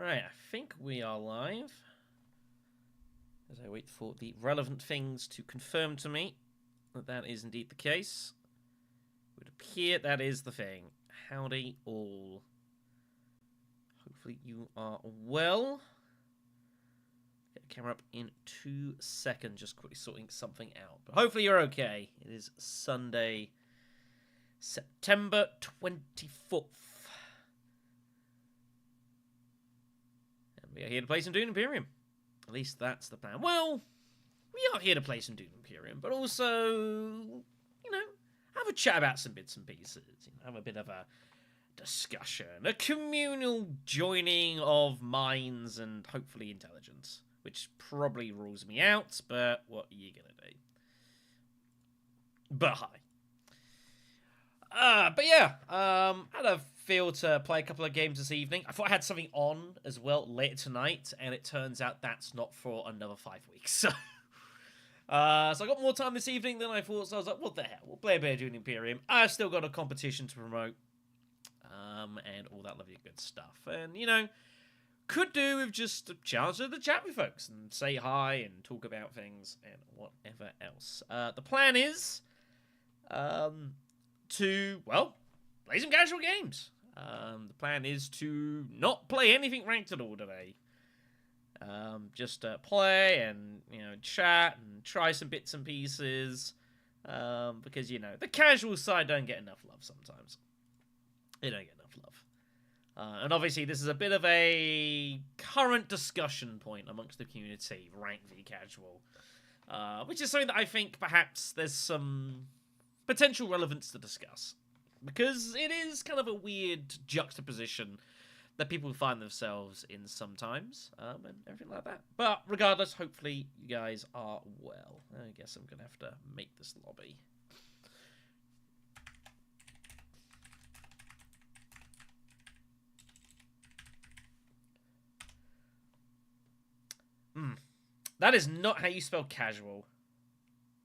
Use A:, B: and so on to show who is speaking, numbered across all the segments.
A: Right, I think we are live. As I wait for the relevant things to confirm to me that that is indeed the case. It would appear that is the thing. Howdy all. Hopefully you are well. Get the camera up in 2 seconds, just quickly sorting something out. But hopefully you're okay. It is Sunday, September 24th. And we are here to play some Dune Imperium. At least that's the plan. Well, we are here to play some Dune Imperium, but also, have a chat about some bits and pieces. Have a bit of a discussion, a communal joining of minds and hopefully intelligence, which probably rules me out, but what are you gonna do? But hi. But yeah, had a feel to play a couple of games this evening. I thought I had something on as well later tonight, and it turns out that's not for another 5 weeks. So, I got more time this evening than I thought, so I was like, what the hell? We'll play a bit of Dune Imperium. I've still got a competition to promote, and all that lovely good stuff. And, could do with just a chance to the chat with folks and say hi and talk about things and whatever else. The plan is to, play some casual games. The plan is to not play anything ranked at all today. Just play and, chat and try some bits and pieces. Because, the casual side don't get enough love sometimes. They don't get enough love. And obviously this is a bit of a current discussion point amongst the community, ranked v casual. Which is something that I think perhaps there's some potential relevance to discuss. Because it is kind of a weird juxtaposition that people find themselves in sometimes, and everything like that. But regardless, hopefully you guys are well. I guess I'm going to have to make this lobby. That is not how you spell casual.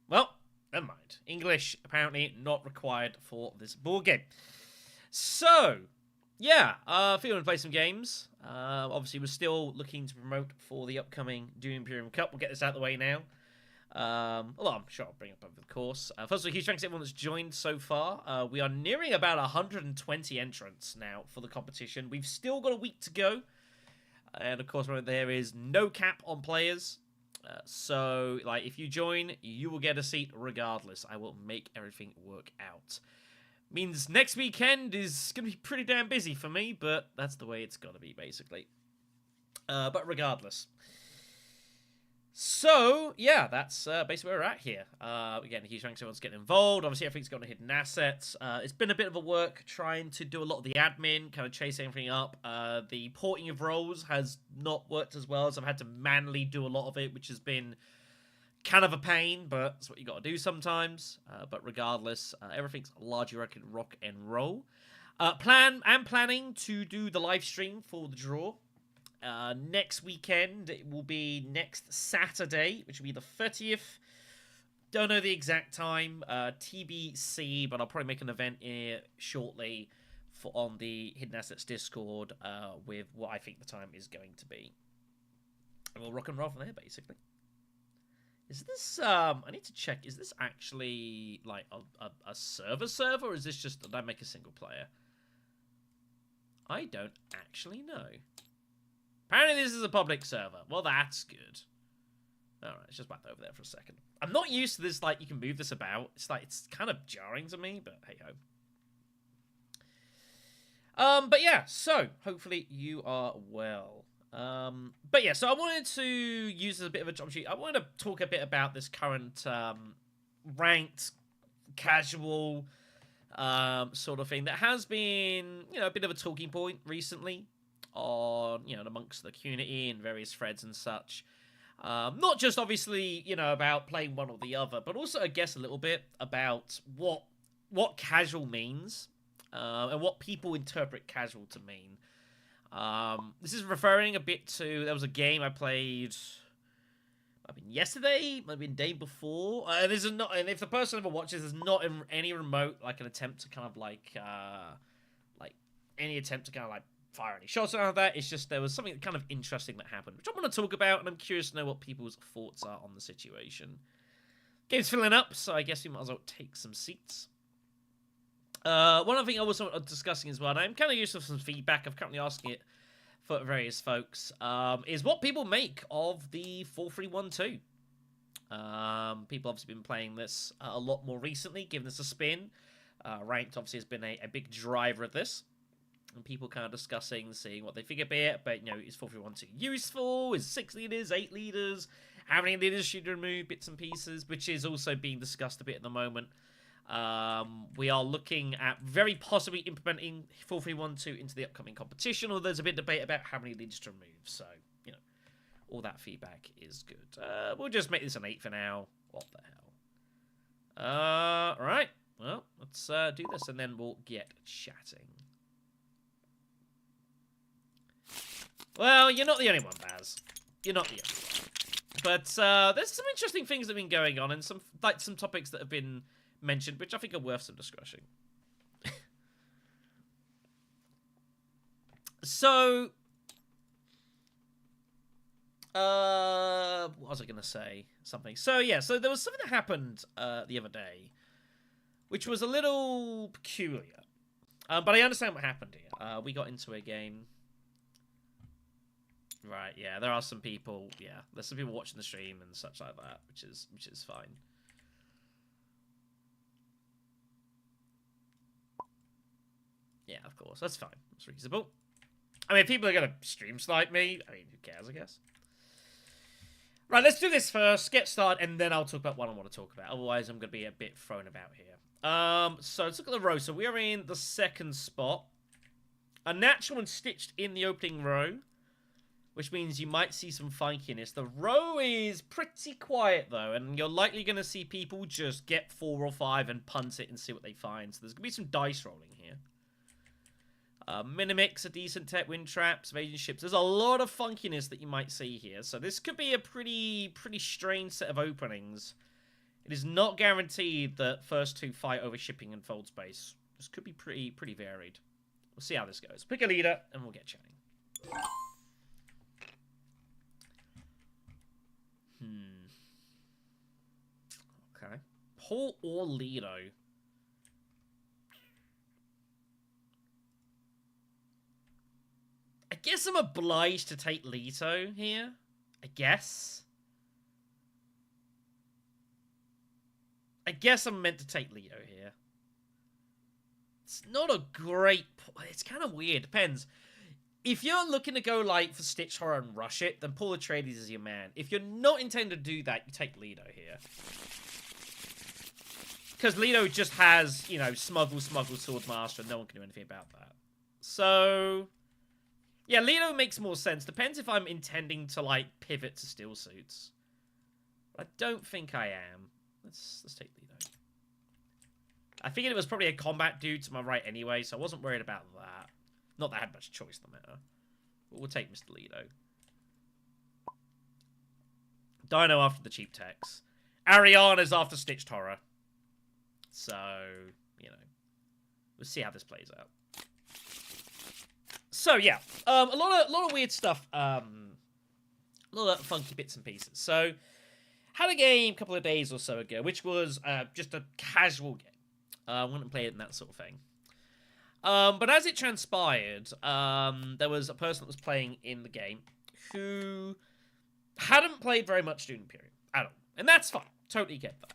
A: Well, never mind. English, apparently not required for this board game. So, yeah, feeling to play some games. Obviously, we're still looking to promote for the upcoming Dune Imperium Cup. We'll get this out of the way now. Although I'm sure I'll bring it up over the course. First of all, huge thanks to everyone that's joined so far. We are nearing about 120 entrants now for the competition. We've still got a week to go. And, of course, there is no cap on players. So, if you join, you will get a seat regardless. I will make everything work out. Means next weekend is going to be pretty damn busy for me, but that's the way it's got to be, basically. But regardless. So, yeah, that's basically where we're at here. Again, huge thanks to everyone's getting involved. Obviously, everything's got hidden assets. It's been a bit of a work trying to do a lot of the admin, kind of chase everything up. The porting of roles has not worked as well, so I've had to manually do a lot of it, which has been kind of a pain, but that's what you got to do sometimes. But regardless, everything's largely rock and roll. Planning to do the live stream for the draw. Next weekend, it will be next Saturday, which will be the 30th. Don't know the exact time, TBC, but I'll probably make an event here shortly on the Hidden Assets Discord with what I think the time is going to be. And we'll rock and roll from there, basically. Is this, I need to check, is this actually, a server, or is this just, did I make a single player? I don't actually know. Apparently this is a public server. Well, that's good. Alright, let's just back over there for a second. I'm not used to this, you can move this about. It's kind of jarring to me, but hey-ho. But yeah, so, hopefully you are well. But yeah, so I wanted to use as a bit of a jump sheet. I wanted to talk a bit about this current, ranked, casual, sort of thing that has been, a bit of a talking point recently. On, amongst the community and various threads and such. Not just, obviously, about playing one or the other, but also, I guess, a little bit about what casual means, and what people interpret casual to mean. This is referring a bit to, there was a game I played, yesterday, maybe the day before, and this is not, and if the person ever watches, there's not any remote, an attempt to kind of, any attempt to kind of, fire any shots out of that. It's just there was something kind of interesting that happened, which I want to talk about, and I'm curious to know what people's thoughts are on the situation. Game's filling up, so I guess we might as well take some seats. One other thing I was discussing as well, and I'm kind of used to some feedback. I'm currently asking it for various folks, is what people make of the 4312. People obviously been playing this a lot more recently, giving this a spin. Ranked obviously has been a big driver of this. And people kind of discussing, seeing what they think about it. But, you know, is 4312 useful? Is 6 liters, 8 liters? How many liters should you remove? Bits and pieces, which is also being discussed a bit at the moment. We are looking at very possibly implementing 4312 into the upcoming competition, or there's a bit of debate about how many liters to remove. So, you know, all that feedback is good. We'll just make this an 8 for now. What the hell? Alright. Well, let's do this, and then we'll get chatting. Well, you're not the only one, Baz. You're not the only one. But there's some interesting things that have been going on, and some topics that have been mentioned, which I think are worth some discussion. So, what was I going to say? Something. So, yeah, so there was something that happened the other day, which was a little peculiar. But I understand what happened here. We got into a game. Right, yeah, there are some people, yeah, there's some people watching the stream and such like that, which is fine. Yeah, of course, that's fine. That's reasonable. I mean, if people are going to stream snipe me, I mean, who cares, I guess. Right, let's do this first, get started, and then I'll talk about what I want to talk about. Otherwise, I'm going to be a bit thrown about here. So let's look at the row. So we are in the second spot. A natural one stitched in the opening row, which means you might see some funkiness. The row is pretty quiet, though, and you're likely going to see people just get 4 or 5 and punt it and see what they find. So there's going to be some dice rolling here. Minimix, a decent tech, wind traps, evasion ships. There's a lot of funkiness that you might see here. So this could be a pretty strange set of openings. It is not guaranteed that first 2 fight over shipping and fold space. This could be pretty varied. We'll see how this goes. Pick a leader, and we'll get chatting. Okay. Paul or Lido? I guess I'm obliged to take Leto here. I guess I'm meant to take Leto here. It's not a great... It's kind of weird. Depends. If you're looking to go, like, for Stitch Horror and rush it, then Paul Atreides is your man. If you're not intending to do that, you take Leto here. Because Leto just has, you know, smuggle, Swordmaster, and no one can do anything about that. So... yeah, Leto makes more sense. Depends if I'm intending to, like, pivot to Steel Suits. I don't think I am. Let's take Leto. I figured it was probably a combat dude to my right anyway, so I wasn't worried about that. Not that I had much choice in the matter. But we'll take Mr. Leto. Dino after the cheap techs. Ariana's after Stitched Horror. So, you know. We'll see how this plays out. So, yeah. A lot of weird stuff. A lot of funky bits and pieces. So, had a game a couple of days or so ago, which was just a casual game. I wouldn't play it and that sort of thing. But as it transpired, there was a person that was playing in the game who hadn't played very much Dune period at all. And that's fine. Totally get that.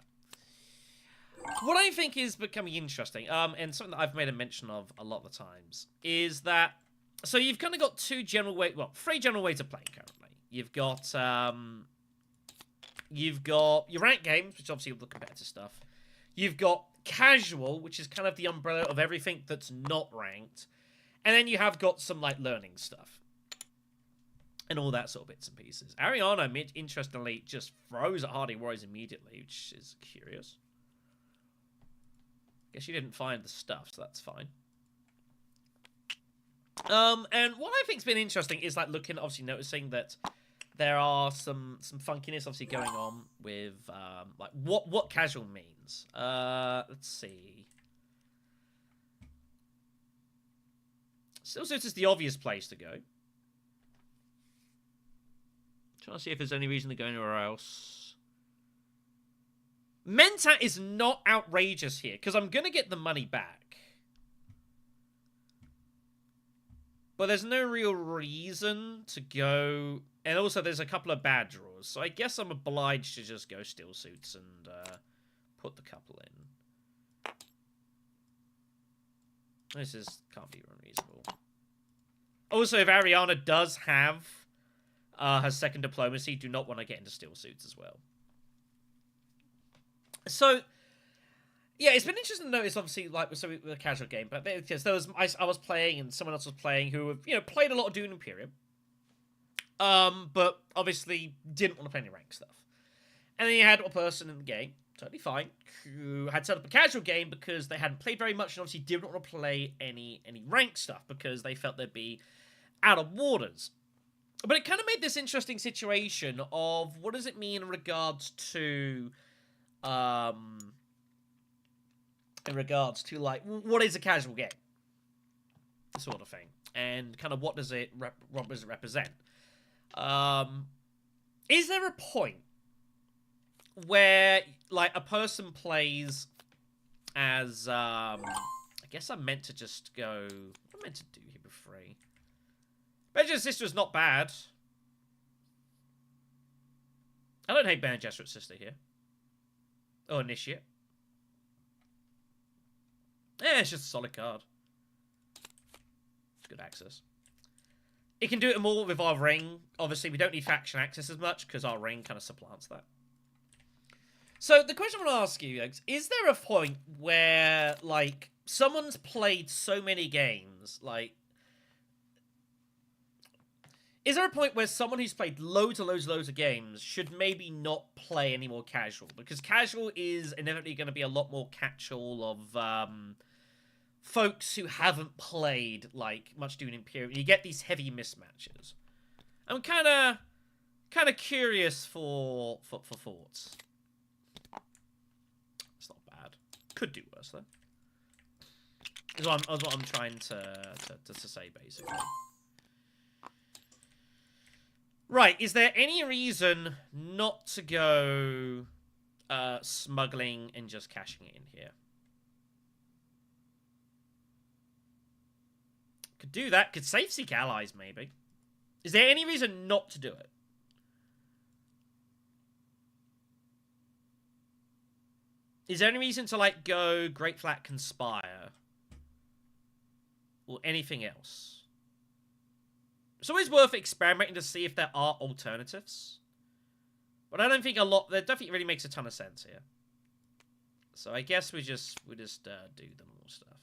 A: What I think is becoming interesting, and something that I've made a mention of a lot of the times, is that, so you've kind of got three general ways of playing currently. You've got your ranked games, which obviously all the competitive stuff. You've got casual, which is kind of the umbrella of everything that's not ranked. And then you have got some, like, learning stuff. And all that sort of bits and pieces. Ariana, interestingly, just froze at Hardy Warriors immediately, which is curious. Guess you didn't find the stuff, so that's fine. And what I think's been interesting is, like, obviously noticing that there are some funkiness obviously going on with like what casual means. Let's see. Still suits is the obvious place to go. Trying to see if there's any reason to go anywhere else. Mentat is not outrageous here, because I'm going to get the money back. But there's no real reason to go... And also, there's a couple of bad draws. So I guess I'm obliged to just go Steel Suits and put the couple in. This can't be unreasonable. Also, if Ariana does have her second diplomacy, do not want to get into Steel Suits as well. So, yeah, it's been interesting to notice, obviously, like, with a casual game, but because I was playing and someone else was playing who, played a lot of Dune Imperium, but obviously didn't want to play any rank stuff. And then you had a person in the game, totally fine, who had set up a casual game because they hadn't played very much and obviously didn't want to play any rank stuff because they felt they'd be out of waters. But it kind of made this interesting situation of what does it mean in regards to, like, what is a casual game? Sort of thing. And kind of what does it represent? Is there a point where, like, a person plays as, I guess I'm meant to just go... What am I meant to do here for free? Bene Gesserit's sister is not bad. I don't hate Bene Gesserit's sister here. Oh, Initiate. Yeah, it's just a solid card. It's good access. It can do it more with our ring. Obviously, we don't need faction access as much because our ring kind of supplants that. So, the question I want to ask you, is there a point where, like, someone's played so many games, like... Is there a point where someone who's played loads of games should maybe not play any more casual? Because casual is inevitably going to be a lot more catch-all of folks who haven't played, like, much Dune Imperium. You get these heavy mismatches. I'm kind of curious for thoughts. It's not bad. Could do worse, though. Is what I'm trying to say, basically. Right, is there any reason not to go smuggling and just cashing it in here? Could do that. Could safe seek allies, maybe. Is there any reason not to do it? Is there any reason to, like, go Great Flat Conspire? Or anything else? It's always worth experimenting to see if there are alternatives. But I don't think there definitely really makes a ton of sense here. So I guess we just do the normal stuff.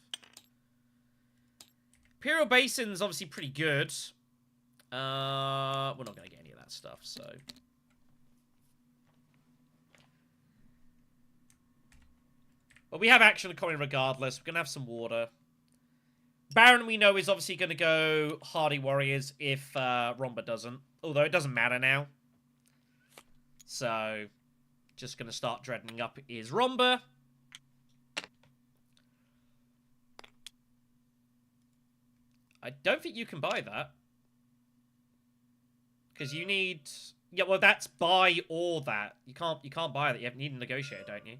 A: Imperial Basin's obviously pretty good. We're not going to get any of that stuff, so... But we have action coming regardless. We're going to have some water. Baron, we know, is obviously going to go Hardy Warriors if Romba doesn't. Although it doesn't matter now. So, just going to start dreading up is Romba. I don't think you can buy that. Because you need... Yeah, well, that's buy or that. You can't buy that. You need a negotiator, don't you?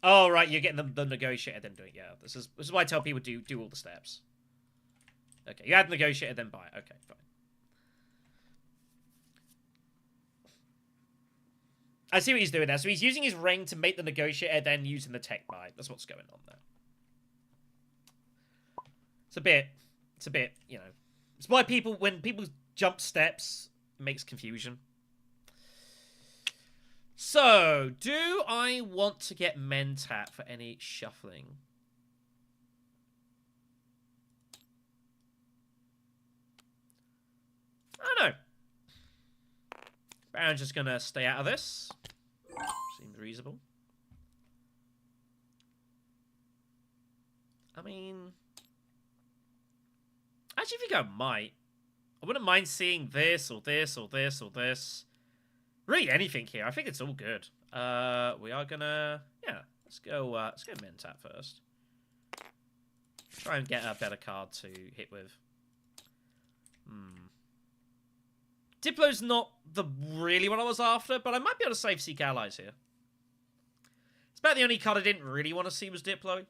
A: Oh, right, you're getting the negotiator, then do it. Yeah, this is why I tell people do all the steps. Okay, you add negotiator, then buy it. Okay, fine. I see what he's doing there. So he's using his ring to make the negotiator, then using the tech buy. That's what's going on there. It's a bit, you know. It's why when people jump steps, it makes confusion. So, do I want to get Mentat for any shuffling? I don't know. Baron's just going to stay out of this. Seems reasonable. I mean... I actually think I might. I wouldn't mind seeing this, or this, or this, or this. Really anything here. I think it's all good. We are gonna... Yeah, let's go Mentat first. Try and get a better card to hit with. Diplo's not really what I was after, but I might be able to save Seek Allies here. It's about the only card I didn't really want to see was Diplo.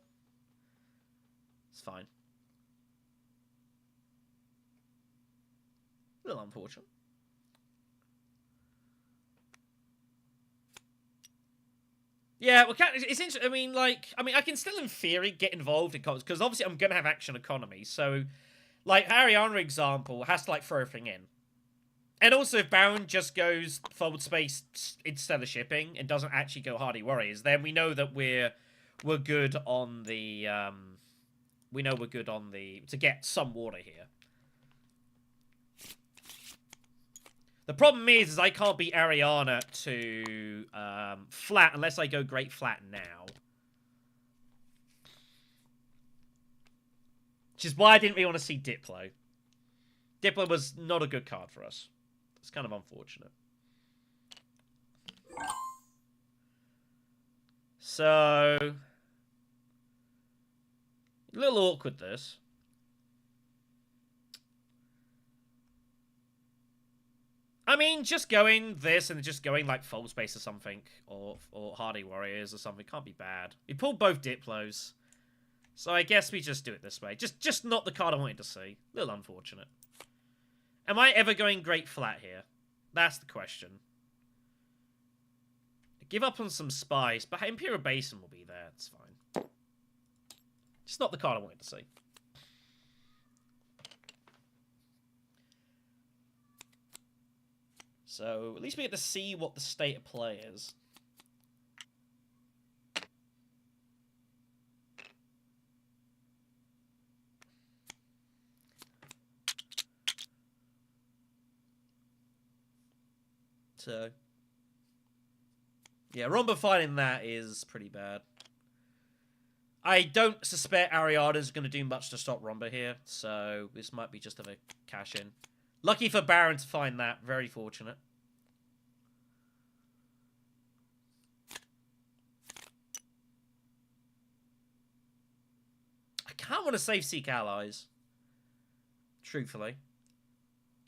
A: It's fine. A little unfortunate. Yeah, well, it's interesting. I mean, I can still, in theory, get involved in cards because obviously I'm gonna have action economy. So, like Ariana example has to like throw everything in, and also if Baron just goes forward space instead of shipping and doesn't actually go Hardy Warriors, then we know that we're good on the to get some water here. The problem is I can't beat Ariana to flat unless I go Great Flat now. Which is why I didn't really want to see Diplo. Diplo was not a good card for us. It's kind of unfortunate. So... a little awkward, this. I mean, just going this and just going like Fold Space or something, or Hardy Warriors or something can't be bad. We pulled both Diplos, so I guess we just do it this way. Just not the card I wanted to see. A little unfortunate. Am I ever going Great Flat here? That's the question. Give up on some Spice, but Imperial Basin will be there. It's fine. Just not the card I wanted to see. So, at least we get to see what the state of play is. So, yeah, Romba fighting that is pretty bad. I don't suspect Ariada's going to do much to stop Romba here, so this might be just a cash-in. Lucky for Baron to find that. Very fortunate. I can't want to save Seek Allies. Truthfully.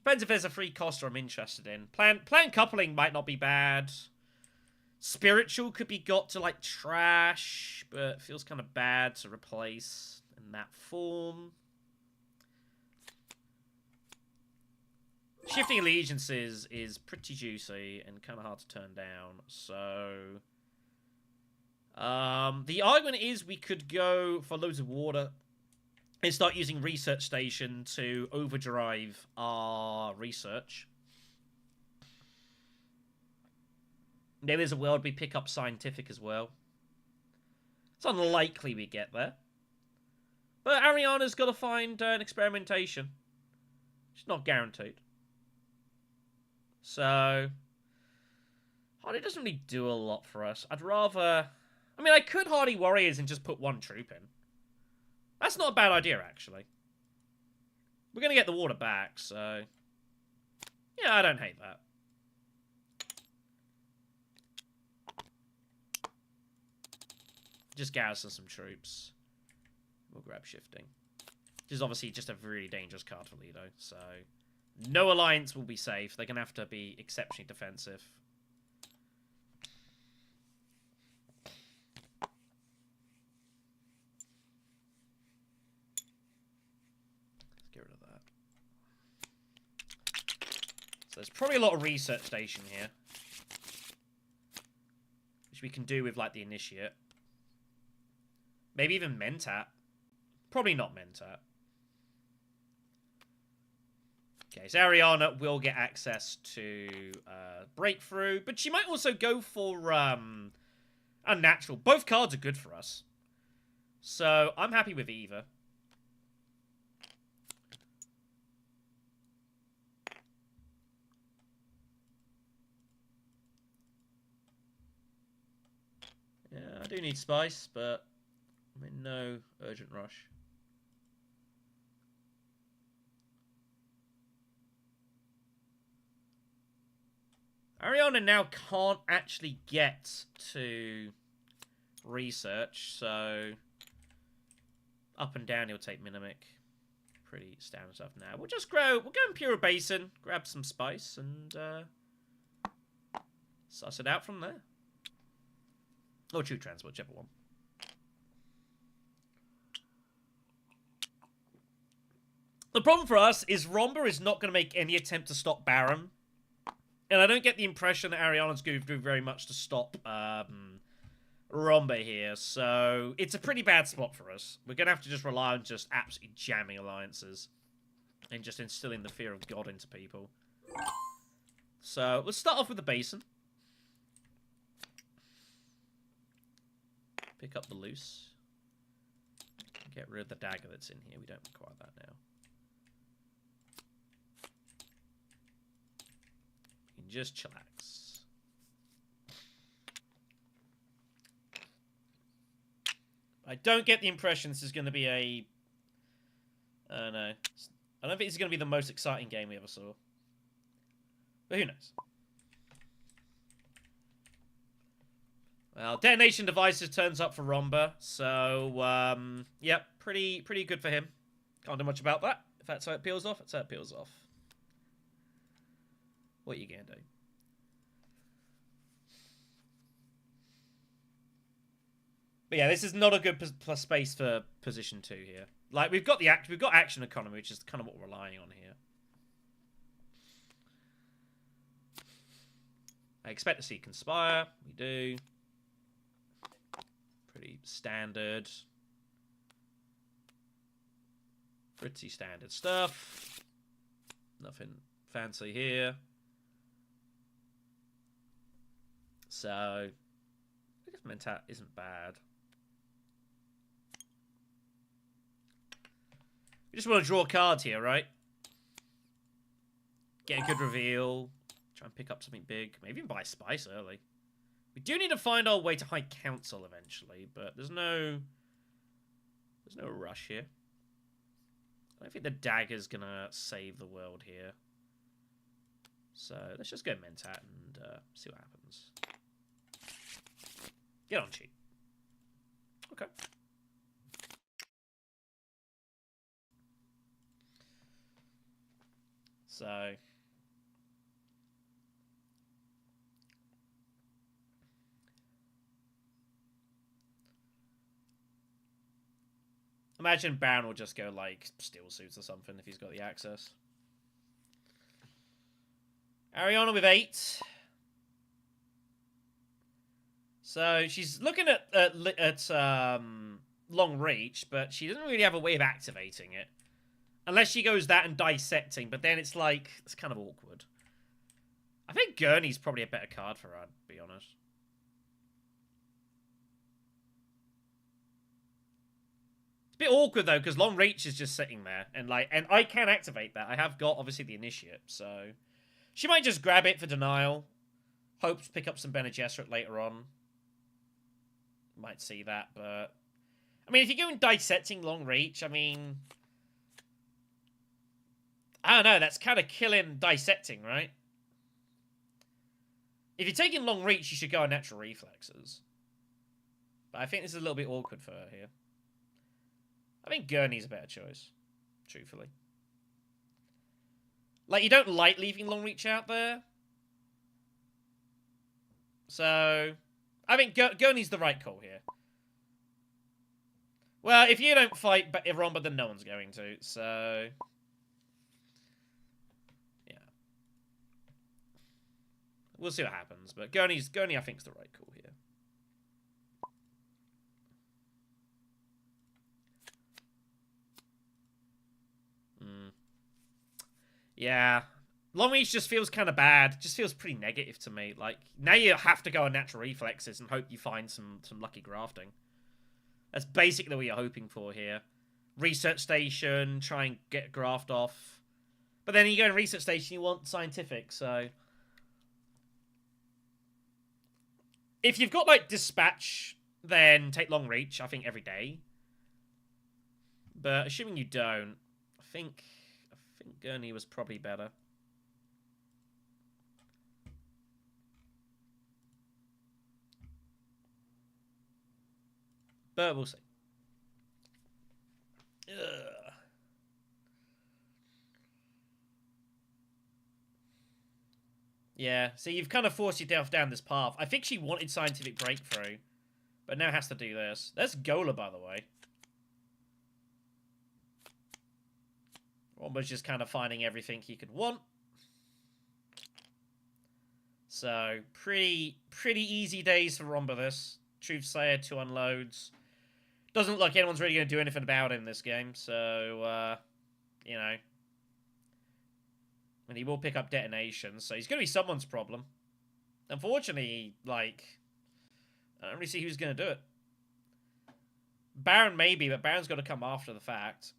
A: Depends if there's a free coster I'm interested in. Plan Coupling might not be bad. Spiritual could be got to, like, trash, but feels kind of bad to replace in that form. Shifting Allegiances is pretty juicy and kind of hard to turn down, so... the argument is we could go for loads of water and start using Research Station to overdrive our research. There is a world we pick up Scientific as well. It's unlikely we get there. But Ariana's got to find an experimentation. It's not guaranteed. So, Hardy doesn't really do a lot for us. I'd rather... I mean, I could Hardy Warriors and just put one troop in. That's not a bad idea, actually. We're going to get the water back, so... yeah, I don't hate that. Just garrison some troops. We'll grab Shifting. Which is obviously just a really dangerous card for Lido, so... no alliance will be safe. They're going to have to be exceptionally defensive. Let's get rid of that. So there's probably a lot of Research Station here. Which we can do with, like, the Initiate. Maybe even Mentat. Probably not Mentat. Okay, so Ariana will get access to Breakthrough, but she might also go for Unnatural. Both cards are good for us. So, I'm happy with either. Yeah, I do need Spice, but I'm in no urgent rush. Ariana now can't actually get to Research, so... Up and down, he'll take Minimic. Pretty standard stuff now. We'll just grow. We'll go in Pure Basin, grab some spice, and suss it out from there. Or True Transport, whichever one. The problem for us is Romba is not going to make any attempt to stop Baron. And I don't get the impression that Ariana's going to do very much to stop Romba here. So it's a pretty bad spot for us. We're going to have to just rely on just absolutely jamming alliances. And just instilling the fear of God into people. So let's start off with the Basin. Pick up the loose. Get rid of the dagger that's in here. We don't require that now. You can just chillax. I don't get the impression this is going to be a... I don't know. I don't think this is going to be the most exciting game we ever saw. But who knows? Well, Detonation Devices turns up for Romba, so, yep, pretty good for him. Can't do much about that. If that's how it peels off, that's how it peels off. What are you gonna do? But yeah, this is not a good space for position 2 here. Like, we've got action economy, which is kind of what we're relying on here. I expect to see Conspire. We do. Pretty standard. Pretty standard stuff. Nothing fancy here. So, I guess Mentat isn't bad. We just want to draw cards here, right? Get a good reveal. Try and pick up something big. Maybe even buy spice early. We do need to find our way to High Council eventually, but there's no rush here. I don't think the dagger's gonna save the world here. So let's just go Mentat and see what happens. Get on cheap. Okay. So imagine Baron will just go like Steel Suits or something if he's got the access. Ariana with 8. So she's looking at long reach, but she doesn't really have a way of activating it. Unless she goes that and dissecting, but then it's like, it's kind of awkward. I think Gurney's probably a better card for her, to be honest. It's a bit awkward though, because long reach is just sitting there, and I can activate that. I have got obviously the initiate, so she might just grab it for denial. Hopes to pick up some Bene Gesserit later on. Might see that, but I mean, if you're going dissecting long reach, I mean, I don't know. That's kind of killing dissecting, right? If you're taking long reach, you should go on natural reflexes. But I think this is a little bit awkward for her here. I think Gurney's a better choice, truthfully. Like, you don't like leaving long reach out there. So, I think Gurney's the right call here. Well, if you don't fight Romba, then no one's going to, so yeah. We'll see what happens, but Gurney, I think, is the right call here. Yeah. Long reach just feels kind of bad. Just feels pretty negative to me. Like, now you have to go on natural reflexes and hope you find some lucky grafting. That's basically what you're hoping for here. Research station, try and get graft off. But then you go in research station, you want scientific, so if you've got, like, dispatch, then take long reach, I think, every day. But assuming you don't, I think Gurney was probably better. But we'll see. Ugh. Yeah, so you've kind of forced yourself down this path. I think she wanted scientific breakthrough, but now has to do this. There's Gola, by the way. Almost just kind of finding everything he could want. So, pretty easy days for Romba this. Truthsayer, 2 unloads. Doesn't look like anyone's really going to do anything about it in this game, so, you know. And he will pick up detonations, so he's going to be someone's problem. Unfortunately, like, I don't really see who's going to do it. Baron maybe, but Baron's got to come after the fact.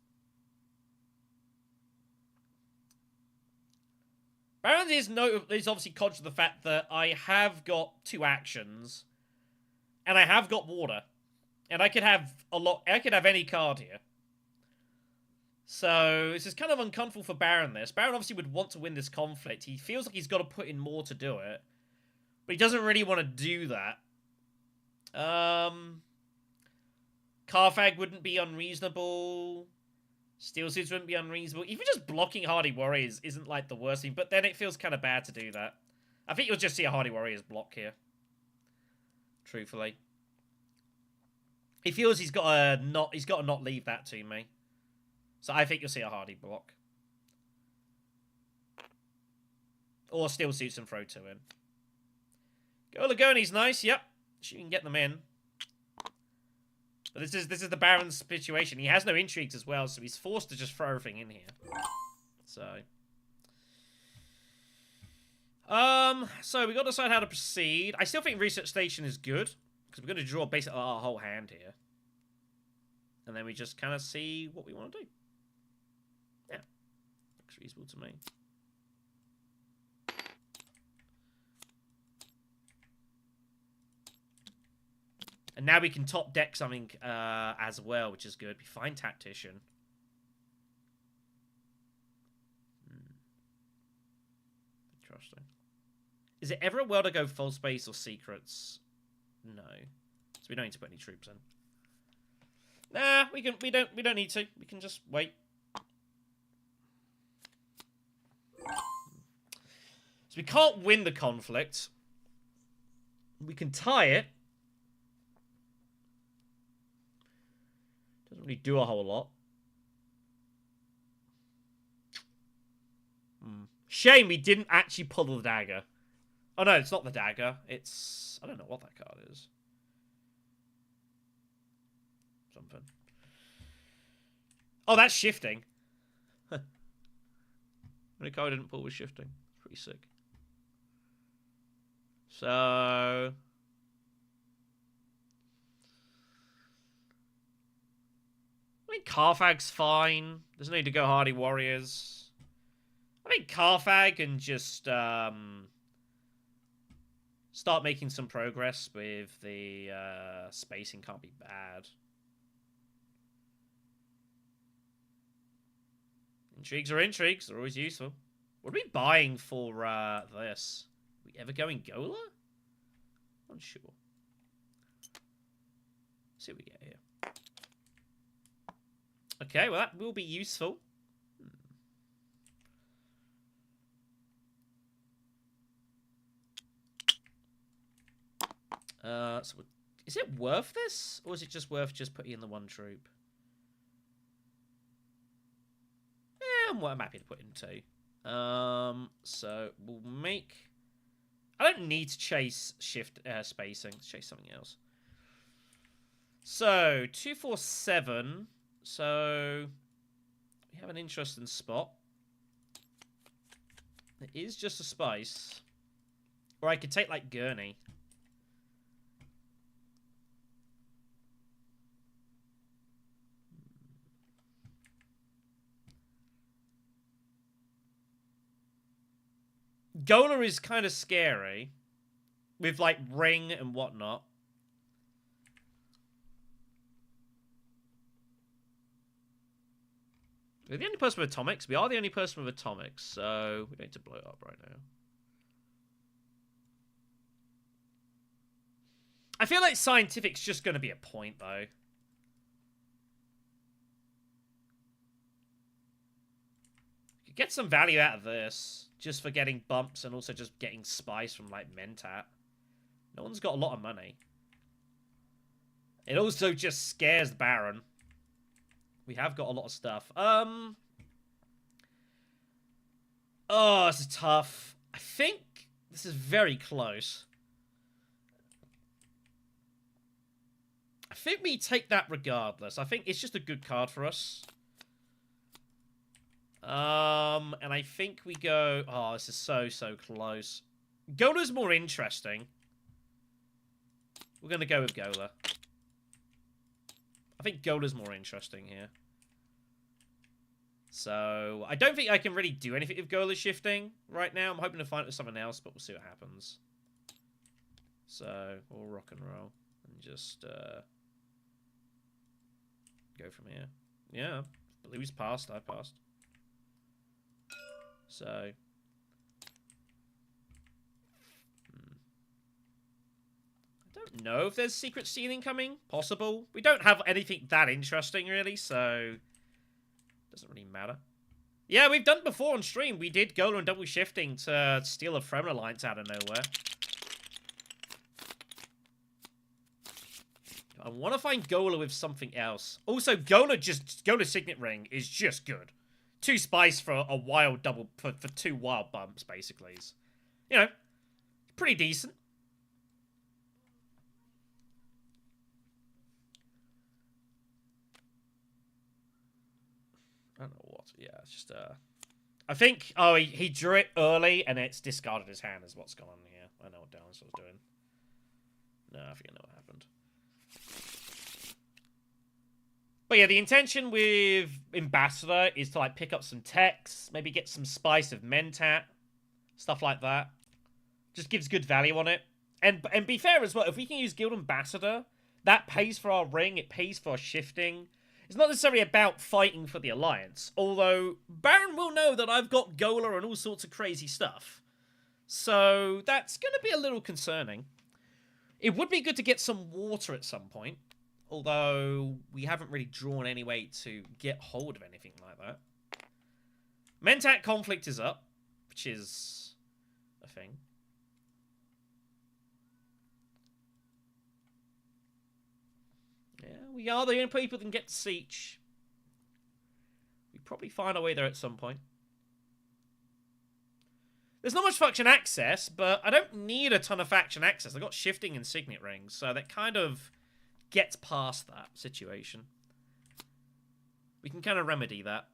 A: Baron is obviously conscious of the fact that I have got 2 actions, and I have got water, and I could have I could have any card here. So this is kind of uncomfortable for Baron. Baron obviously would want to win this conflict. He feels like he's got to put in more to do it, but he doesn't really want to do that. Carfag wouldn't be unreasonable. Steel Suits wouldn't be unreasonable. Even just blocking Hardy Warriors isn't, like, the worst thing, but then it feels kind of bad to do that. I think you'll just see a Hardy Warriors block here. Truthfully. He feels he's got to not leave that to me. So I think you'll see a Hardy block. Or Steel Suits and throw 2 in. Go Lagoni's nice, yep. You can get them in. But this is the Baron's situation. He has no intrigues as well, so he's forced to just throw everything in here. So we got to decide how to proceed. I still think Research Station is good, because we're going to draw basically our whole hand here. And then we just kind of see what we want to do. Yeah. Looks reasonable to me. And now we can top deck something as well, which is good. We find Tactician. Interesting. Is it ever a well to go full space or secrets? No. So we don't need to put any troops in. Nah, we don't need to. We can just wait. So we can't win the conflict. We can tie it. Doesn't really do a whole lot. Shame we didn't actually pull the dagger. Oh no, it's not the dagger. It's... I don't know what that card is. Something. Oh, that's shifting. The only card I didn't pull was shifting. Pretty sick. So... I think Carfag's fine. There's no need to go Hardy Warriors. I think Carfag can just start making some progress with the spacing. Can't be bad. Intrigues are intrigues. They're always useful. What are we buying for this? Are we ever going Gola? Unsure. See what we get here. Okay, well that will be useful. So is it worth this? Or is it just worth just putting in the 1 troop? Yeah, I'm happy to put in 2. So we'll make... I don't need to chase shift spacing. Let's chase something else. So, 247. So, we have an interesting spot. It is just a spice. Or I could take, like, Gurney. Gola is kind of scary. With, like, Ring and whatnot. We're the only person with atomics. We are the only person with atomics, so we don't need to blow it up right now. I feel like scientific's just going to be a point, though. Could get some value out of this, just for getting bumps and also just getting spice from, like, Mentat. No one's got a lot of money. It also just scares the Baron. We have got a lot of stuff. Oh, this is tough. I think this is very close. I think we take that regardless. I think it's just a good card for us. And I think we go... Oh, this is so close. Gola's more interesting. We're going to go with Gola. I think Gola's more interesting here. So, I don't think I can really do anything with Gola shifting right now. I'm hoping to find it with someone else, but we'll see what happens. So, we'll rock and roll. And just, go from here. Yeah, Blue's passed. I passed. So... I don't know if there's secret ceiling coming. Possible. We don't have anything that interesting, really, so... Doesn't really matter. Yeah, we've done it before on stream. We did Gola and double shifting to steal a Fremen Alliance out of nowhere. I want to find Gola with something else. Also, Gola Signet Ring is just good. 2 spice for a wild double, for 2 wild bumps, basically. Is, you know, pretty decent. I don't know what. Yeah, it's just, I think, oh, he drew it early and it's discarded his hand is what's gone on here. I know what Dinosaur's doing. No, I think I know what happened. But yeah, the intention with Ambassador is to, like, pick up some techs, maybe get some spice of Mentat, stuff like that. Just gives good value on it. And be fair as well, if we can use Guild Ambassador, that pays for our ring, it pays for our shifting. It's not necessarily about fighting for the Alliance, although Baron will know that I've got Gola and all sorts of crazy stuff. So that's going to be a little concerning. It would be good to get some water at some point, although we haven't really drawn any way to get hold of anything like that. Mentat Conflict is up, which is a thing. Yeah, we are the only people that can get to Siege. We probably find our way there at some point. There's not much faction access, but I don't need a ton of faction access. I've got shifting and signet rings, so that kind of gets past that situation. We can kind of remedy that.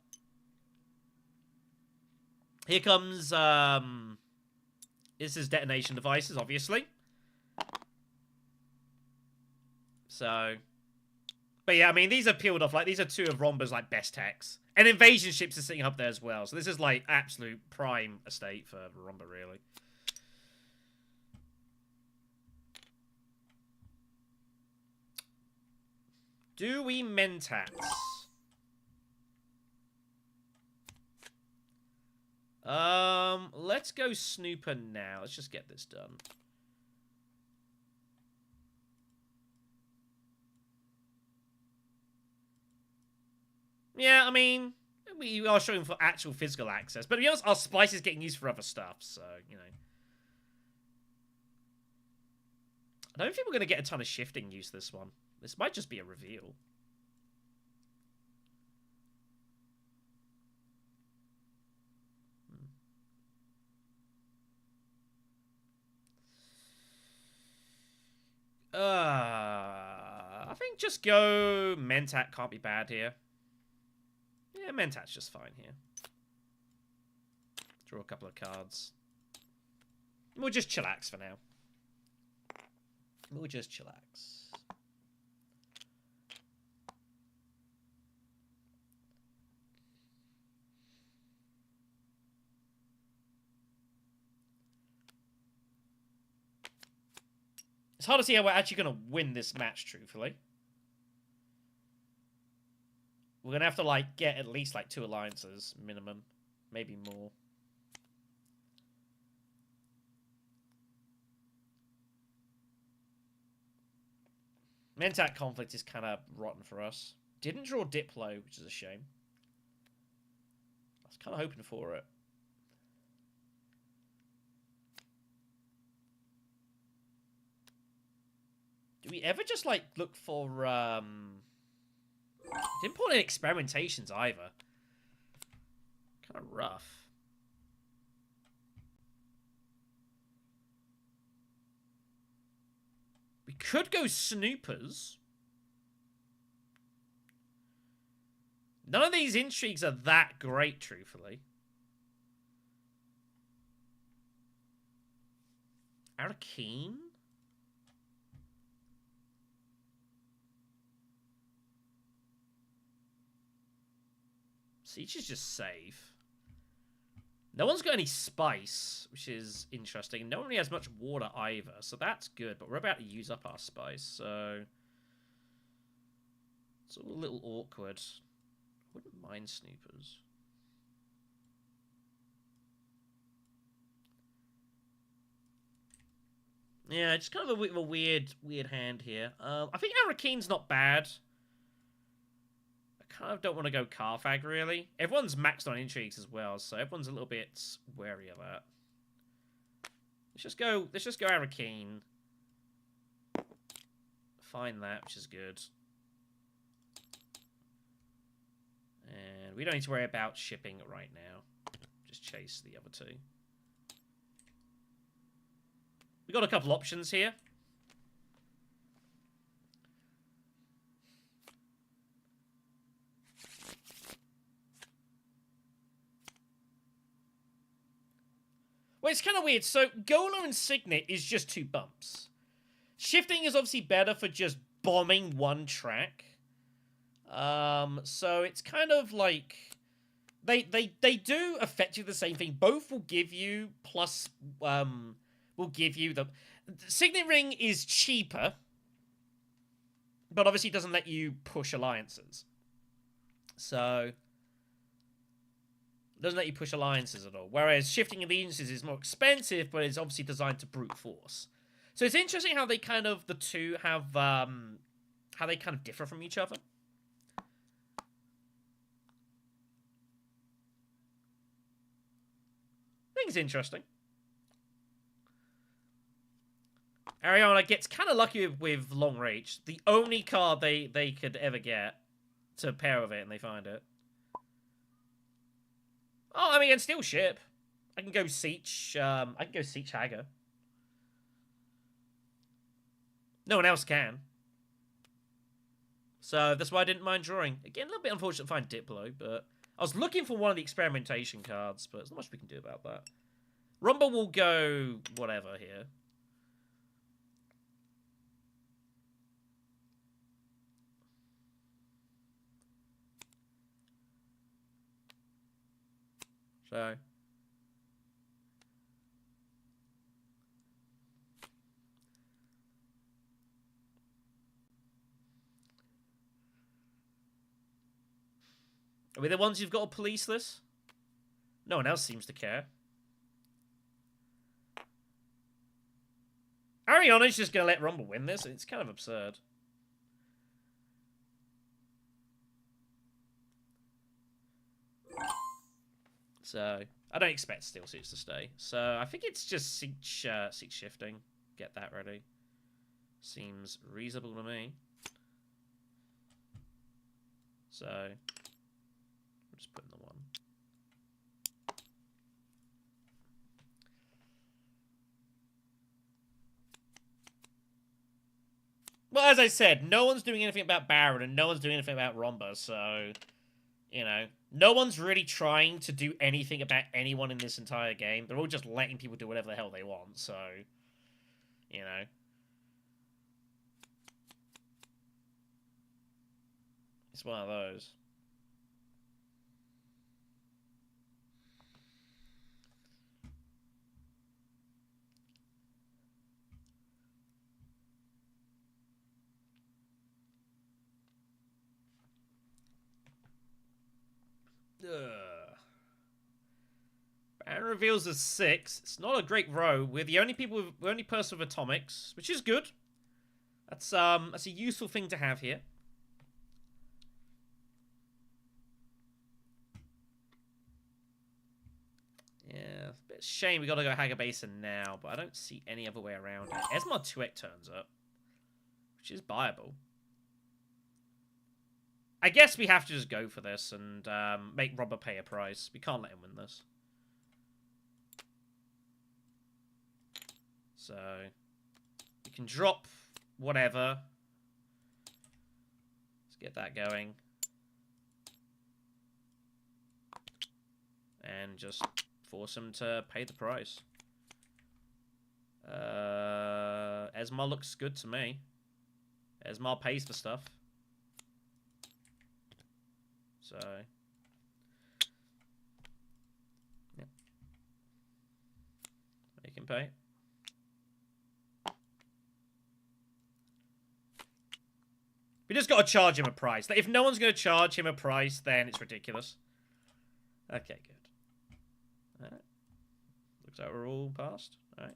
A: Here comes, this is detonation devices, obviously. So... But yeah, I mean, these are peeled off. Like, these are 2 of Romba's, like, best techs. And invasion ships are sitting up there as well. So this is, like, absolute prime estate for Romba, really. Do we Mentats? Let's go Snooper now. Let's just get this done. Yeah, I mean, we are showing for actual physical access. But to be honest, our spice is getting used for other stuff, so, you know. I don't think we're going to get a ton of shifting use this one. This might just be a reveal. I think just go Mentat can't be bad here. Yeah, Mentat's just fine here. Draw a couple of cards. We'll just chillax for now. We'll just chillax. It's hard to see how we're actually going to win this match, truthfully. We're going to have to, like, get at least, like, 2 alliances, minimum. Maybe more. Mentat Conflict is kind of rotten for us. Didn't draw Diplo, which is a shame. I was kind of hoping for it. Do we ever just, like, look for, Didn't put in experimentations either. Kind of rough. We could go snoopers. None of these intrigues are that great, truthfully. Arakeen? Siege is just safe. No one's got any spice, which is interesting. No one really has much water either, so that's good. But we're about to use up our spice, so it's all a little awkward. I wouldn't mind snoopers. Yeah, just kind of a weird hand here. I think Arakeen's not bad. I kind of don't want to go Carthag, really. Everyone's maxed on intrigues as well, so everyone's a little bit wary of that. Let's just go Arakeen. Find that, which is good. And we don't need to worry about shipping right now. Just chase the other two. We got a couple options here. Well, it's kind of weird. So, Gola and Signet is just 2 bumps. Shifting is obviously better for just bombing one track. So it's kind of like... They do effectively the same thing. Both will give you plus... will give you the... Signet Ring is cheaper, but obviously doesn't let you push alliances. So... doesn't let you push alliances at all. Whereas shifting allegiances is more expensive, but it's obviously designed to brute force. So it's interesting how they kind of, the two have, how they kind of differ from each other. I think it's interesting. Ariana gets kind of lucky with long reach. The only card they could ever get to pair with it, and they find it. Oh, I mean, I can still ship. I can go Siege. I can go Siege Hagger. No one else can. So that's why I didn't mind drawing. Again, a little bit unfortunate to find Diplo, but I was looking for one of the experimentation cards, but there's not much we can do about that. Rumble will go whatever here. So... are we the ones who've got to police this? No one else seems to care. Ariana's just going to let Rumble win this. It's kind of absurd. So, I don't expect Steel Suits to stay. So, I think it's just Siege shifting. Get that ready. Seems reasonable to me. So, we'll just put in the 1. Well, as I said, no one's doing anything about Baron, and no one's doing anything about Romba, so... you know, no one's really trying to do anything about anyone in this entire game. They're all just letting people do whatever the hell they want, so... you know... it's one of those. Baron reveals as 6. It's not a great row. We're the only person with atomics, which is good. That's a useful thing to have here. bit of shame we gotta go Hagerbasin now, but I don't see any other way around it. Esmar 2-Ek turns up, which is viable. I guess we have to just go for this and make Robber pay a price. We can't let him win this. So, we can drop whatever. Let's get that going. And just force him to pay the price. Esmar looks good to me. Esmar pays for stuff. So... yeah. Make him pay. We just got to charge him a price. Like, if no one's going to charge him a price, then it's ridiculous. Okay, good. Alright. Looks like we're all passed. Alright.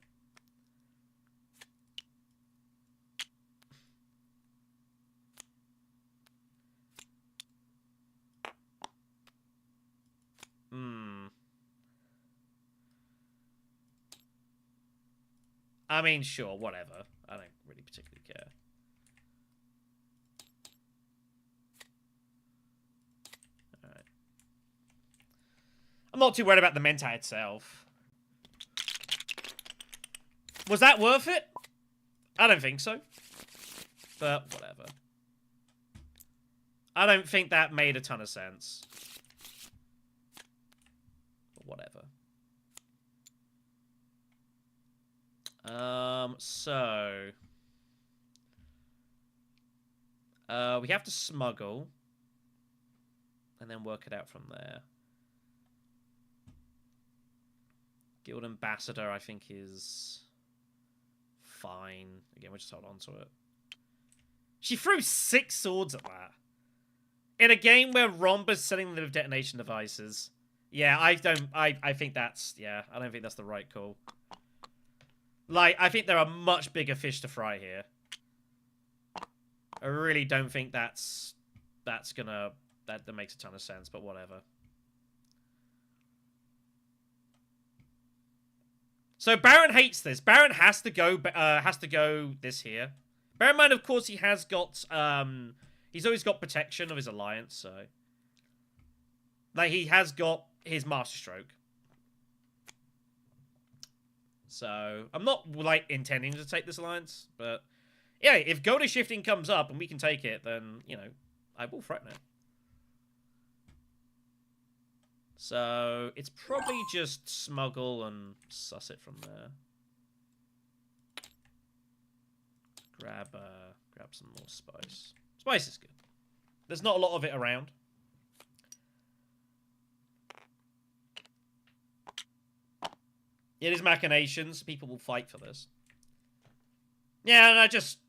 A: I mean, sure, whatever. I don't really particularly care. Alright. I'm not too worried about the Mentat itself. Was that worth it? I don't think so. But, whatever. I don't think that made a ton of sense. But whatever. So... we have to smuggle. And then work it out from there. Guild Ambassador, I think, is... fine. Again, we'll just hold on to it. She threw 6 swords at that. In a game where Rhomba's selling them with detonation devices. Yeah, I think that's... yeah, I don't think that's the right call. Like, I think there are much bigger fish to fry here. I really don't think that's gonna... that makes a ton of sense, but whatever. So Baron hates this. Baron has to go this here. Bear in mind, of course, he has got he's always got protection of his alliance, so like he has got his masterstroke. So I'm not like intending to take this alliance, but yeah, if Golden Shifting comes up and we can take it, then you know I will threaten it. So it's probably just smuggle and suss it from there. Grab some more spice. Spice is good. There's not a lot of it around. It is machinations. People will fight for this. Yeah, and I just...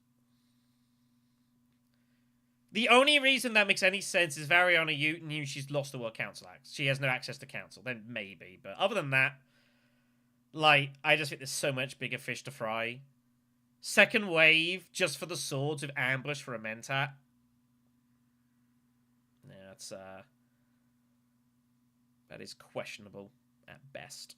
A: the only reason that makes any sense is Variana knew she's lost the World Council Act. She has no access to Council. Then maybe. But other than that, like, I just think there's so much bigger fish to fry. Second wave, just for the swords of ambush for a Mentat. Yeah, that's, that is questionable at best.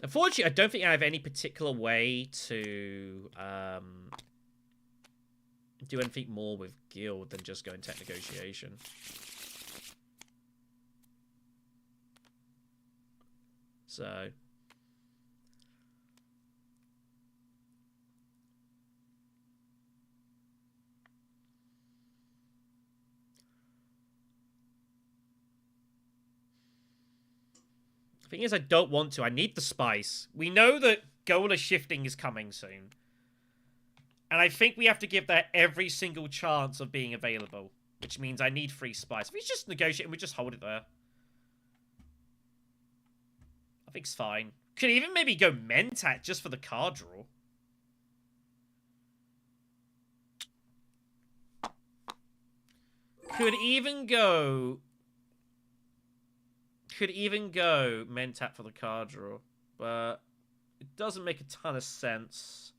A: Unfortunately, I don't think I have any particular way to do anything more with Guild than just go in tech negotiation. So... thing is, I don't want to. I need the spice. We know that Gola Shifting is coming soon. And I think we have to give that every single chance of being available. Which means I need free spice. If we just negotiate and we just hold it there. I think it's fine. Could even maybe go Mentat just for the card draw. Could even go Mentat for the card draw, but it doesn't make a ton of sense.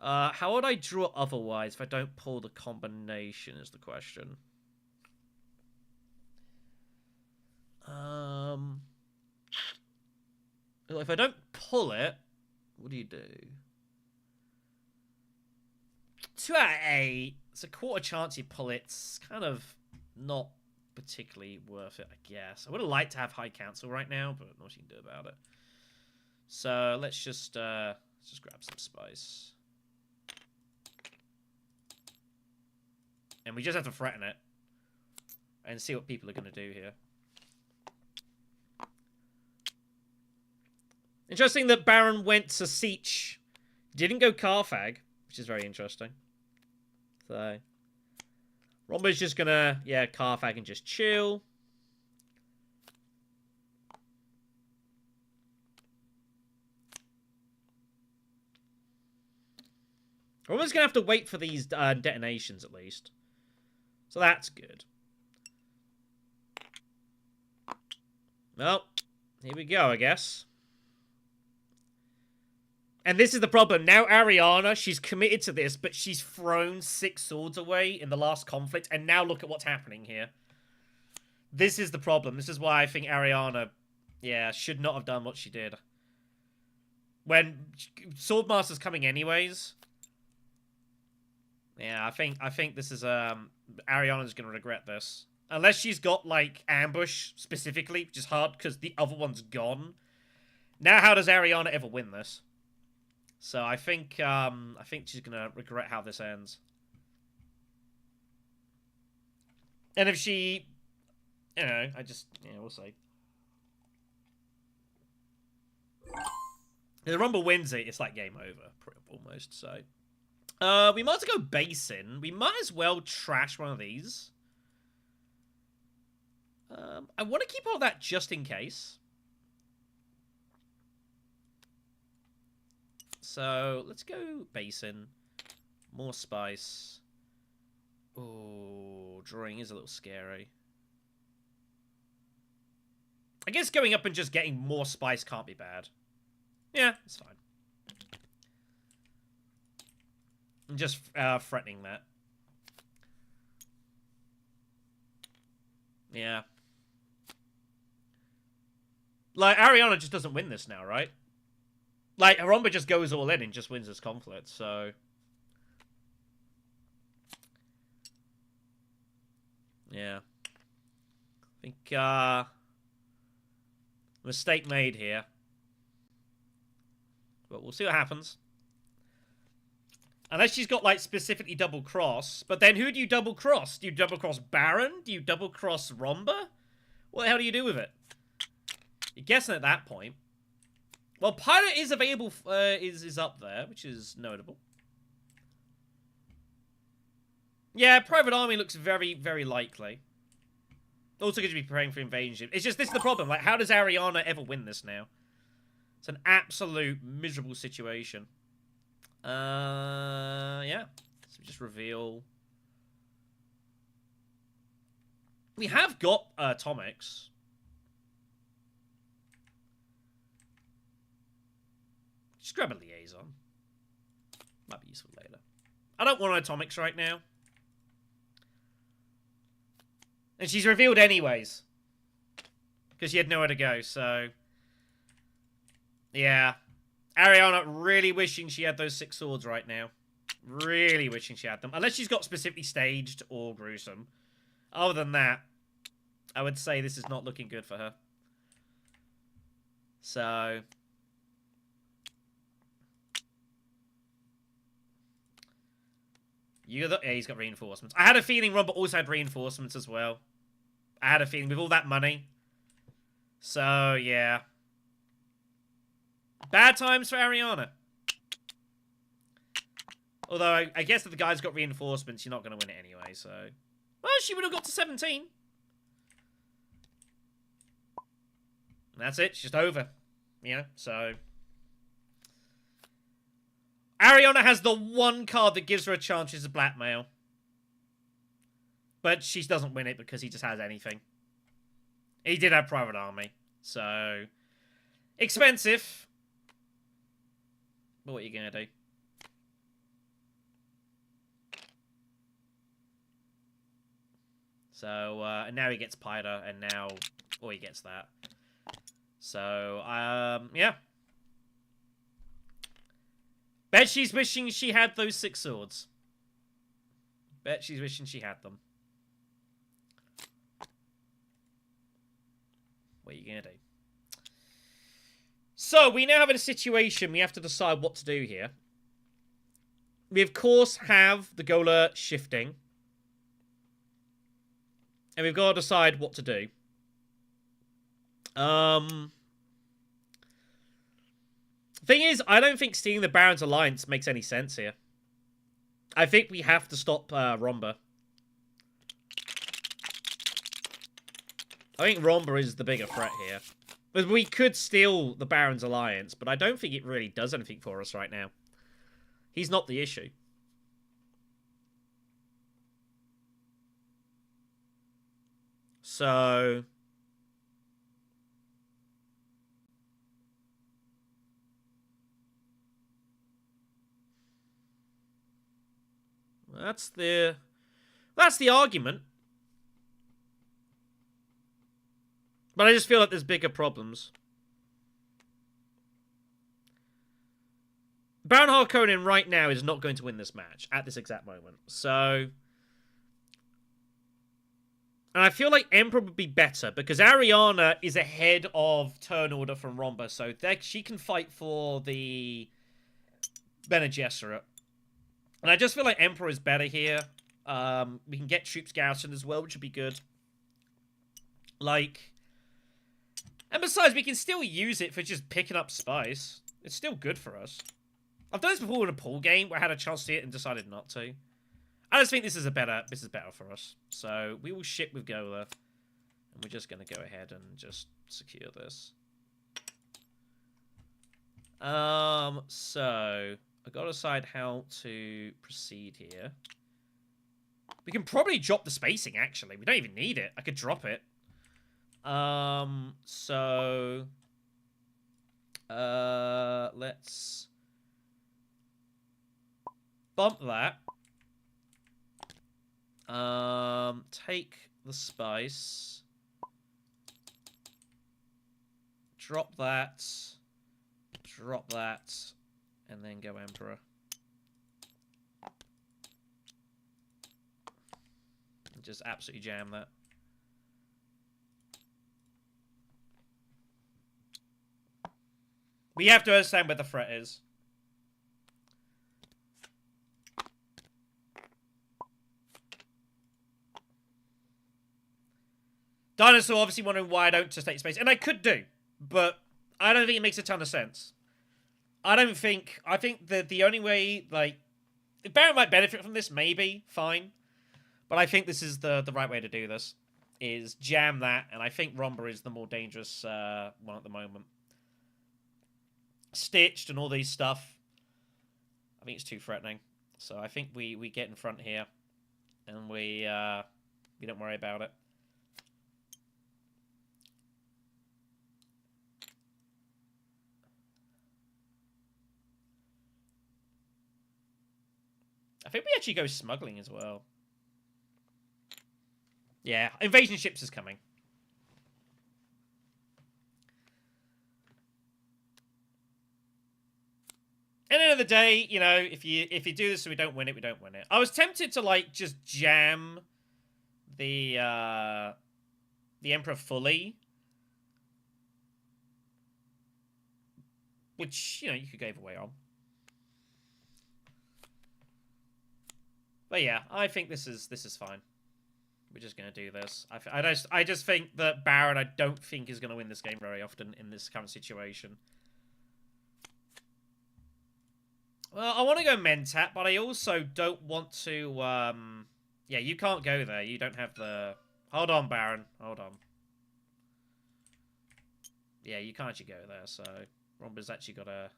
A: How would I draw otherwise if I don't pull the combination is the question. If I don't pull it, what do you do? 2 out of 8. It's a quarter chance you pull it. It's kind of not particularly worth it, I guess. I would have liked to have high council right now, but not much you can do about it. So let's just grab some spice. And we just have to threaten it. And see what people are going to do here. Interesting that Baron went to Siege. Didn't go Carthag, which is very interesting. So, Romba's just gonna, yeah, Carthag and just chill. Romba's gonna have to wait for these detonations at least. So that's good. Well, here we go, I guess. And this is the problem. Now Ariana, she's committed to this, but she's thrown 6 swords away in the last conflict, and now look at what's happening here. This is the problem. This is why I think Ariana, yeah, should not have done what she did. When Swordmaster's coming anyways. Yeah, I think this is, Ariana's gonna regret this. Unless she's got, like, ambush, specifically, which is hard, because the other one's gone. Now how does Ariana ever win this? So I think she's gonna regret how this ends. And if she, you know, we'll see. If the Rumble wins it, it's like game over, almost. So, we might as well go Basin. We might as well trash one of these. I want to keep all that just in case. So, let's go Basin. More spice. Oh, drawing is a little scary. I guess going up and just getting more spice can't be bad. Yeah, it's fine. I'm just threatening that. Yeah. Like, Ariana just doesn't win this now, right? Like, Haromba just goes all in and just wins this conflict, so... Yeah. I think, mistake made here. But we'll see what happens. Unless she's got, like, specifically double cross. But then who do you double cross? Do you double cross Baron? Do you double cross Romba? What the hell do you do with it? You're guessing at that point. Well, Pirate is available, is up there, which is notable. Yeah, Private Army looks very, very likely. Also going to be preparing for invasion. It's just, this is the problem. Like, how does Ariana ever win this now? It's an absolute miserable situation. Yeah. So we just reveal. We have got atomics. Just grab a liaison. Might be useful later. I don't want atomics right now. And she's revealed anyways. Because she had nowhere to go, so... Yeah. Ariana really wishing she had those 6 swords right now. Really wishing she had them. Unless she's got specifically staged or gruesome. Other than that, I would say this is not looking good for her. So... Yeah, he's got reinforcements. I had a feeling Robert also had reinforcements as well. I had a feeling with all that money. So, yeah. Bad times for Ariana. Although, I guess if the guy's got reinforcements, you're not going to win it anyway, so... Well, she would have got to 17. And that's it. It's just over. You know, so... Ariana has the one card that gives her a chance, which is a blackmail. But she doesn't win it because he just has anything. He did have Private Army. So... Expensive. But what are you going to do? So, and now he gets Pyder, and now, he gets that. So, yeah. Bet she's wishing she had those 6 swords. Bet she's wishing she had them. What are you gonna do? So, we now have a situation we have to decide what to do here. We, of course, have the Gola shifting. And we've got to decide what to do. Thing is, I don't think stealing the Baron's Alliance makes any sense here. I think we have to stop Romba. I think Romba is the bigger threat here. But we could steal the Baron's Alliance, but I don't think it really does anything for us right now. He's not the issue. So... That's the argument. But I just feel like there's bigger problems. Baron Harkonnen right now is not going to win this match at this exact moment. So... And I feel like Emperor would be better, because Ariana is ahead of turn order from Romba, so she can fight for the Bene Gesserit. And I just feel like Emperor is better here. We can get troops garrisoned as well, which would be good. Like... And besides, we can still use it for just picking up spice. It's still good for us. I've done this before in a pool game where I had a chance to see it and decided not to. I just think this is better for us. So we will ship with Gola. And we're just going to go ahead and just secure this. So I've got to decide how to proceed here. We can probably drop the spacing, actually. We don't even need it. I could drop it. So let's bump that. Take the spice. Drop that. Drop that. And then go Emperor. And just absolutely jam that. We have to understand where the threat is. Dinosaur obviously wondering why I don't just take space. And I could do. But I don't think it makes a ton of sense. I think that the only way, like... If Baron might benefit from this, maybe. Fine. But I think this is the right way to do this. Is jam that. And I think Romba is the more dangerous one at the moment. Stitched and all these stuff. I think it's too threatening. So I think we get in front here. And we don't worry about it. I think we actually go smuggling as well. Yeah, invasion ships is coming. At the end of the day, you know, if you do this and we don't win it, we don't win it. I was tempted to like just jam the Emperor fully, which, you know, you could go either way on. But yeah, I think this is fine. We're just gonna do this. I just think that Baron, I don't think is gonna win this game very often in this current situation. Well, I want to go Mentat, but I also don't want to. Yeah, you can't go there. You don't have the. Hold on, Baron. Hold on. Yeah, you can't actually go there. So Romba's actually got a.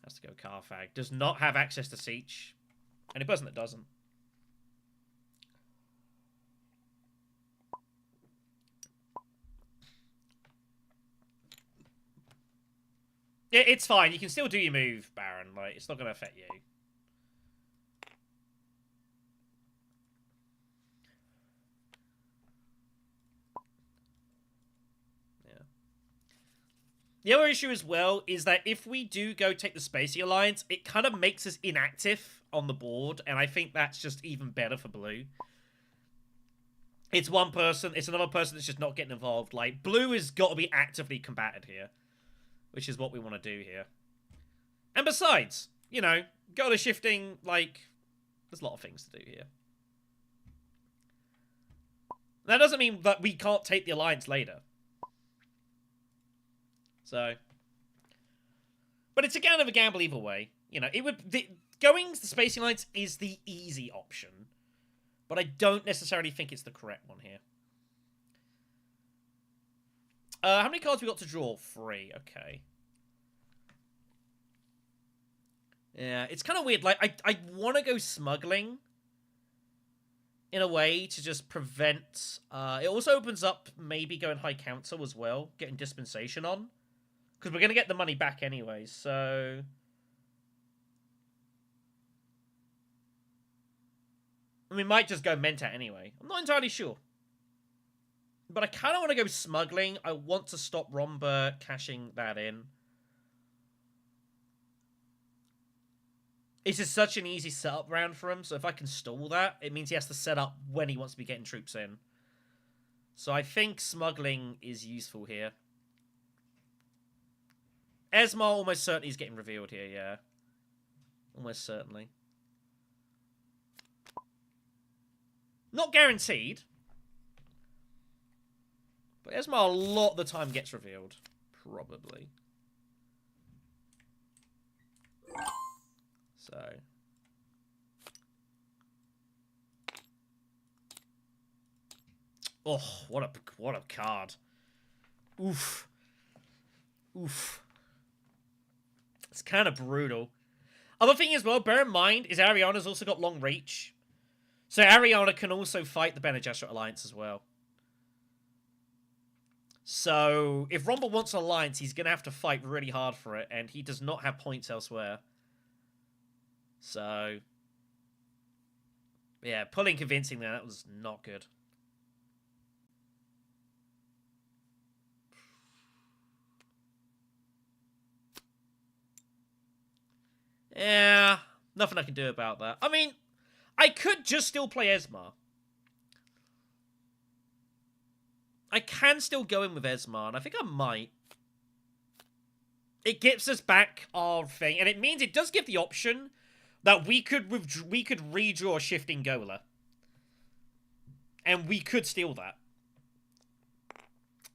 A: Has to go Carthag. Does not have access to Siege. Any person that doesn't. Yeah, it's fine. You can still do your move, Baron. Like, it's not going to affect you. The other issue as well is that if we do go take the Spacey Alliance, it kind of makes us inactive on the board, and I think that's just even better for blue. It's one person, it's another person that's just not getting involved. Like, blue has got to be actively combated here, which is what we want to do here. And besides, you know, Gola shifting, like, there's a lot of things to do here. That doesn't mean that we can't take the Alliance later. So, but it's a kind of a gamble either way. You know, it would going to the Spacing Alliance is the easy option, but I don't necessarily think it's the correct one here. How many cards we got to draw? 3. Okay. Yeah, it's kind of weird. Like, I want to go smuggling in a way to just prevent... it also opens up maybe going high council as well, getting dispensation on. Because we're going to get the money back anyway, so... And we might just go Mentat anyway. I'm not entirely sure. But I kind of want to go smuggling. I want to stop Romba cashing that in. This is such an easy setup round for him, so if I can stall that, it means he has to set up when he wants to be getting troops in. So I think smuggling is useful here. Esmar almost certainly is getting revealed here, yeah. Almost certainly. Not guaranteed. But Esmar a lot of the time gets revealed. Probably. So. Oh, what a card. Oof. Oof. It's kind of brutal. Other thing as well, bear in mind, is Ariana's also got long reach. So Ariana can also fight the Bene Gesserit Alliance as well. So, if Romba wants an alliance, he's going to have to fight really hard for it, and he does not have points elsewhere. So, yeah, pulling convincing there, that was not good. Yeah, nothing I can do about that. I mean, I could just still play Esmar. I can still go in with Esmar, and I think I might. It gets us back our thing, and it means it does give the option that we could redraw Shifting Gola. And we could steal that.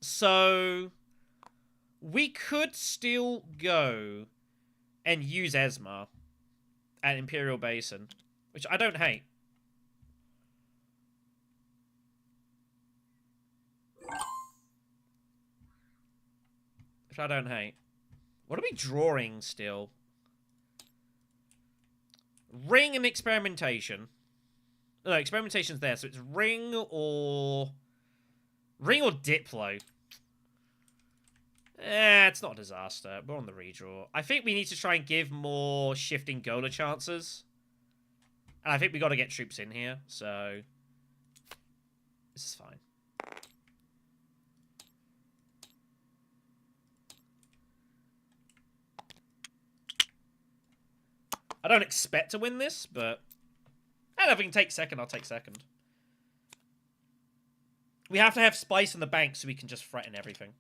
A: So, we could still go and use Esmar at Imperial Basin, which I don't hate. Which I don't hate. What are we drawing still? Ring and experimentation. No, experimentation's there, so it's ring or Diplo. It's not a disaster. We're on the redraw. I think we need to try and give more Shifting Gola chances. And I think we got to get troops in here, so this is fine. I don't expect to win this, but if I can take second, I'll take second. We have to have spice in the bank so we can just threaten everything.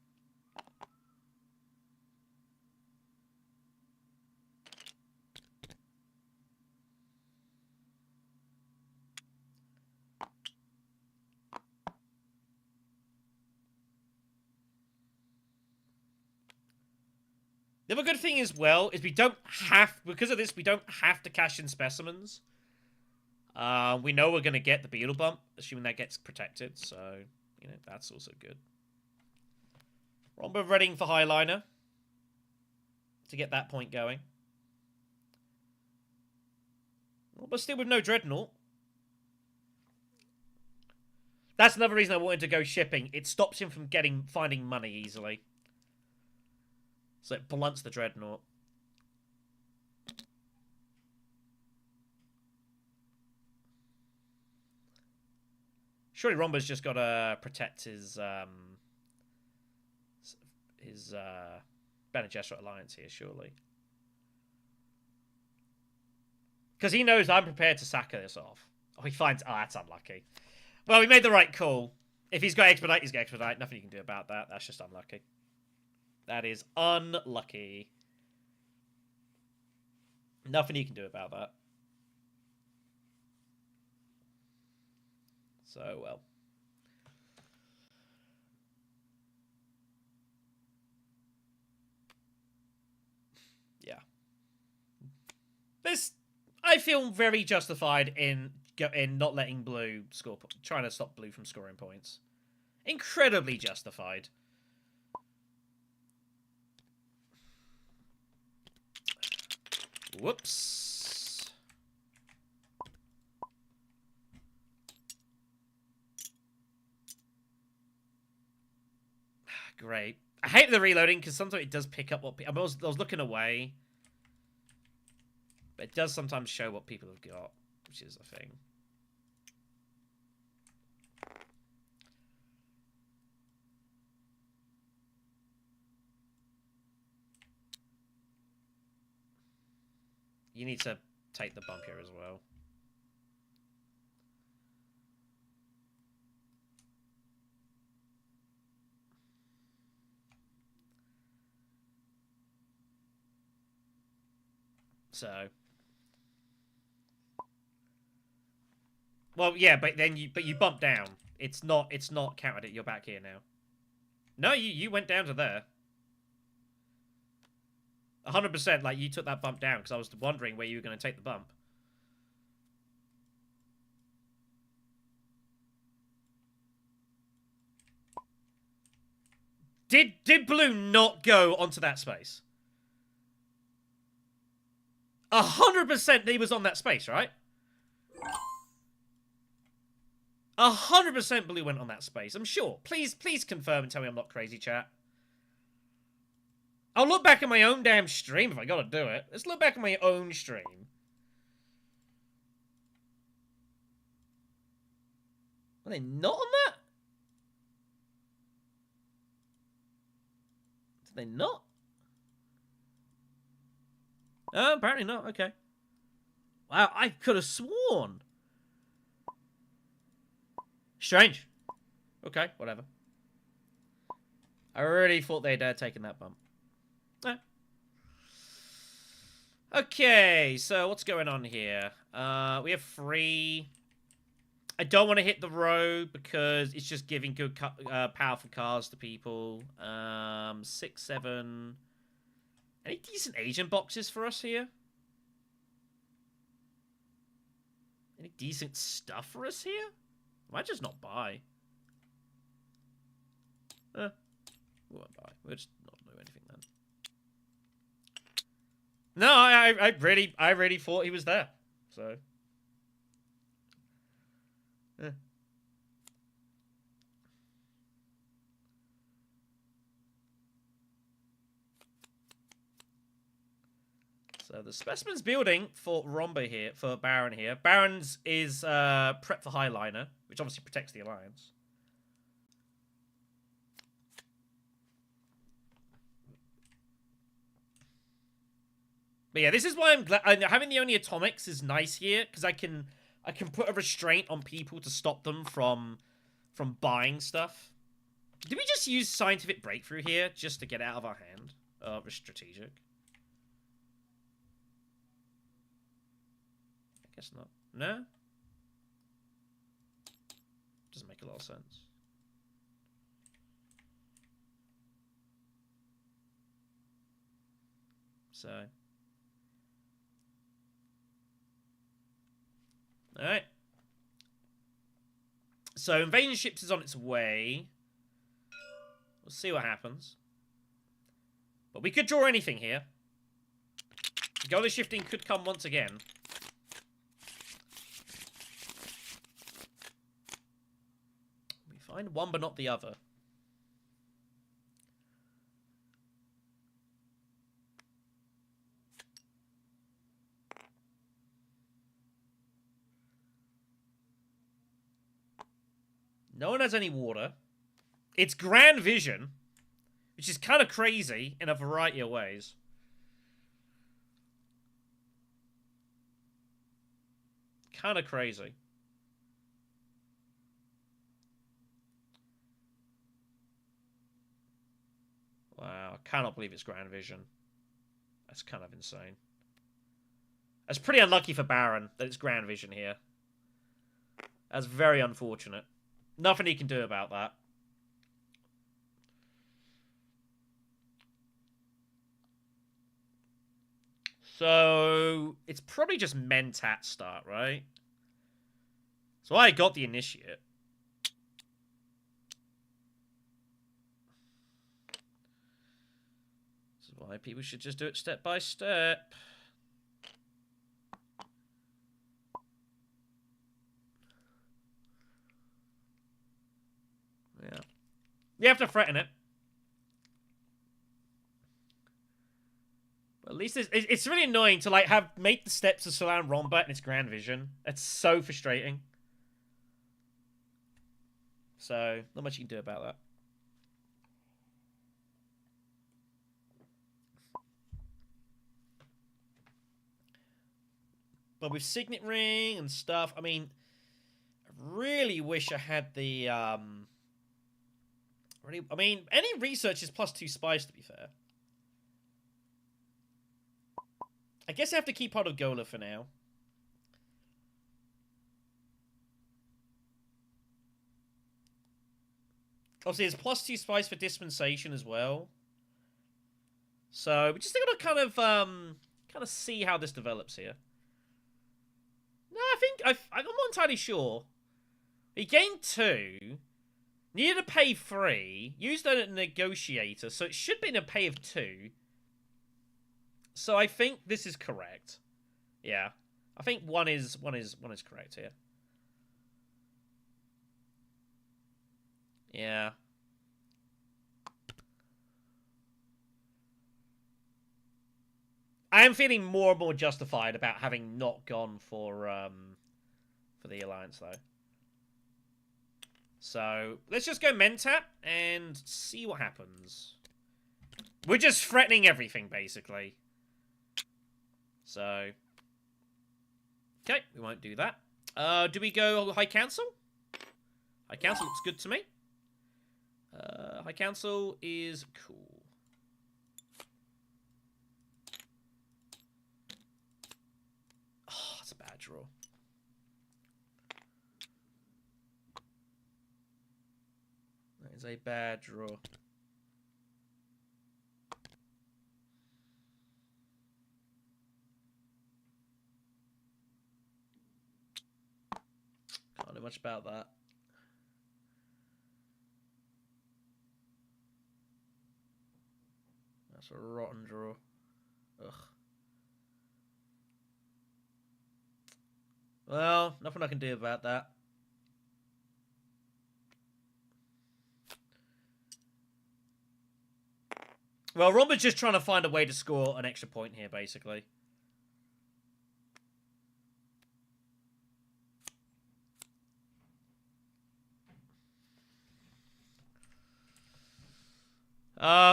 A: The other good thing as well is we don't have, because of this, we don't have to cash in specimens. We know we're going to get the Beetle Bump, assuming that gets protected, so, you know, that's also good. Romba readying for Highliner to get that point going. But still with no Dreadnought. That's another reason I wanted to go shipping. It stops him from finding money easily. So it blunts the Dreadnought. Surely Romba's just got to protect his Bene Gesserit alliance here, surely. Because he knows I'm prepared to sack this off. Oh, he finds... Oh, that's unlucky. Well, we made the right call. If he's got expedite, he's got expedite. Nothing you can do about that. That's just unlucky. That is unlucky. Nothing you can do about that. So, well. Yeah. This... I feel very justified in not letting blue score... Trying to stop blue from scoring points. Incredibly justified. Whoops. Great. I hate the reloading because sometimes it does pick up what... I was looking away. But it does sometimes show what people have got, which is a thing. You need to take the bump here as well. So... Well, yeah, but then you bump down. It's not counted it. You're back here now. No, you went down to there. 100%, like, you took that bump down because I was wondering where you were going to take the bump. Did blue not go onto that space? 100% he was on that space, right? 100% blue went on that space, I'm sure. Please confirm and tell me I'm not crazy, chat. I'll look back at my own damn stream if I gotta do it. Let's look back at my own stream. Are they not on that? Did they not? Oh, apparently not. Okay. Wow, I could have sworn. Strange. Okay, whatever. I really thought they'd taken that bump. Eh. Okay, so what's going on here? We have 3. I don't want to hit the road because it's just giving good, powerful cars to people. 6, 7. Any decent agent boxes for us here? Any decent stuff for us here? I might just not buy. We won't buy. We'll just not do anything then. No, I really thought he was there. So. So the specimen's building for Romba here, for Baron here. Baron's is prep for Highliner, which obviously protects the Alliance. But yeah, this is why I'm glad having the only atomics is nice here, because I can put a restraint on people to stop them from buying stuff. Did we just use scientific breakthrough here just to get out of our hand? Or strategic? I guess not. No? Doesn't make a lot of sense. So. Alright. So, invasion ships is on its way. We'll see what happens. But we could draw anything here. Goalie shifting could come once again. We find one but not the other. No one has any water. It's Grand Vision, which is kind of crazy in a variety of ways. Kind of crazy. Wow, I cannot believe it's Grand Vision. That's kind of insane. That's pretty unlucky for Baron that it's Grand Vision here. That's very unfortunate. Nothing he can do about that. So, it's probably just Mentat start, right? So I got the Initiate. This is why people should just do it step by step. Yeah. You have to threaten it. But at least it's really annoying to, like, have make the steps to surround Romba and its Grand Vision. That's so frustrating. So, not much you can do about that. But with Signet Ring and stuff, I mean, I really wish I had the, I mean, any research is +2 spice, to be fair. I guess I have to keep hold of Gola for now. Obviously, there's +2 spice for dispensation as well. So, we just got to kind of see how this develops here. No, I think I'm not entirely sure. He gained 2, needed to pay 3, used a negotiator, so it should be in a pay of 2. So I think this is correct. Yeah, I think one is correct here. Yeah. I am feeling more and more justified about having not gone for the Alliance, though. So, let's just go Mentat and see what happens. We're just threatening everything, basically. So... Okay, we won't do that. Do we go High Council? High Council looks good to me. High Council is cool. Oh, that's a bad draw. That is a bad draw. Can't do much about that. That's a rotten draw. Ugh. Well, nothing I can do about that. Well, Romba's just trying to find a way to score an extra point here, basically.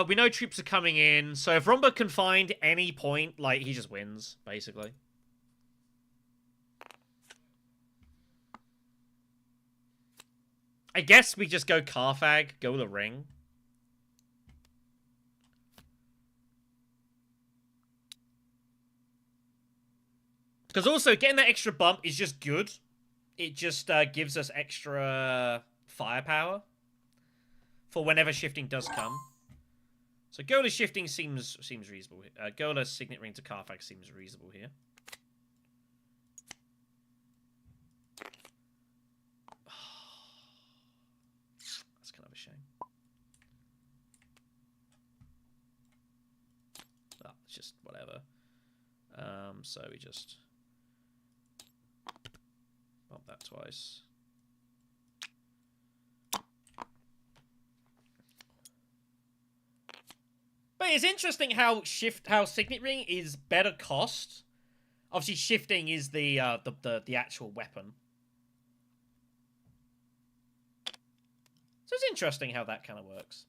A: We know troops are coming in, so if Romba can find any point, like, he just wins, basically. I guess we just go Carthag, go the ring. Because also, getting that extra bump is just good. It just gives us extra firepower for whenever shifting does come. So Gola shifting seems reasonable. Gola Signet Ring to Carthag seems reasonable here. That's kind of a shame. Oh, it's just whatever. So we just bump that twice. But it's interesting how Signet Ring is better cost. Obviously, shifting is the actual weapon. So it's interesting how that kind of works.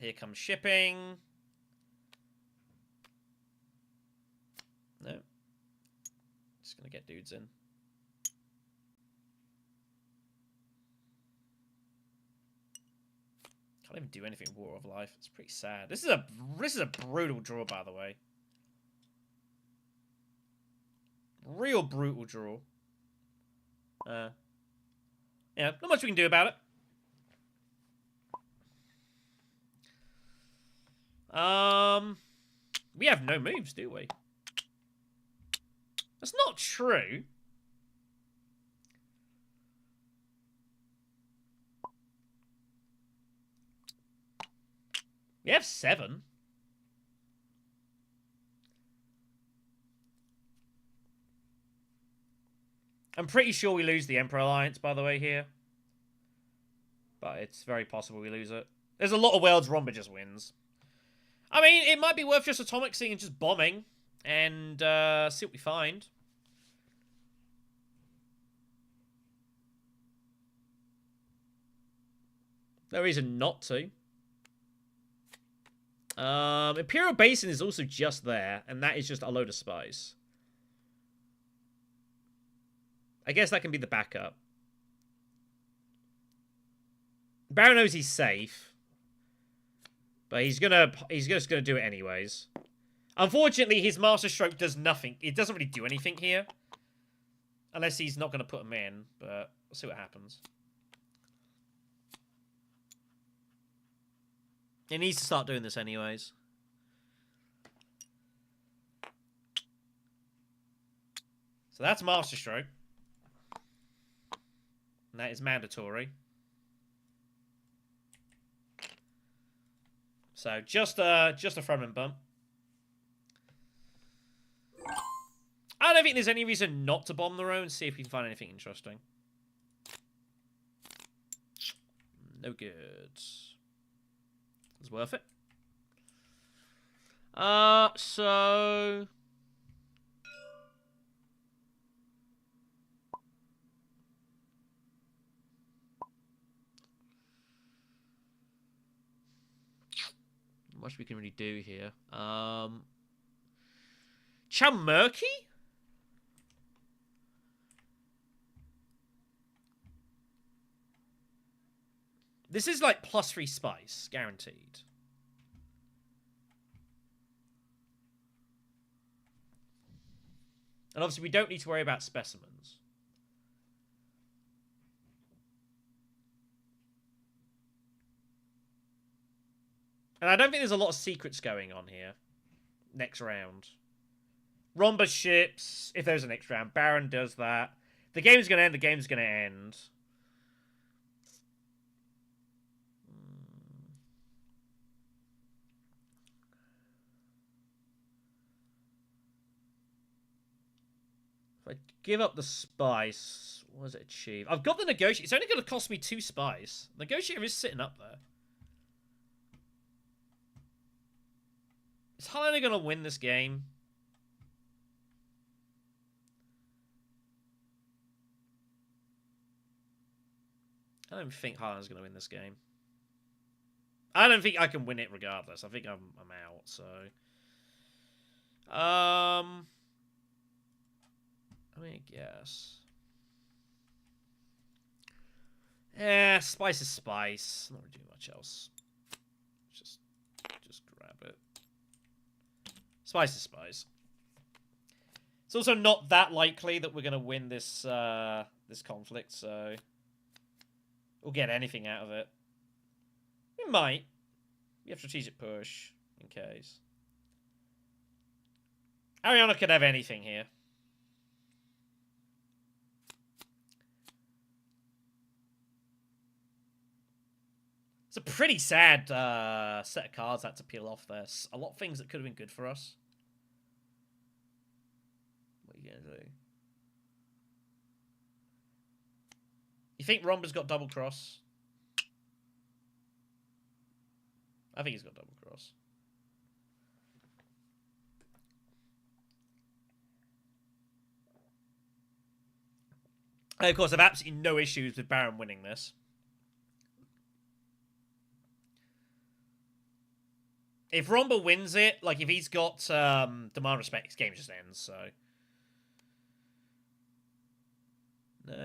A: Here comes shipping. No. Just gonna get dudes in. Can't even do anything with Water of Life. It's pretty sad. This is a brutal draw, by the way. Real brutal draw. Yeah, not much we can do about it. We have no moves, do we? That's not true. We have 7. I'm pretty sure we lose the Emperor Alliance, by the way, here. But it's very possible we lose it. There's a lot of worlds Romba just wins. I mean, it might be worth just atomic seeing and just bombing. And see what we find. No reason not to. Imperial Basin is also just there. And that is just a load of spies. I guess that can be the backup. Baron knows he's safe. But he's just gonna do it anyways. Unfortunately, his Master Stroke does nothing. It doesn't really do anything here. Unless he's not gonna put him in, but we'll see what happens. He needs to start doing this anyways. So that's Master Stroke. And that is mandatory. So just a front bump. I don't think there's any reason not to bomb the row and see if we can find anything interesting. No good. It's worth it. So not much we can really do here. Chalmurky? This is like +3 spice, guaranteed. And obviously we don't need to worry about specimens. And I don't think there's a lot of secrets going on here. Next round. Romba ships, if there's a next round. Baron does that. The game's going to end, the game's going to end. If I give up the spice, what does it achieve? I've got the negotiator. It's only going to cost me 2 spice. Negotiator is sitting up there. Is Helena going to win this game? I don't think Helena's going to win this game. I don't think I can win it regardless. I think I'm out, so... I mean, I guess. Yeah, spice is spice. Not really doing much else. Just grab it. Spice is spice. It's also not that likely that we're gonna win this this conflict, so we'll get anything out of it. We might. We have strategic push in case. Ariana could have anything here. It's a pretty sad set of cards that to peel off there. A lot of things that could have been good for us. What are you going to do? You think Romba's got double cross? I think he's got double cross. And of course, I have absolutely no issues with Baron winning this. If Romba wins it, like, if he's got demand respect, his game just ends, so...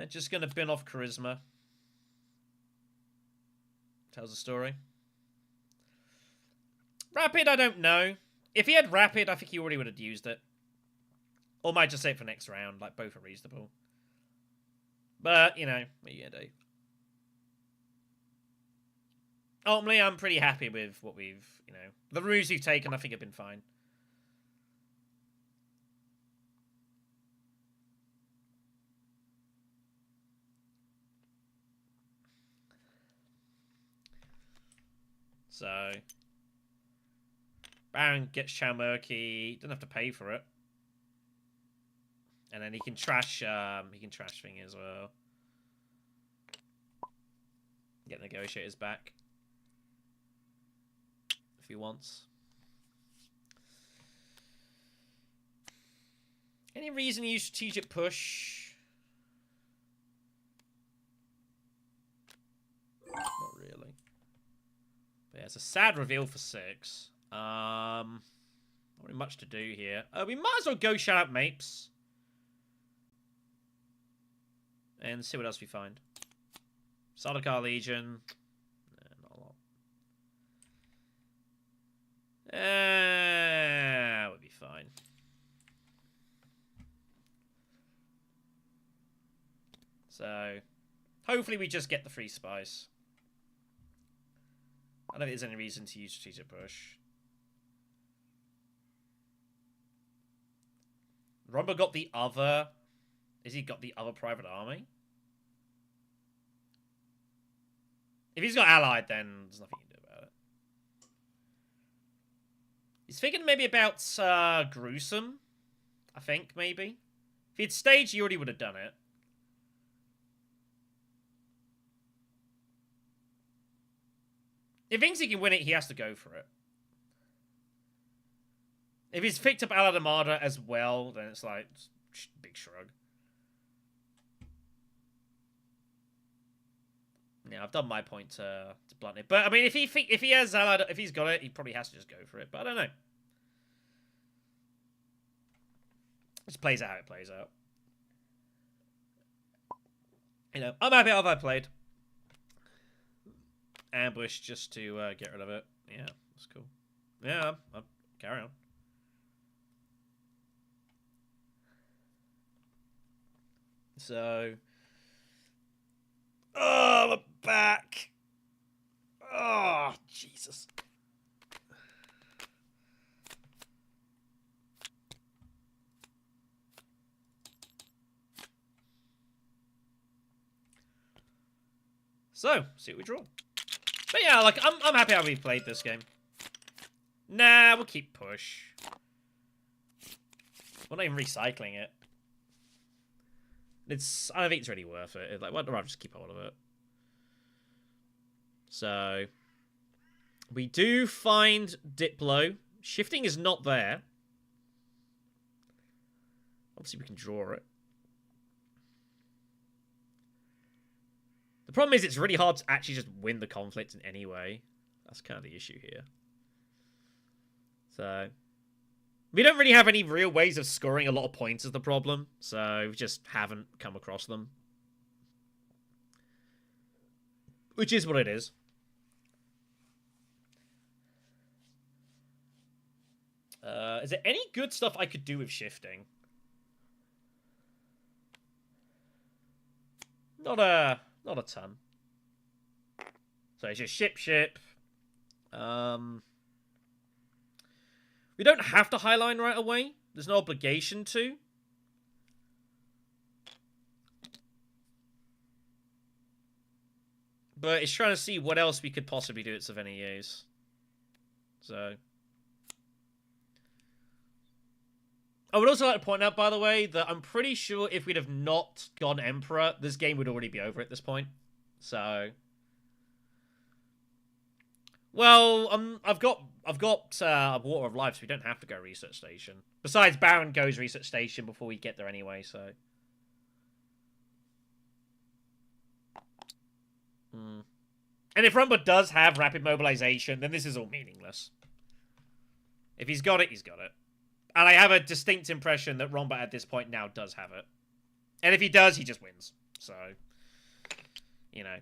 A: just gonna bin off Charisma. Tells the story. Rapid, I don't know. If he had Rapid, I think he already would have used it. Or might just save for next round. Like, both are reasonable. But, you know, what are you gonna do? Ultimately, I'm pretty happy with what we've, you know... The moves we've taken, I think, have been fine. So... Baron gets Chalmurky. Doesn't have to pay for it. And then he can trash thing as well. Get negotiators back. If he wants. Any reason to use strategic push? Not really. But yeah, it's a sad reveal for 6. Not really much to do here. We might as well go shout out Mapes. And see what else we find. Sardaukar Legion. Not a lot. Would be fine. So, hopefully we just get the free spice. I don't think there's any reason to use strategic push. Romba got the other... Has he got the other private army? If he's got allied, then there's nothing you can do about it. He's thinking maybe about Gruesome. I think, maybe. If he'd staged, he already would have done it. If he thinks he can win it, he has to go for it. If he's picked up Allied Armada as well, then it's like, big shrug. Yeah, I've done my point to blunt it. But, I mean, if he has Allied, if he's got it, he probably has to just go for it. But I don't know. Just plays out how it plays out. You know, I'm happy how I played. Ambush just to get rid of it. Yeah, that's cool. Yeah, I'll carry on. So... Oh, we're back. Oh, Jesus. So, see what we draw. But yeah, like, I'm happy how we played this game. Nah, we'll keep push. We're not even recycling it. I don't think it's really worth it. Like, why don't I just keep hold of it? So, we do find Diplo. Shifting is not there. Obviously, we can draw it. The problem is it's really hard to actually just win the conflict in any way. That's kind of the issue here. So, we don't really have any real ways of scoring a lot of points is the problem. So, we just haven't come across them. Which is what it is. Is there any good stuff I could do with shifting? Not a ton. So it's just ship. We don't have to highline right away. There's no obligation to. But it's trying to see what else we could possibly do at Savannah Years. So... I would also like to point out, by the way, that I'm pretty sure if we'd have not gone Emperor, this game would already be over at this point. So... Well, I've got Water of Life, so we don't have to go Research Station. Besides, Baron goes Research Station before we get there anyway, so... And if Rumba does have Rapid Mobilization, then this is all meaningless. If he's got it, he's got it. And I have a distinct impression that Rombat at this point now does have it. And if he does, he just wins. So, you know.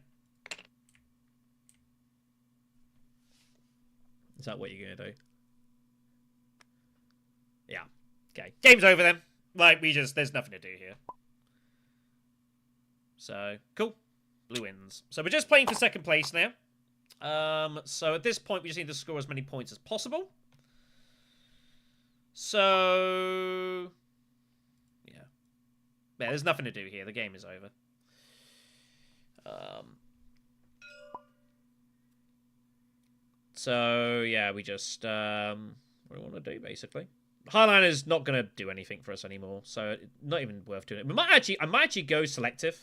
A: Is that what you're going to do? Yeah. Okay. Game's over then. Like, there's nothing to do here. So, cool. Blue wins. So we're just playing for second place now. So at this point, we just need to score as many points as possible. So, yeah, there's nothing to do here. The game is over. So yeah, we just what do we want to do basically? Highliner's not gonna do anything for us anymore, so not even worth doing it. I might actually go selective.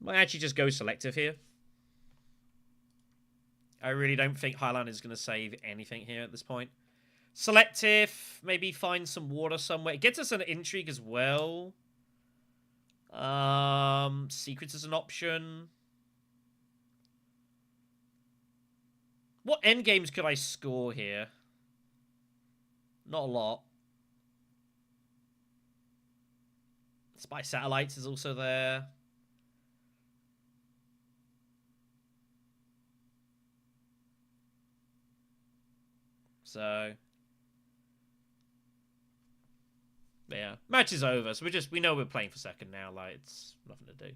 A: Might actually just go selective here. I really don't think Highlander is going to save anything here at this point. Selective, maybe find some water somewhere. It gets us an intrigue as well. Secrets is an option. What endgames could I score here? Not a lot. Spy Satellites is also there. So, yeah, match is over. So we know we're playing for second now. Like, it's nothing to do.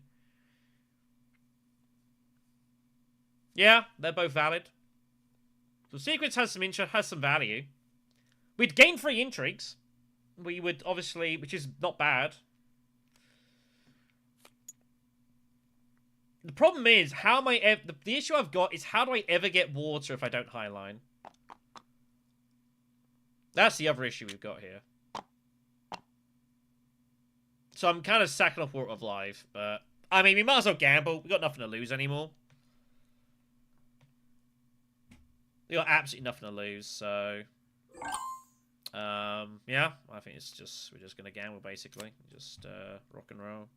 A: Yeah, they're both valid. So Secrets has some interest, has some value. We'd gain 3 intrigues. We would obviously, which is not bad. The problem is, how am I? The issue I've got is how do I ever get water if I don't highline? That's the other issue we've got here. So I'm kind of sacking off Water of Life, but I mean, we might as well gamble. We've got nothing to lose anymore. We got absolutely nothing to lose, so yeah, I think it's just we're just gonna gamble basically, just rock and roll.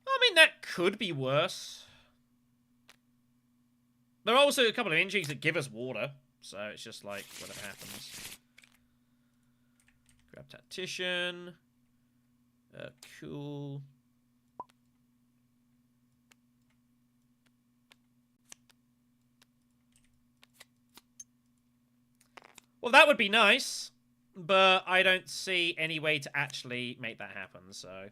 A: I mean, that could be worse. There are also a couple of injuries that give us water, so it's just like whatever happens. Grab Tactician. Cool. Well, that would be nice, but I don't see any way to actually make that happen, so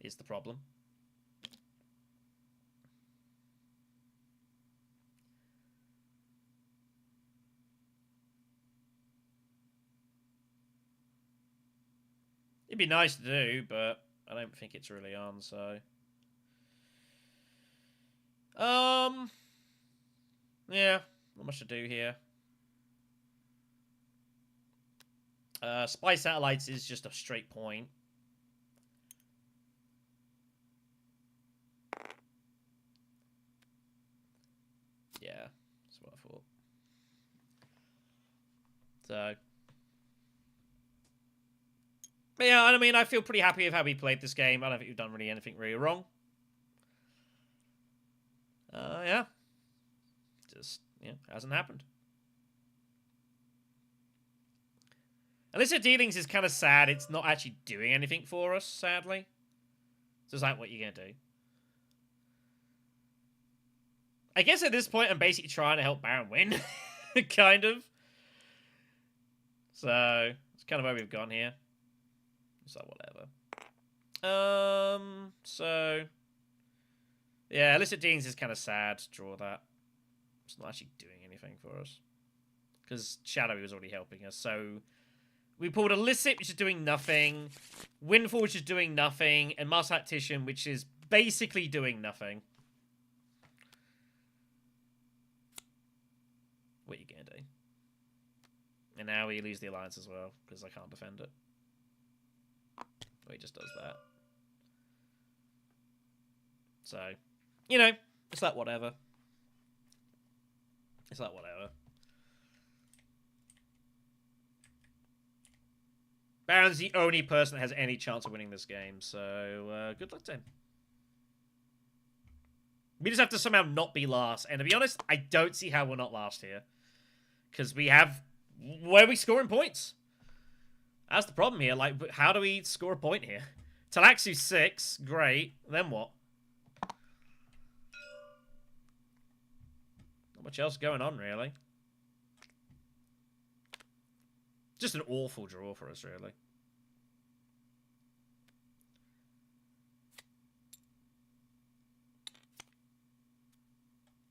A: is the problem. It'd be nice to do, but I don't think it's really on, so yeah, not much to do here. Spy Satellites is just a straight point. Yeah, that's what I thought. So, but yeah, I mean, I feel pretty happy with how we played this game. I don't think we've done really anything really wrong. Yeah. Just, yeah, hasn't happened. Illicit Dealings is kind of sad. It's not actually doing anything for us, sadly. So it's like, what are you going to do? I guess at this point, I'm basically trying to help Baron win. Kind of. So, it's kind of where we've gone here. So, whatever. So... yeah, Illicit Dealings is kind of sad to draw that. It's not actually doing anything for us. Because Shadowy was already helping us, so... we pulled Illicit, which is doing nothing. Windfall, which is doing nothing. And Master Tactician, which is basically doing nothing. What are you going to do? And now we lose the Alliance as well, because I can't defend it. Oh, he just does that. So, you know, it's like whatever. It's like whatever. Baron's the only person that has any chance of winning this game, so good luck to him. We just have to somehow not be last. And to be honest, I don't see how we're not last here. Because we have... Where are we scoring points? That's the problem here. Like, how do we score a point here? Talaxu's 6. Great. Then what? Not much else going on, really. Just an awful draw for us, really.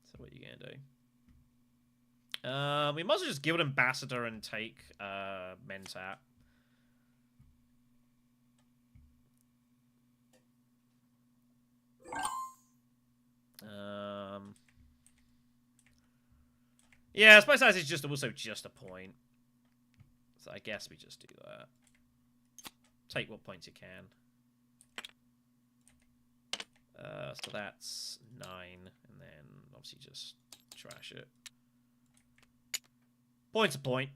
A: So what are you going to do? We might as well just Guild Ambassador and take Mentat. Yeah, I suppose that is just also just a point. So I guess we just do that. Take what points you can. So that's 9, and then obviously just trash it. Point's a point.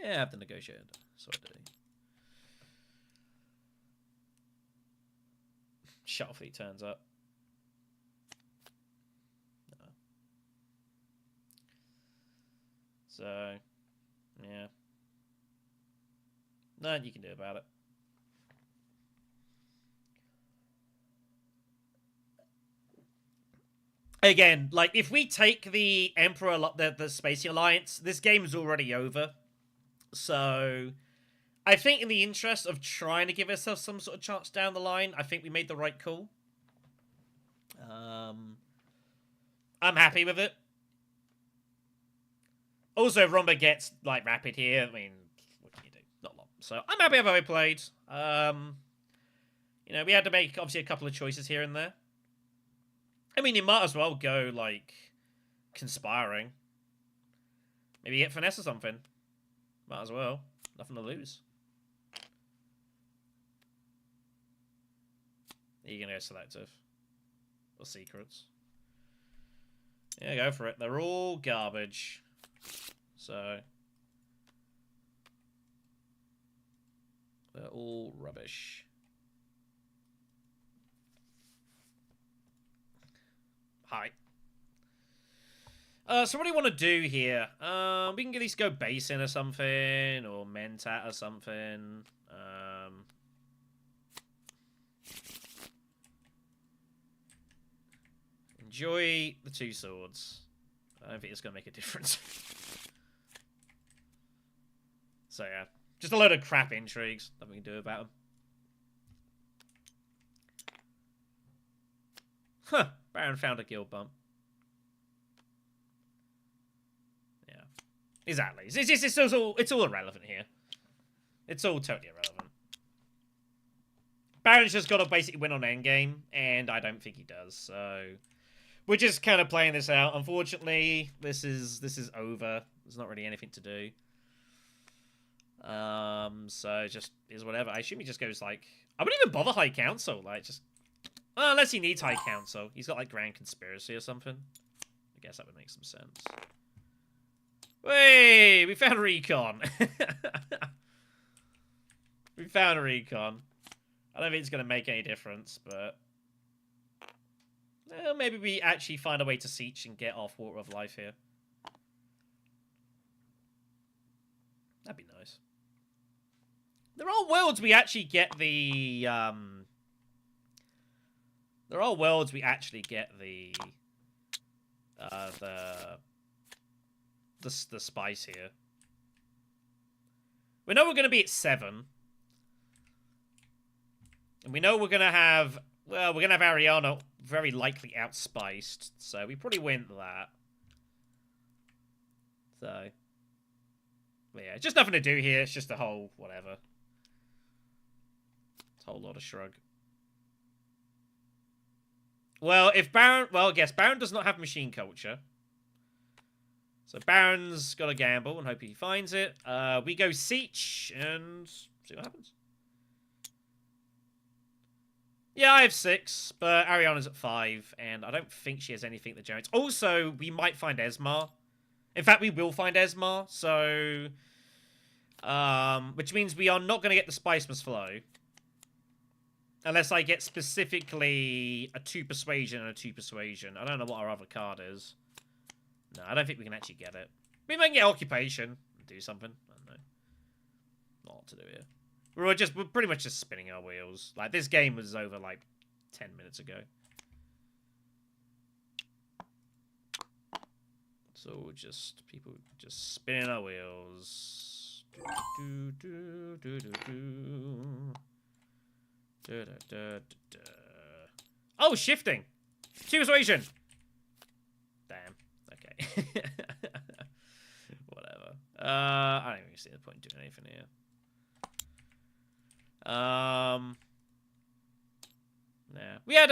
A: Yeah, I have to negotiate. So I do. Shuttlefleet turns up. No. So, yeah. Nothing you can do about it. Again, like, if we take the Emperor, the Spacing Alliance, this game is already over. So, I think in the interest of trying to give ourselves some sort of chance down the line, I think we made the right call. I'm happy with it. Also, if Romba gets, like, rapid here, I mean, what can you do? Not long. So, I'm happy with how I played. You know, we had to make, obviously, a couple of choices here and there. I mean, you might as well go, like, conspiring. Maybe get finesse or something. Might as well. Nothing to lose. Are you going to go selective? Or secrets? Yeah, go for it. They're all garbage. So... they're all rubbish. Hi. So what do you want to do here? We can at least go base in or something, or Mentat or something. Enjoy the 2 swords. I don't think it's going to make a difference. So yeah, just a load of crap intrigues. Nothing we can do about them. Huh. Baron found a guild bump. Yeah. Exactly. It's all irrelevant here. It's all totally irrelevant. Baron's just got to basically win on endgame, and I don't think he does, so... we're just kind of playing this out. Unfortunately, this is over. There's not really anything to do. So just is whatever. I assume he just goes like... I wouldn't even bother High Council. Like, just... well, unless he needs High Council. He's got, like, Grand Conspiracy or something. I guess that would make some sense. Wait! We found Recon! We found Recon. I don't think it's going to make any difference, but... well, maybe we actually find a way to siege and get off Water of Life here. That'd be nice. There are worlds we actually get the... there are worlds we actually get the spice here. We know we're going to be at 7. And we know we're going to have... well, we're going to have Ariana very likely outspiced. So we probably win that. So... but yeah, just nothing to do here. It's just a whole whatever. It's a whole lot of shrug. Well, if Baron... well, I guess Baron does not have machine culture. So Baron's got to gamble and hope he finds it. We go siege and see what happens. Yeah, I have 6, but Ariana's at 5, and I don't think she has anything that generates. Also, we might find Esmar. In fact, we will find Esmar, so... which means we are not going to get the Spice Must Flow. Unless I get specifically a 2 Persuasion and a 2 Persuasion. I don't know what our other card is. No, I don't think we can actually get it. We might get Occupation and do something. I don't know. Not what to do here. We're pretty much just spinning our wheels. Like, this game was over, like, 10 minutes ago. So we're just, people just spinning our wheels. Do, do, do, do, do. Da, da, da, da. Oh, shifting! 2 Persuasion! Damn. Okay. Whatever. I don't even see the point in doing anything here. Yeah. We had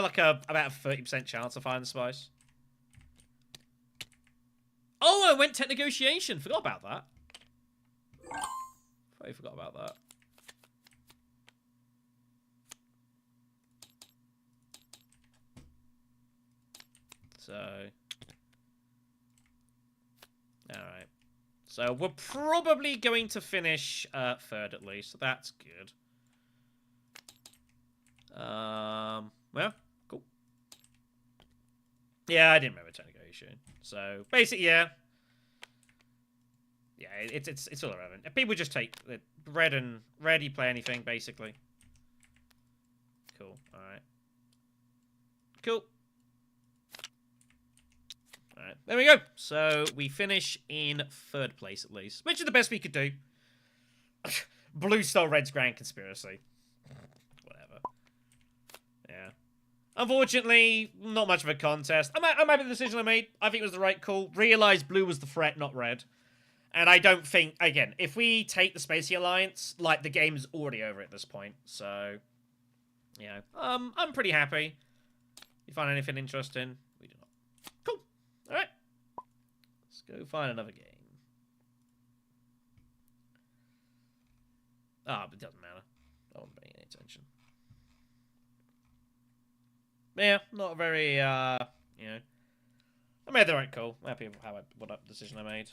A: like about a 30% chance of finding the spice. Oh, I went tech negotiation. Forgot about that. I forgot about that. So, alright. So, we're probably going to finish third at least, so that's good. Well, cool. Yeah, I didn't remember tech negotiation. So, basically, yeah. Yeah, it's all irrelevant. People just take the red, you play anything, basically. Cool, alright. Cool. Alright, there we go. So, we finish in third place, at least. Which is the best we could do. Blue Star Red's Grand Conspiracy. Whatever. Yeah. Unfortunately, not much of a contest. I'm happy with the decision I made. I think it was the right call. Realised blue was the threat, not red. And I don't think, again, if we take the Spacey Alliance, like, the game's already over at this point. So, yeah. I'm pretty happy. You find anything interesting? We do not. Cool. Alright. Let's go find another game. Ah, but it doesn't matter. I wasn't paying any attention. Yeah, not very, you know. I made the right call. I'm happy with what decision I made.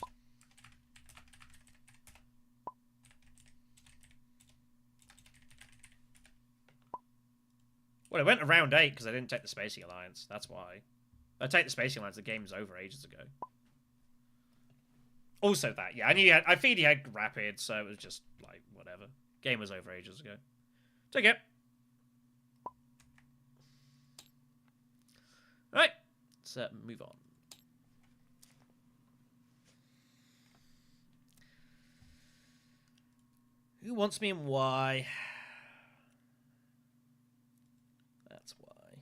A: Well, it went around 8 because I didn't take the Spacey Alliance. That's why. If I take the Spacey Alliance, the game's over ages ago. Also that, yeah. I figured he had Rapid, so it was just, like, whatever. Game was over ages ago. Take it. Alright. Let's move on. Who wants me and why? That's why.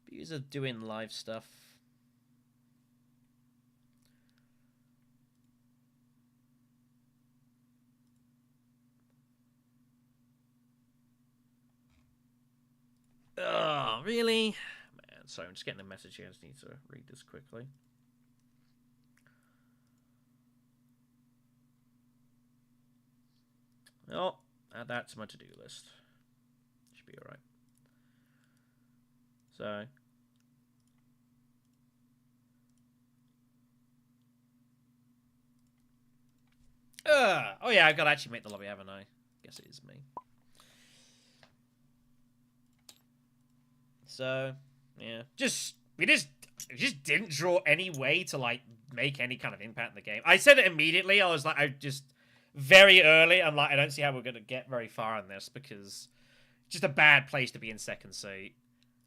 A: Beauties of doing live stuff. Oh, really? Man, sorry, I'm just getting a message here. I just need to read this quickly. Oh, add that to my to-do list. Should be alright. So. Oh yeah, I've got to actually make the lobby, haven't I? Guess it is me. So, yeah. We just didn't draw any way to, like, make any kind of impact in the game. I said it immediately. I was like, very early, I'm like, I don't see how we're going to get very far on this because it's just a bad place to be in second seat.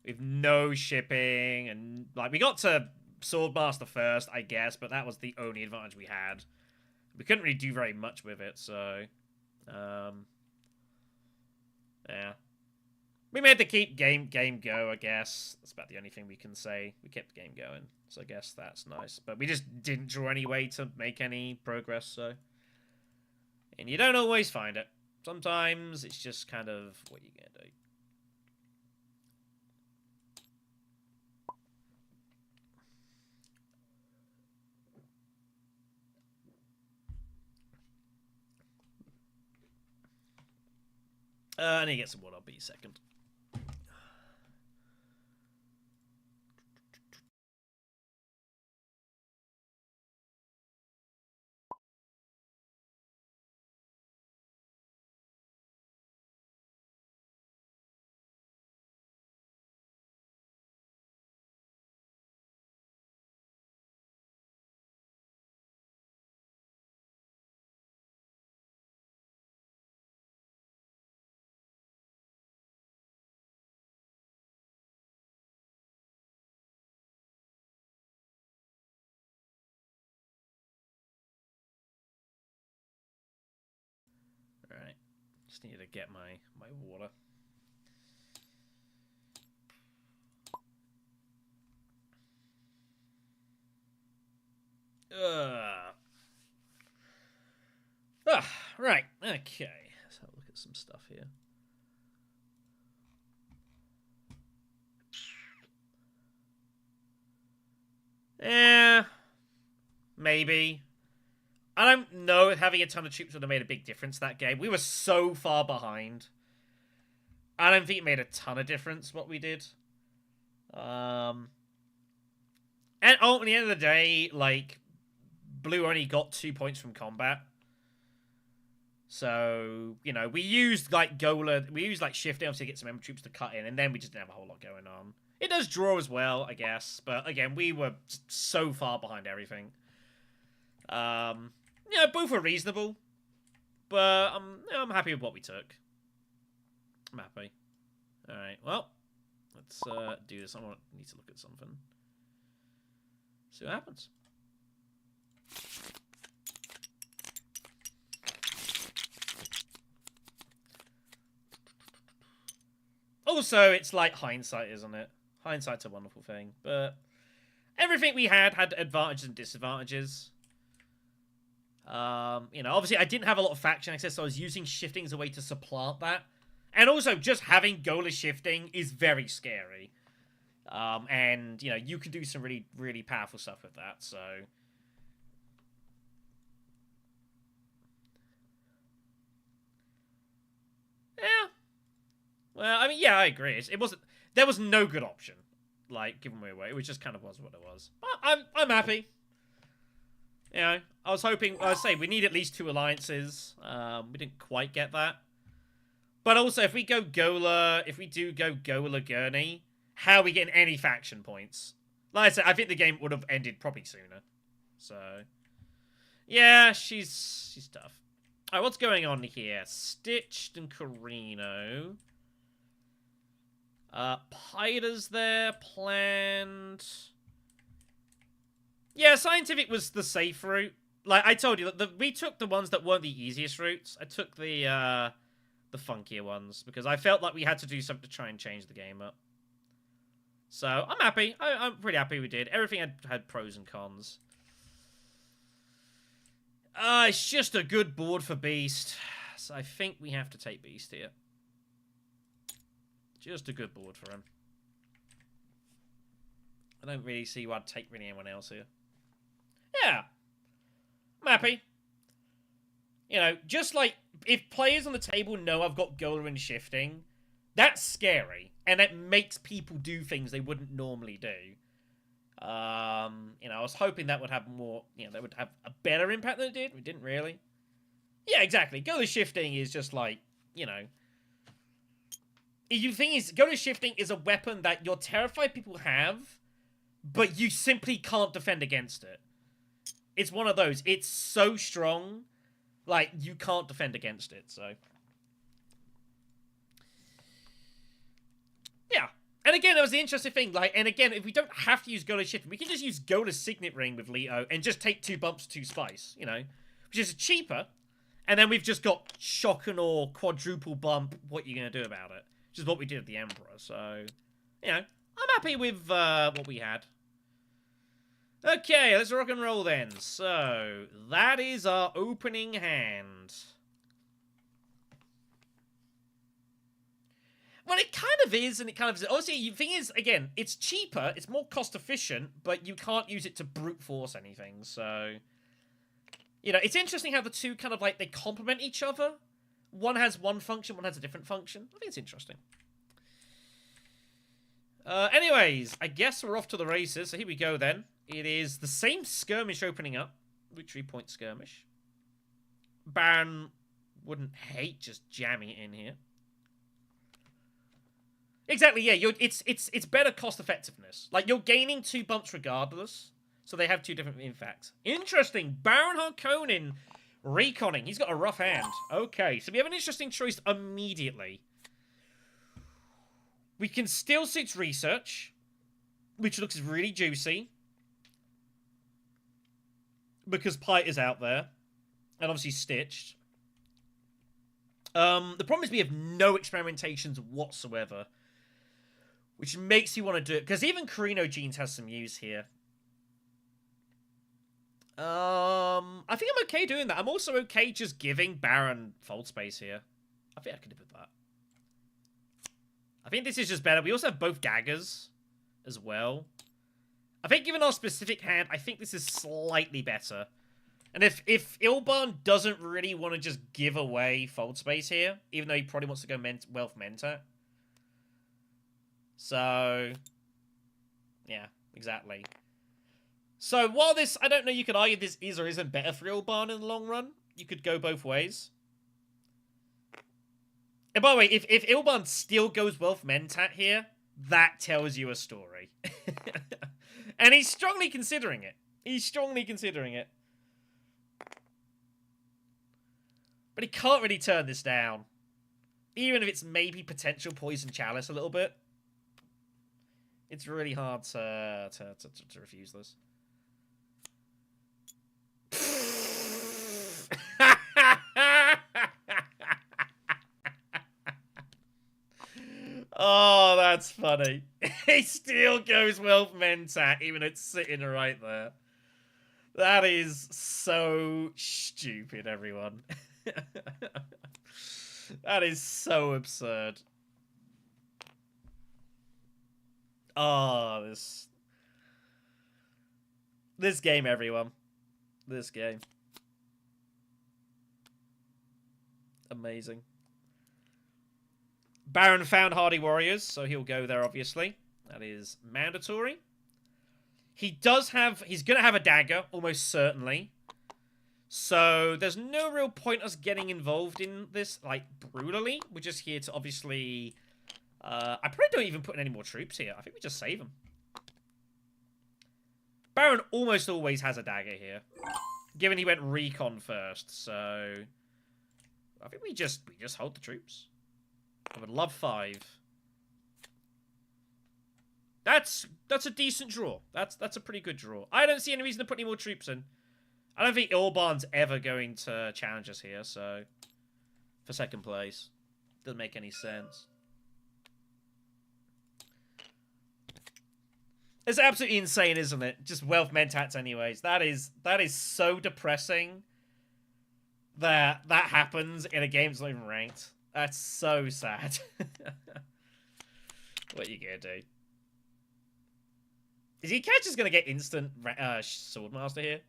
A: With no shipping, and, like, we got to Swordmaster first, I guess, but that was the only advantage we had. We couldn't really do very much with it, so, yeah. We made the game go, I guess. That's about the only thing we can say. We kept the game going, so I guess that's nice. But we just didn't draw any way to make any progress, so. And you don't always find it. Sometimes it's just kind of what you're gonna do. I need to get some water. I'll be second. Just need to get my water. Right. Okay. Let's have a look at some stuff here. Maybe. I don't know if having a ton of troops would have made a big difference that game. We were so far behind. I don't think it made a ton of difference what we did. And at the end of the day, like, Blue only got 2 points from combat. So, you know, we used, like, Gola, we used, like, shifting obviously to get some enemy troops to cut in, and then we just didn't have a whole lot going on. It does draw as well, I guess, but, again, we were so far behind everything. Yeah, both were reasonable, but I'm happy with what we took. I'm happy. Alright, well, let's do this. Need to look at something. See what happens. Also, it's like hindsight, isn't it? Hindsight's a wonderful thing, but everything we had advantages and disadvantages. You know, obviously I didn't have a lot of faction access, so I was using shifting as a way to supplant that. And also, just having Gola shifting is very scary. And, you know, you can do some really, really powerful stuff with that, so... Yeah. Well, I mean, yeah, I agree. It wasn't... There was no good option, like, given where we were. It just kind of was what it was. But I'm happy. You know, I was hoping... I was saying, we need at least 2 alliances. We didn't quite get that. But also, if we go Gola... If we do go Gola Gurney... How are we getting any faction points? Like I said, I think the game would have ended probably sooner. So, yeah, she's tough. Alright, what's going on here? Stitched and Carino. Pider's there. Planned. Yeah, Scientific was the safe route. Like, I told you, we took the ones that weren't the easiest routes. I took the funkier ones, because I felt like we had to do something to try and change the game up. So, I'm happy. I'm pretty happy we did. Everything had pros and cons. It's just a good board for Beast. So, I think we have to take Beast here. Just a good board for him. I don't really see why I'd take really anyone else here. Yeah. I'm happy. You know, just like, if players on the table know I've got Gola and shifting, that's scary. And it makes people do things they wouldn't normally do. You know, I was hoping that would have more, you know, that would have a better impact than it did. It didn't really. Yeah, exactly. Gola shifting is just like, you know. The thing is, Gola shifting is a weapon that you're terrified people have, but you simply can't defend against it. It's one of those. It's so strong, like, you can't defend against it, so. Yeah. And again, that was the interesting thing. Like, and again, if we don't have to use Gola shifting, we can just use Gola's Signet Ring with Leto and just take 2 bumps, 2 spice, you know, which is cheaper. And then we've just got Shocken or quadruple bump. What are you going to do about it? Which is what we did with the Emperor. So, you know, I'm happy with what we had. Okay, let's rock and roll then. So, that is our opening hand. Well, it kind of is, and it kind of is. Obviously, the thing is, again, it's cheaper, it's more cost efficient, but you can't use it to brute force anything, so... You know, it's interesting how the two kind of, like, they complement each other. One has one function, one has a different function. I think it's interesting. Anyways, I guess we're off to the races, so here we go then. It is the same skirmish opening up. Victory point skirmish. Baron wouldn't hate just jamming it in here. Exactly, yeah. It's better cost effectiveness. Like, you're gaining 2 bumps regardless, so they have 2 different impacts. Interesting. Baron Harkonnen reconning. He's got a rough hand. Okay, so we have an interesting choice immediately. We can still Stitch Research, which looks really juicy, because Pite is out there, and obviously Stitched. The problem is we have no experimentations whatsoever, which makes you want to do it, because even Carino Genes has some use here. I think I'm okay doing that. I'm also okay just giving Baron fold space here. I think I can live with that. I think this is just better. We also have both daggers as well. I think given our specific hand, I think this is slightly better. And if Ilban doesn't really want to just give away fold space here, even though he probably wants to go Wealth Mentat. So, yeah, exactly. So while this, I don't know, you could argue this is or isn't better for Ilban in the long run. You could go both ways. And by the way, if Ilban still goes Wealth Mentat here, that tells you a story. And he's strongly considering it. He's strongly considering it. But he can't really turn this down. Even if it's maybe potential Poison Chalice a little bit. It's really hard to refuse this. Oh, that's funny. He still goes Wealth Mentat, even though it's sitting right there. That is so stupid, everyone. That is so absurd. Oh, this game, everyone. This game. Amazing. Baron found Hardy Warriors, so he'll go there, obviously. That is mandatory. He's going to have a dagger, almost certainly. So there's no real point us getting involved in this, like, brutally. We're just here to, obviously... I probably don't even put in any more troops here. I think we just save them. Baron almost always has a dagger here. Given he went recon first, so... I think we just hold the troops. I would love 5. That's a decent draw. That's a pretty good draw. I don't see any reason to put any more troops in. I don't think Ilban's ever going to challenge us here, so... For second place. Doesn't make any sense. It's absolutely insane, isn't it? Just Wealth Mentats anyways. That is so depressing that happens in a game that's not even ranked. That's so sad. What are you gonna do? Is he just gonna get instant Swordmaster here?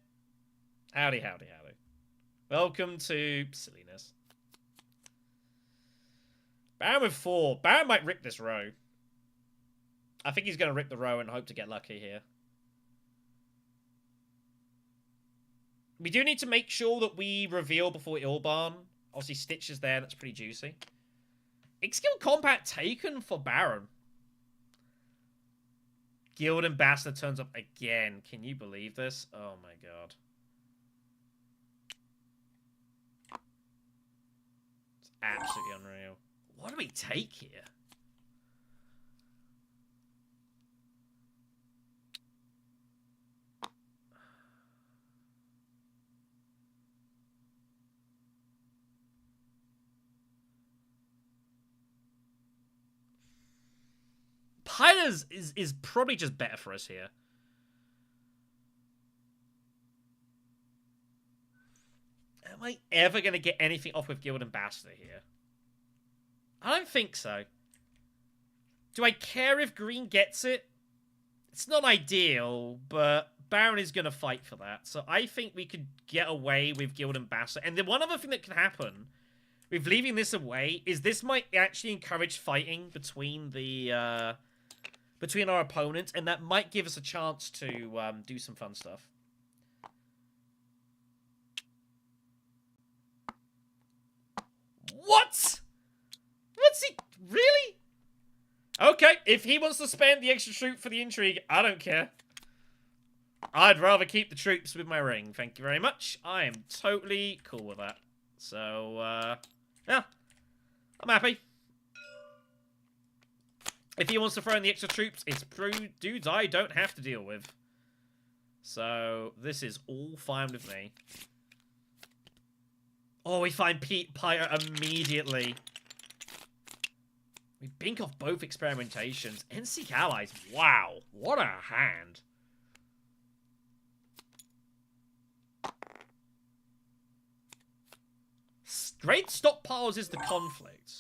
A: Howdy, howdy, howdy. Welcome to silliness. Baron with 4. Baron might rip this row. I think he's going to rip the row and hope to get lucky here. We do need to make sure that we reveal before Ilban. Obviously, Stitch is there. That's pretty juicy. X-Skill Combat taken for Baron. Guild Ambassador turns up again. Can you believe this? Oh my god. It's absolutely unreal. What do we take here? Pylas is probably just better for us here. Am I ever going to get anything off with Guild Ambassador here? I don't think so. Do I care if Green gets it? It's not ideal, but Baron is going to fight for that. So I think we could get away with Guild Ambassador. And the one other thing that can happen with leaving this away is this might actually encourage fighting between the... between our opponents, and that might give us a chance to do some fun stuff. What? What's he... Really? Okay, if he wants to spend the extra troop for the intrigue, I don't care. I'd rather keep the troops with my ring. Thank you very much. I am totally cool with that. So, yeah. I'm happy. If he wants to throw in the extra troops, it's dudes I don't have to deal with. So, this is all fine with me. Oh, we find Pyre immediately. We bink off both experimentations. And seek allies. Wow. What a hand. Great stockpiles is the conflict.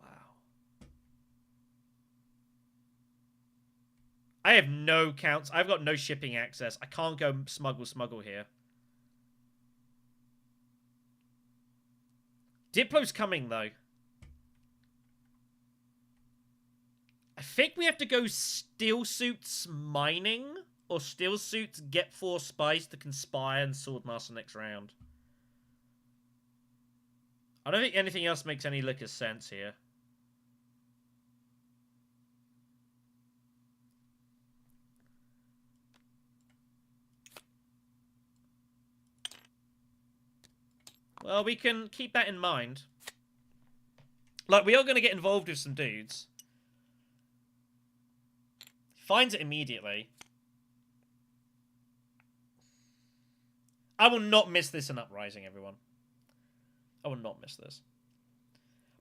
A: Wow. I have no counts. I've got no shipping access. I can't go smuggle here. Diplo's coming, though. I think we have to go steel suits mining. Or steel suits get 4 spice to conspire and swordmaster next round. I don't think anything else makes any lick of sense here. Well, we can keep that in mind. Like, we are going to get involved with some dudes. Finds it immediately. I will not miss this in Uprising, everyone. I will not miss this.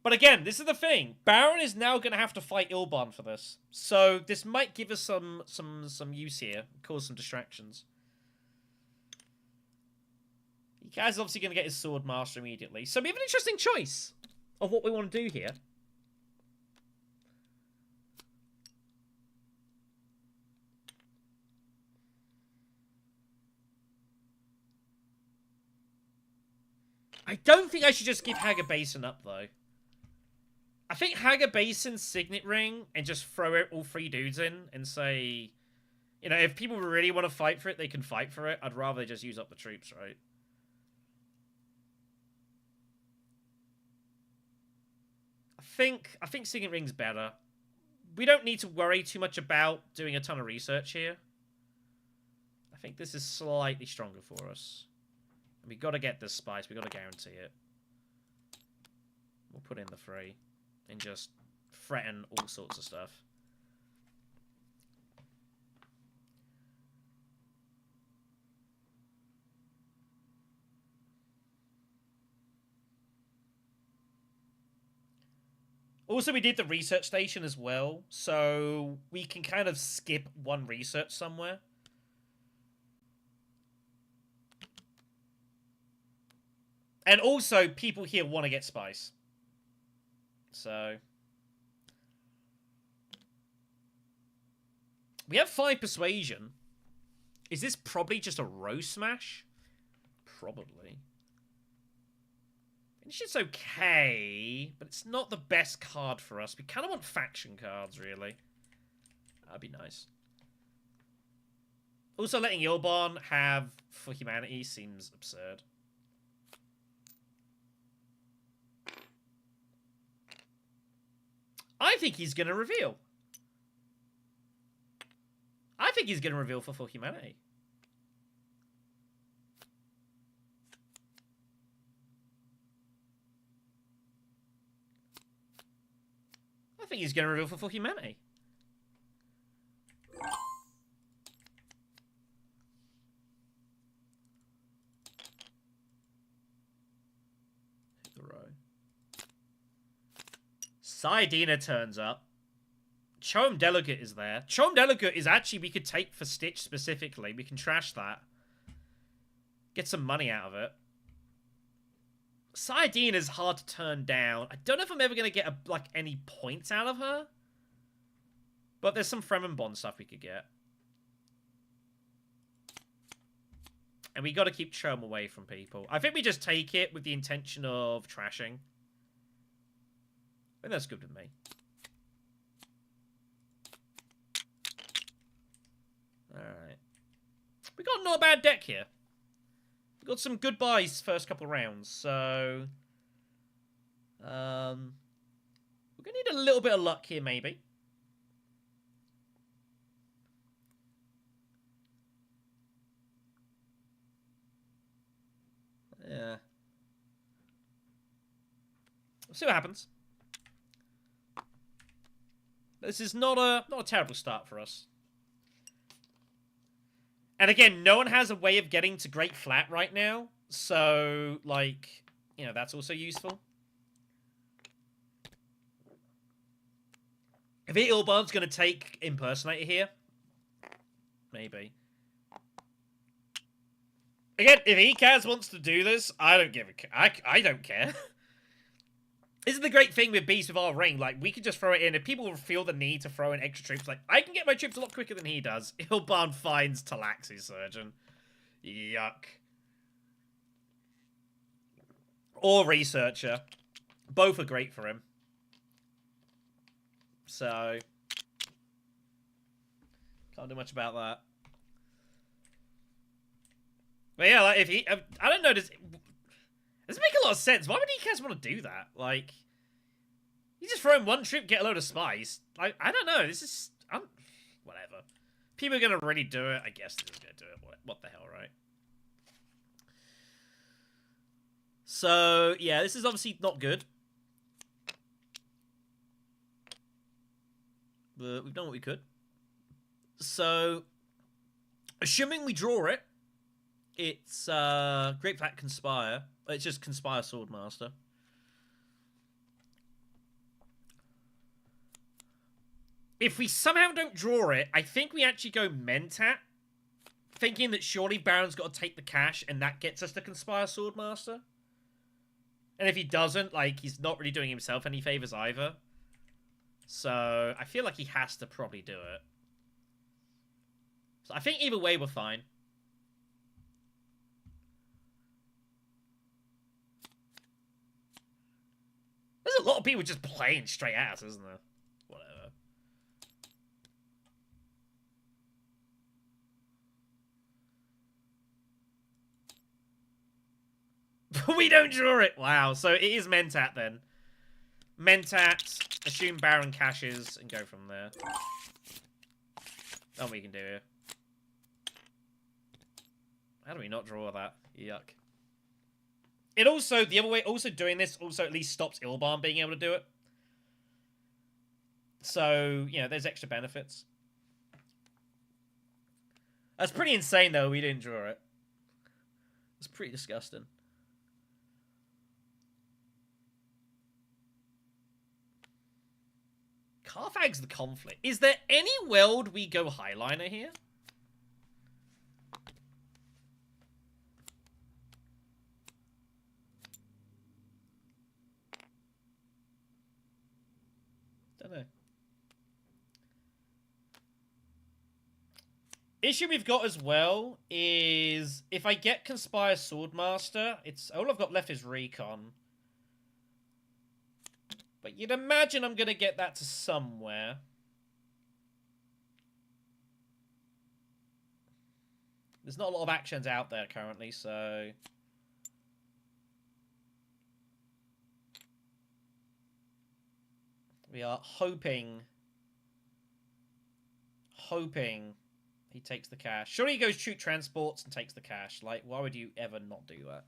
A: But again, this is the thing. Baron is now going to have to fight Ilban for this. So this might give us some use here. Cause some distractions. Guy's obviously going to get his sword master immediately. So we have an interesting choice of what we want to do here. I don't think I should just give Hager Basin up, though. I think Hager Basin, Signet Ring, and just throw it all 3 dudes in and say... You know, if people really want to fight for it, they can fight for it. I'd rather just use up the troops, right? I think Signet Ring's better. We don't need to worry too much about doing a ton of research here. I think this is slightly stronger for us. We got to get this spice. We got to guarantee it. We'll put in the 3 and just threaten all sorts of stuff. Also, we did the research station as well, so we can kind of skip one research somewhere. And also, people here want to get spice. So... we have 5 persuasion. Is this probably just a row smash? Probably. It's just okay, but it's not the best card for us. We kind of want faction cards, really. That'd be nice. Also, letting Ilban have For Humanity seems absurd. I think he's going to reveal. I think he's going to reveal for Humanity. I think he's going to reveal for Humanity. Hit the row. Saidina turns up. Chom Delegate is there. Chom Delegate is actually we could take for Stitch specifically. We can trash that. Get some money out of it. Saidina is hard to turn down. I don't know if I'm ever going to get like any points out of her. But there's some Fremenbond stuff we could get. And we got to keep Chom away from people. I think we just take it with the intention of trashing. I think that's good with me. Alright. We got not a bad deck here. We got some good buys first couple rounds, so... we're going to need a little bit of luck here, maybe. Yeah. We'll see what happens. This is not a terrible start for us. And again, no one has a way of getting to Great Flat right now. So, like, you know, that's also useful. If Ilban's going to take Impersonator here, maybe. Again, if Ekaz wants to do this, I don't give a... I don't care. This is the great thing with Beast with our ring. Like, we could just throw it in. If people feel the need to throw in extra troops, like, I can get my troops a lot quicker than he does. Ilban finds Talaxi's surgeon. Yuck. Or researcher. Both are great for him. So... can't do much about that. But yeah, like, if he... I don't know, does it make a lot of sense? Why would Ekaz want to do that? Like... you just throw in one troop, get a load of spies. Like, I don't know, this is... whatever. People are going to really do it. I guess they're going to do it. What the hell, right? So, yeah, this is obviously not good. But we've done what we could. So, assuming we draw it, it's Great Fat Conspire. It's just Conspire Swordmaster. If we somehow don't draw it, I think we actually go Mentat, thinking that surely Baron's got to take the cash, and that gets us to Conspire Swordmaster. And if he doesn't, like, he's not really doing himself any favors either. So, I feel like he has to probably do it. So, I think either way we're fine. There's a lot of people just playing straight at us, isn't there? Whatever. We don't draw it! Wow, so it is Mentat then. Mentat, assume Baron cashes, and go from there. That's what we can do here. How do we not draw that? Yuck. It also, the other way, also doing this also at least stops Ilban being able to do it. So, you know, there's extra benefits. That's pretty insane, though, we didn't draw it. It's pretty disgusting. Carthag's the conflict. Is there any world we go Highliner here? Don't know. Issue we've got as well is if I get Conspire Swordmaster, it's all I've got left is Recon. But you'd imagine I'm going to get that to somewhere. There's not a lot of actions out there currently, so... we are hoping he takes the cash. Surely he goes shoot transports and takes the cash. Like, why would you ever not do that?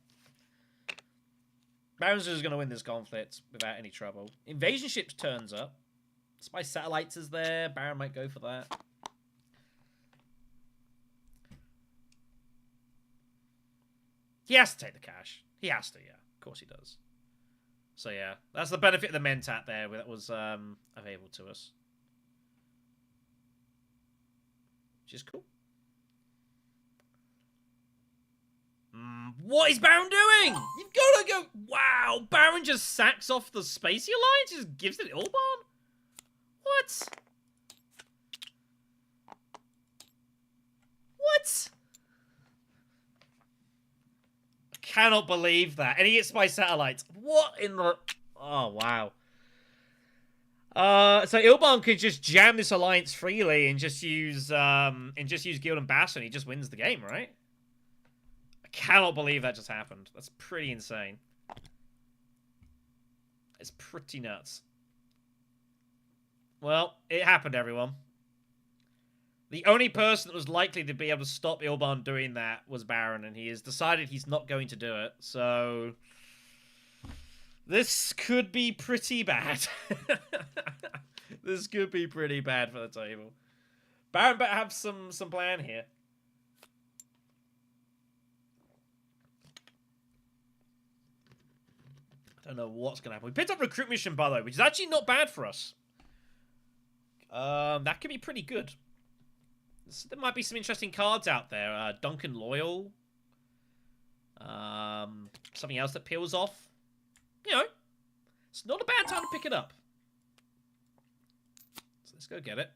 A: Baron's is going to win this conflict without any trouble. Invasion ships turns up. Spy Satellites is there. Baron might go for that. He has to take the cash. He has to, yeah. Of course he does. So, yeah. That's the benefit of the Mentat there that was available to us. Which is cool. What is Baron doing? You've got to go... wow, Baron just sacks off the Spacey Alliance? Just gives it Ilban? What? What? I cannot believe that. And he gets Spy Satellites. What in the... oh, wow. So Ilban could just jam this alliance freely and just use Guild and Bastion. He just wins the game, right? I cannot believe that just happened. That's pretty insane. It's pretty nuts. Well, it happened, everyone. The only person that was likely to be able to stop Ilban doing that was Baron, and he has decided he's not going to do it. So this could be pretty bad. This could be pretty bad for the table. Baron better have some plan here. Don't know what's going to happen. We picked up Recruit Mission, by the way, which is actually not bad for us. That could be pretty good. So there might be some interesting cards out there. Duncan Loyal. Something else that peels off. You know, it's not a bad time to pick it up. So let's go get it.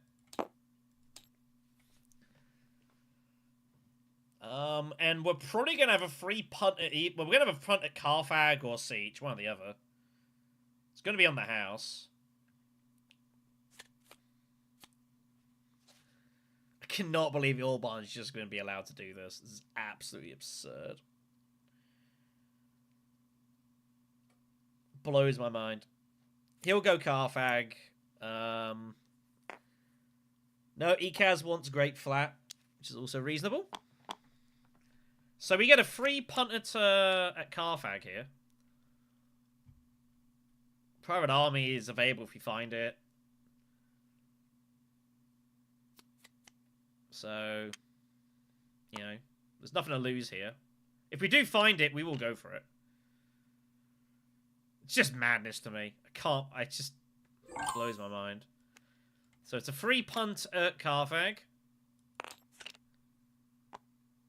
A: And we're probably going to have a free punt at... Well, we're going to have a punt at Carthag or Siege, one or the other. It's going to be on the house. I cannot believe Orban's just going to be allowed to do this. This is absolutely absurd. Blows my mind. He'll go Carthag. No, Ekaz wants Great Flat, which is also reasonable. So we get a free punt at Carthag here. Private Army is available if we find it. So, you know, there's nothing to lose here. If we do find it, we will go for it. It's just madness to me. It just blows my mind. So it's a free punt at Carthag.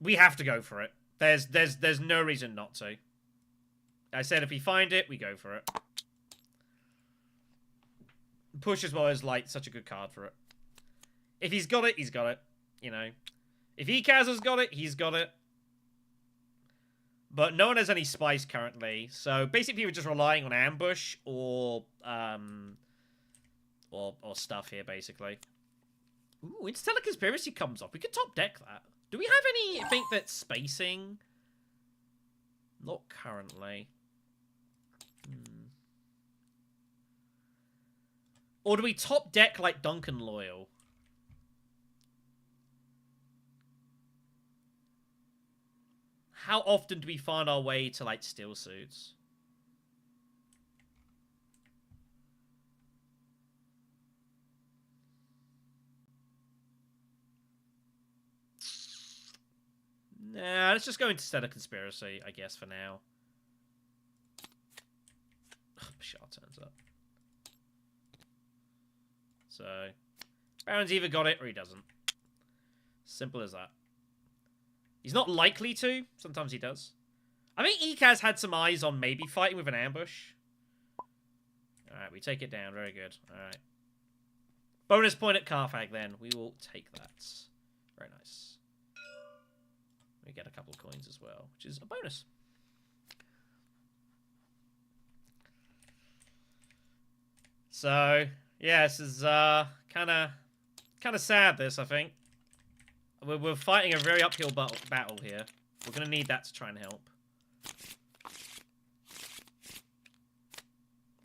A: We have to go for it. There's no reason not to. I said if we find it, we go for it. Push as well is like such a good card for it. If he's got it, he's got it. You know. If Ekaz has got it, he's got it. But no one has any spice currently. So basically we're just relying on ambush or stuff here, basically. Ooh, Interstellar Conspiracy comes off. We could top deck that. Do we have anything that's spacing? Not currently. Or do we top deck like Duncan Loyal? How often do we find our way to like steel suits? Nah, let's just go into Stellar Conspiracy, I guess, for now. Bashar turns up. So, Baron's either got it or he doesn't. Simple as that. He's not likely to. Sometimes he does. I think Ekaz had some eyes on maybe fighting with an ambush. Alright, we take it down. Very good. Alright. Bonus point at Carthag, then. We will take that. Very nice. We get a couple of coins as well, which is a bonus. So, yeah, this is kind of sad, this, I think. We're fighting a very uphill battle here. We're going to need that to try and help.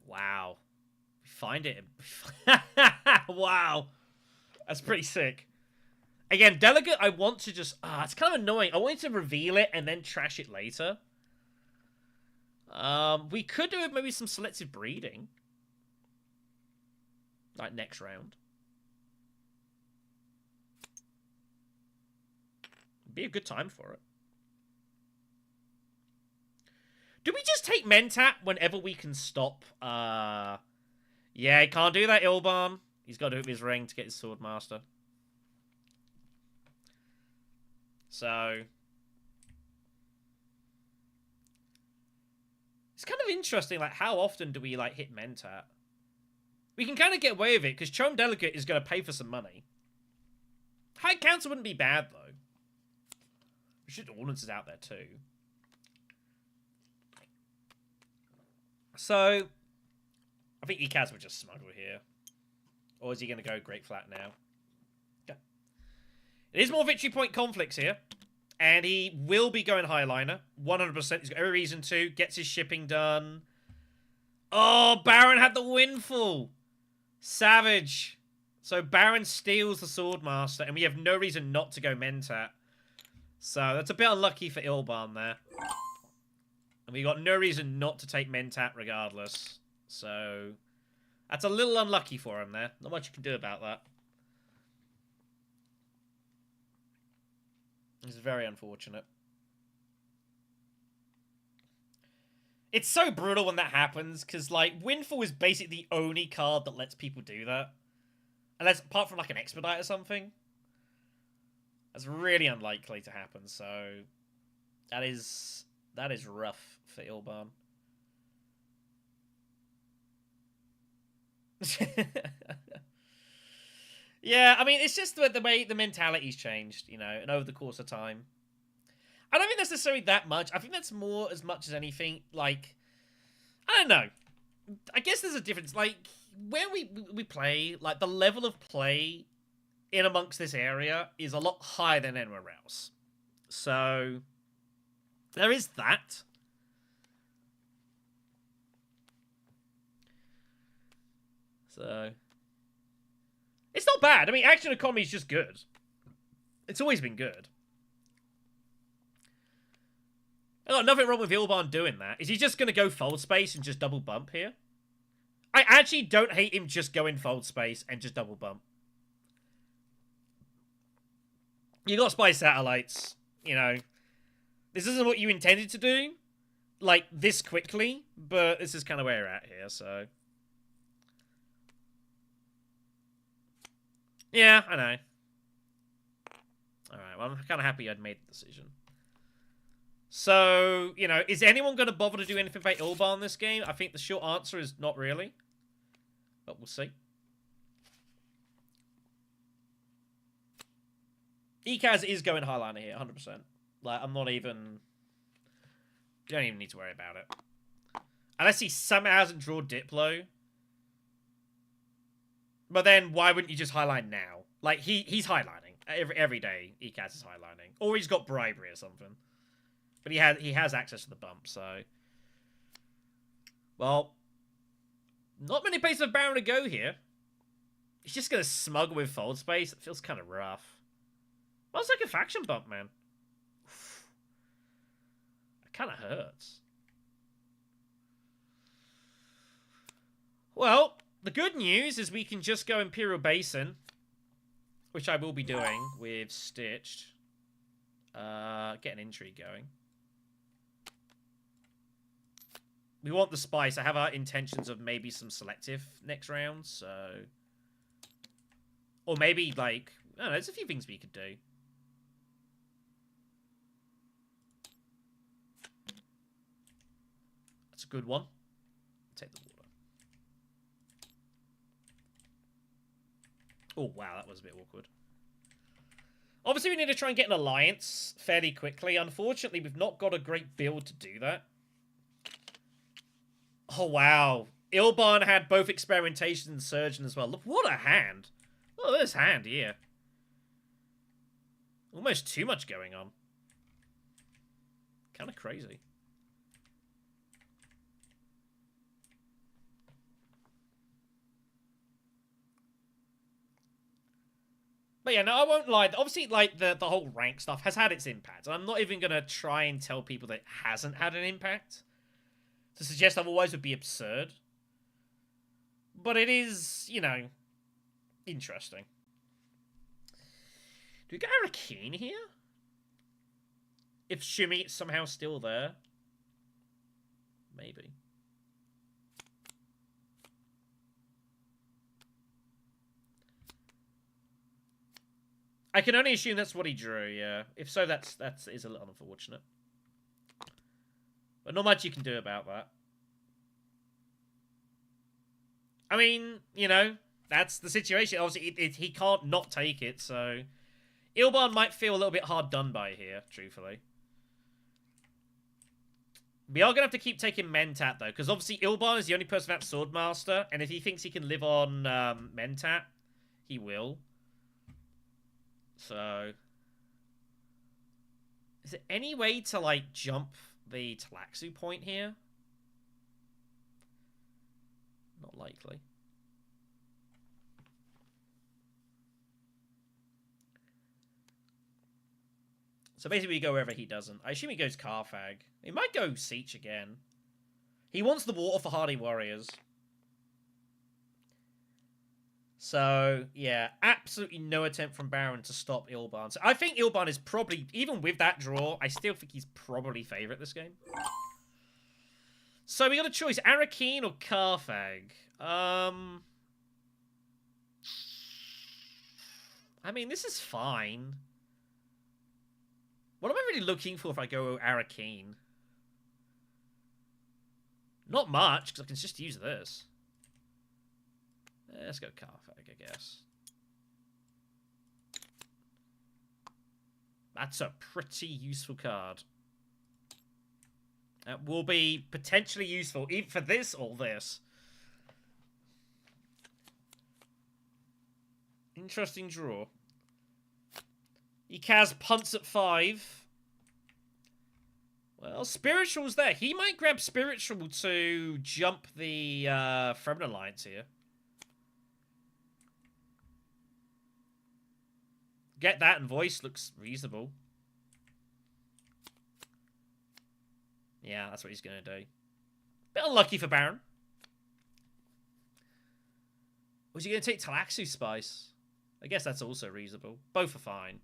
A: Wow. We find it. Wow. That's pretty sick. Again, Delegate, I want to just... it's kind of annoying. I wanted to reveal it and then trash it later. We could do maybe some selective breeding. Like next round. Be a good time for it. Do we just take Mentat whenever we can stop? Yeah, he can't do that, Ilban. He's got to do it with his ring to get his Swordmaster. So... it's kind of interesting, like, how often do we, like, hit Mentat? We can kind of get away with it, because Chome Delegate is going to pay for some money. High Council wouldn't be bad, though. We should ordnances out there, too. So, I think Ekaz would just smuggle here. Or is he going to go Great Flat now? Okay. It is more victory point conflicts here. And he will be going Highliner. 100%. He's got every reason to. Gets his shipping done. Oh, Baron had the windfall. Savage. So Baron steals the Swordmaster. And we have no reason not to go Mentat. So that's a bit unlucky for Ilban there. And we got no reason not to take Mentat regardless. So that's a little unlucky for him there. Not much you can do about that. It's very unfortunate. It's so brutal when that happens, because, like, Windfall is basically the only card that lets people do that. Unless, apart from, like, an Expedite or something. That's really unlikely to happen, so... That is rough for Ilban. Yeah, I mean, it's just the way the mentality's changed, you know, and over the course of time. I don't think that's necessarily that much. I think that's more as much as anything, like... I don't know. I guess there's a difference. Like, where we play, like, the level of play in amongst this area is a lot higher than anywhere else. So, there is that. So, it's not bad. I mean, action economy is just good. It's always been good. I got nothing wrong with Ilban doing that. Is he just going to go fold space and just double bump here? I actually don't hate him just going fold space and just double bump. You got spy satellites, you know. This isn't what you intended to do, like, this quickly, but this is kind of where we're at here, so... Yeah, I know. Alright, well, I'm kind of happy I'd made the decision. So, you know, is anyone going to bother to do anything about Ilban in this game? I think the short answer is not really. But we'll see. Ekaz is going highliner here, 100%. Like, I'm not even... You don't even need to worry about it. Unless he somehow hasn't drawn Diplo. But then, why wouldn't you just highline now? Like, he's highlining. Every day, Ekaz is highlining. Or he's got bribery or something. But he has access to the bump, so... Well... Not many places for Baron to go here. He's just going to smuggle with fold space. It feels kind of rough. Well, it's like a faction bump, man. It kind of hurts. Well, the good news is we can just go Imperial Basin. Which I will be doing with Stitched. Get an intrigue going. We want the spice. I have our intentions of maybe some selective next round, so... Or maybe, like... I don't know, there's a few things we could do. That's a good one. Take the water. Oh, wow, that was a bit awkward. Obviously, we need to try and get an alliance fairly quickly. Unfortunately, we've not got a great build to do that. Oh, wow. Ilban had both experimentation and surgeon as well. Look, what a hand. Look at this hand here. Almost too much going on. Kind of crazy. But yeah, no, I won't lie. Obviously, like, the whole rank stuff has had its impact. And I'm not even going to try and tell people that it hasn't had an impact. To suggest otherwise would be absurd. But it is, you know, interesting. Do we get Arakeen here? If Shimmy is somehow still there? Maybe. I can only assume that's what he drew, yeah. If so, that is a little unfortunate. But not much you can do about that. I mean, you know, that's the situation. Obviously, he can't not take it, so... Ilban might feel a little bit hard done by here, truthfully. We are going to have to keep taking Mentat, though, because obviously Ilban is the only person without Swordmaster, and if he thinks he can live on Mentat, he will. So... Is there any way to, like, jump the Talaxu point here? Not likely. So basically we go wherever he doesn't. I assume he goes Carthag. He might go Siege again. He wants the water for Hardy Warriors. So, yeah, absolutely no attempt from Baron to stop Ilban. So I think Ilban is probably, even with that draw, I still think he's probably favourite this game. So we got a choice: Arakeen or Carthag. I mean, this is fine. What am I really looking for if I go Arakeen? Not much, because I can just use this. Let's go Carthag, I guess. That's a pretty useful card. That will be potentially useful, even for this or this. Interesting draw. Ikaz punts at 5. Well, Spiritual's there. He might grab Spiritual to jump the Fremen Alliance here. Get that, and Voice looks reasonable. Yeah, that's what he's going to do. Bit unlucky for Baron. Was he going to take Talaxu Spice? I guess that's also reasonable. Both are fine.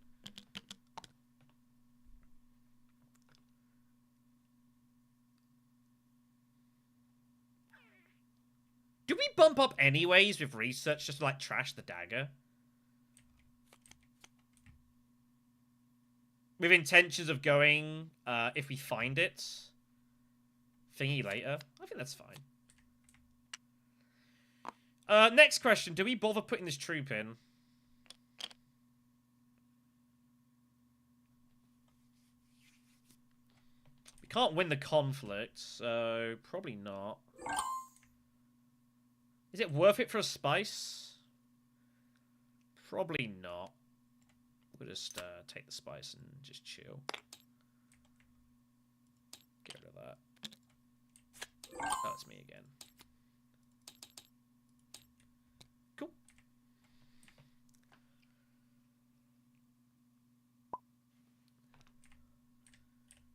A: Do we bump up anyways with research just to, like, trash the dagger? With intentions of going, if we find it, thingy later. I think that's fine. Next question. Do we bother putting this troop in? We can't win the conflict, so probably not. Is it worth it for a spice? Probably not. We'll just take the spice and just chill. Get rid of that. Oh, it's me again. Cool.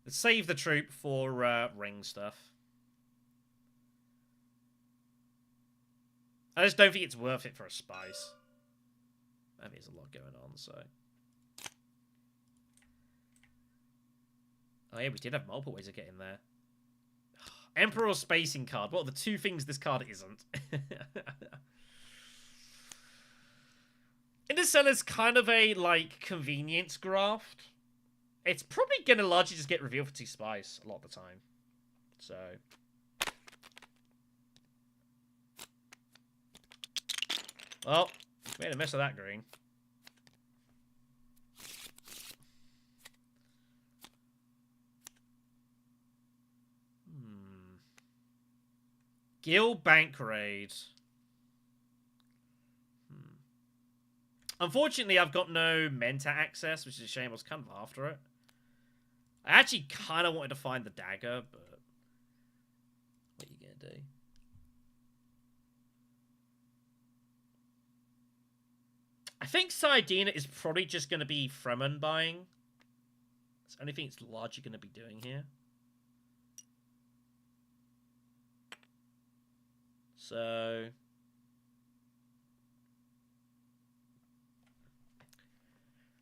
A: Let's save the troop for ring stuff. I just don't think it's worth it for a spice. I mean, there's a lot going on, so... Oh yeah, we did have multiple ways of getting there. Emperor or Spacing card? What are the two things this card isn't? Interstellar's kind of a, like, convenience graft. It's probably going to largely just get revealed for 2 spice a lot of the time. So... Well, made a mess of that green. Gil Bank Raid. Unfortunately, I've got no Menta access, which is a shame. I was kind of after it. I actually kind of wanted to find the dagger, but... What are you going to do? I think Saidina is probably just going to be Fremen buying. It's the only thing it's largely going to be doing here. So...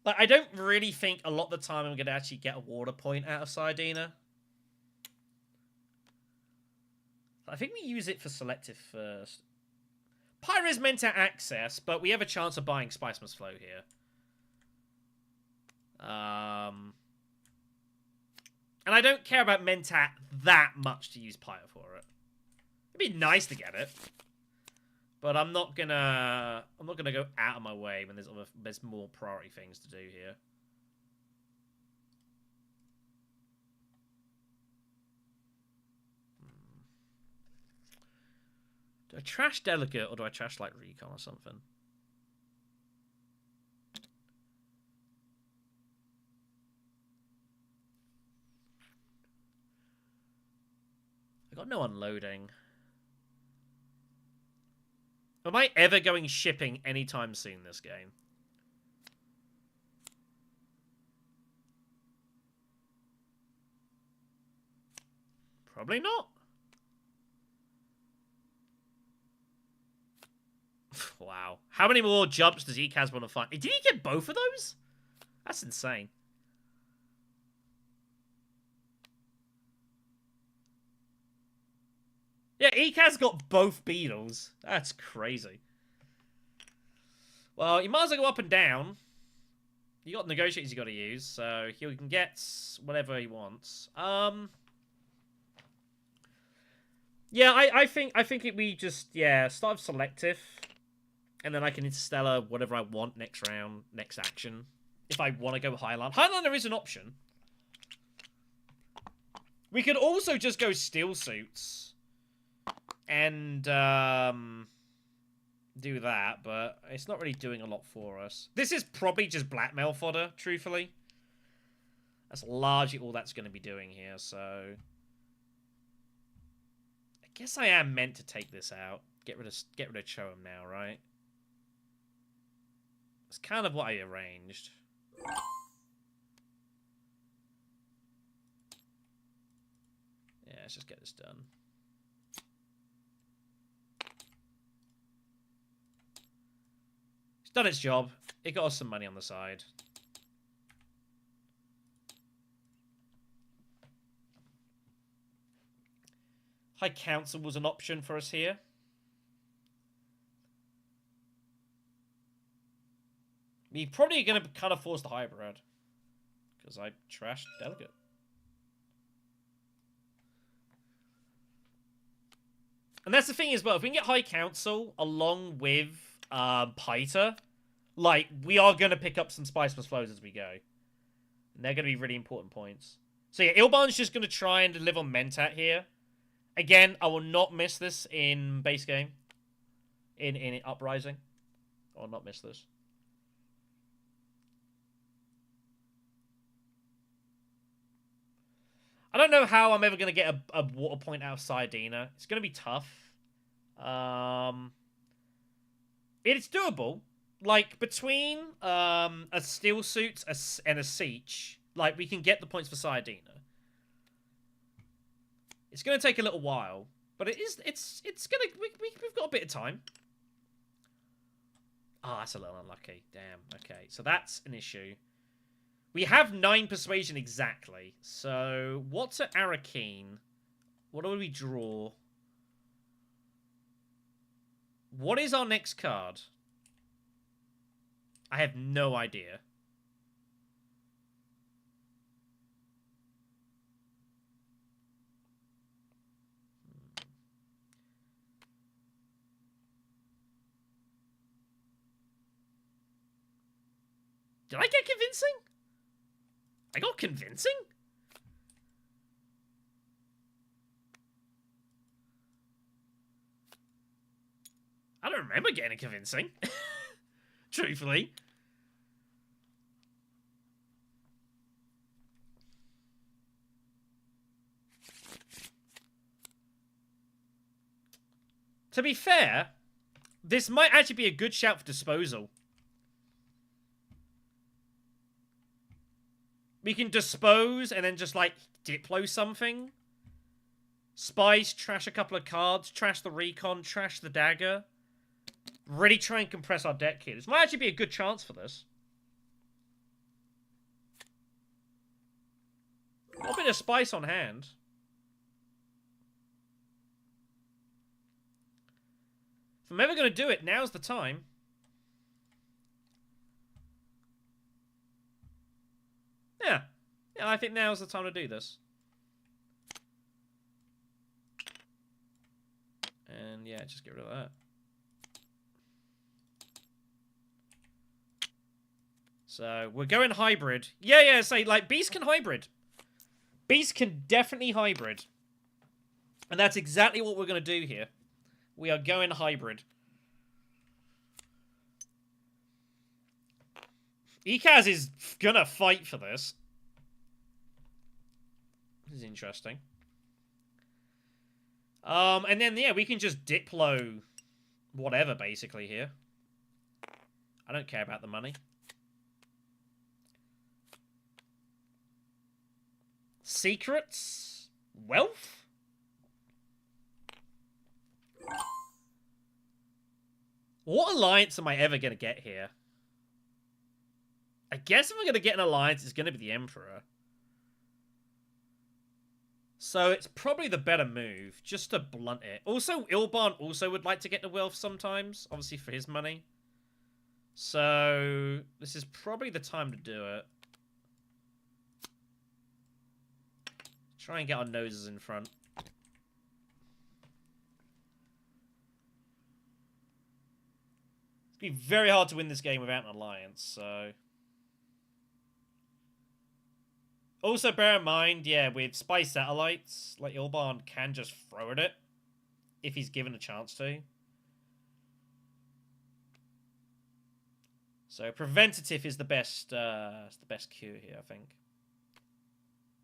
A: Like, I don't really think a lot of the time I'm going to actually get a water point out of Saidina. I think we use it for selective first. Pyra's meant to access, but we have a chance of buying Spice Must Flow here. And I don't care about Mentat that much to use Pyre for it. It'd be nice to get it. But I'm not gonna go out of my way when there's more priority things to do here. Do I trash Delegate or do I trash like Recon or something? I got no unloading. Am I ever going shipping anytime soon this game? Probably not. Wow. How many more jumps does Ekaz want to find? Did he get both of those? That's insane. Yeah, Ekaz got both beetles. That's crazy. Well, you might as well go up and down. You got negotiators you got to use, so he can get whatever he wants. Yeah, I think we just start with selective, and then I can interstellar whatever I want next round, next action. If I want to go Highliner. Highliner is an option. We could also just go steel suits and do that, but it's not really doing a lot for us. This is probably just blackmail fodder, truthfully. That's largely all that's going to be doing here, so I guess I am meant to take this out. Get rid of Cho'em now, right? It's kind of what I arranged. Yeah, let's just get this done. It's done its job. It got us some money on the side. High Council was an option for us here. We're probably going to kind of force the hybrid. Because I trashed Delegate. And that's the thing as well. If we can get High Council along with Paita, like, we are going to pick up some Spice plus flows as we go. And they're going to be really important points. So yeah, Ilban's just going to try and live on Mentat here. Again, I will not miss this in base game. In Uprising. I will not miss this. I don't know how I'm ever going to get a water point out of Sardina. It's going to be tough. It's doable. Like, between a Steel Suit and a Siege, like, we can get the points for Sardina. It's going to take a little while, but it's going to... We've got a bit of time. Ah, that's a little unlucky. Damn. Okay, so that's an issue. We have 9 persuasion exactly. So, what's at Arakeen? What do we draw? What is our next card? I have no idea. Did I get convincing? I got convincing? I don't remember getting convincing. Truthfully. To be fair, this might actually be a good shout for disposal. We can dispose and then just, like, Diplo something. Spice, trash a couple of cards, trash the Recon, trash the Dagger. Really try and compress our deck here. This might actually be a good chance for this. A bit of Spice on hand. If I'm ever going to do it, now's the time. Yeah. Yeah, I think now's the time to do this. And yeah, just get rid of that. So, we're going hybrid. Yeah, say, like, Beast can hybrid. Beast can definitely hybrid. And that's exactly what we're going to do here. We are going hybrid. Ekaz is gonna fight for this. This is interesting. And then, yeah, we can just Diplo whatever, basically, here. I don't care about the money. Secrets? Wealth? What alliance am I ever going to get here? I guess if I'm going to get an alliance, it's going to be the Emperor. So it's probably the better move, just to blunt it. Also, Ilban also would like to get the wealth sometimes, obviously for his money. So this is probably the time to do it. Try and get our noses in front. It's going to be very hard to win this game without an alliance, so... Also, bear in mind, yeah, with spy satellites, like, Ilban can just throw at it if he's given a chance to. So, preventative is the best cure here, I think.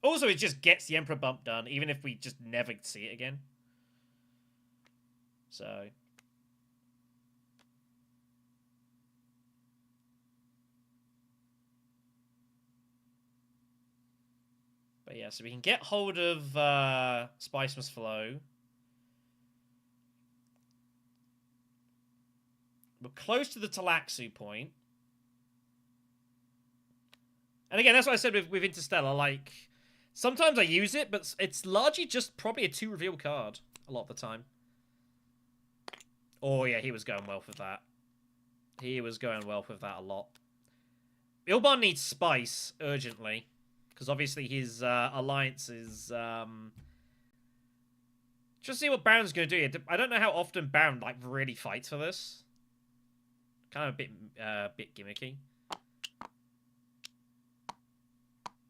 A: Also, it just gets the Emperor bump done, even if we just never see it again. So... But yeah, so we can get hold of Spicemas Flow. We're close to the Talaxu point. And again, that's what I said with Interstellar. Like, sometimes I use it, but it's largely just probably a 2 reveal card a lot of the time. Oh yeah, he was going well with that. He was going well with that a lot. Ilban needs Spice urgently. Because obviously his alliance is... Just see what Baron's going to do here. I don't know how often Baron like really fights for this. Kind of a bit gimmicky.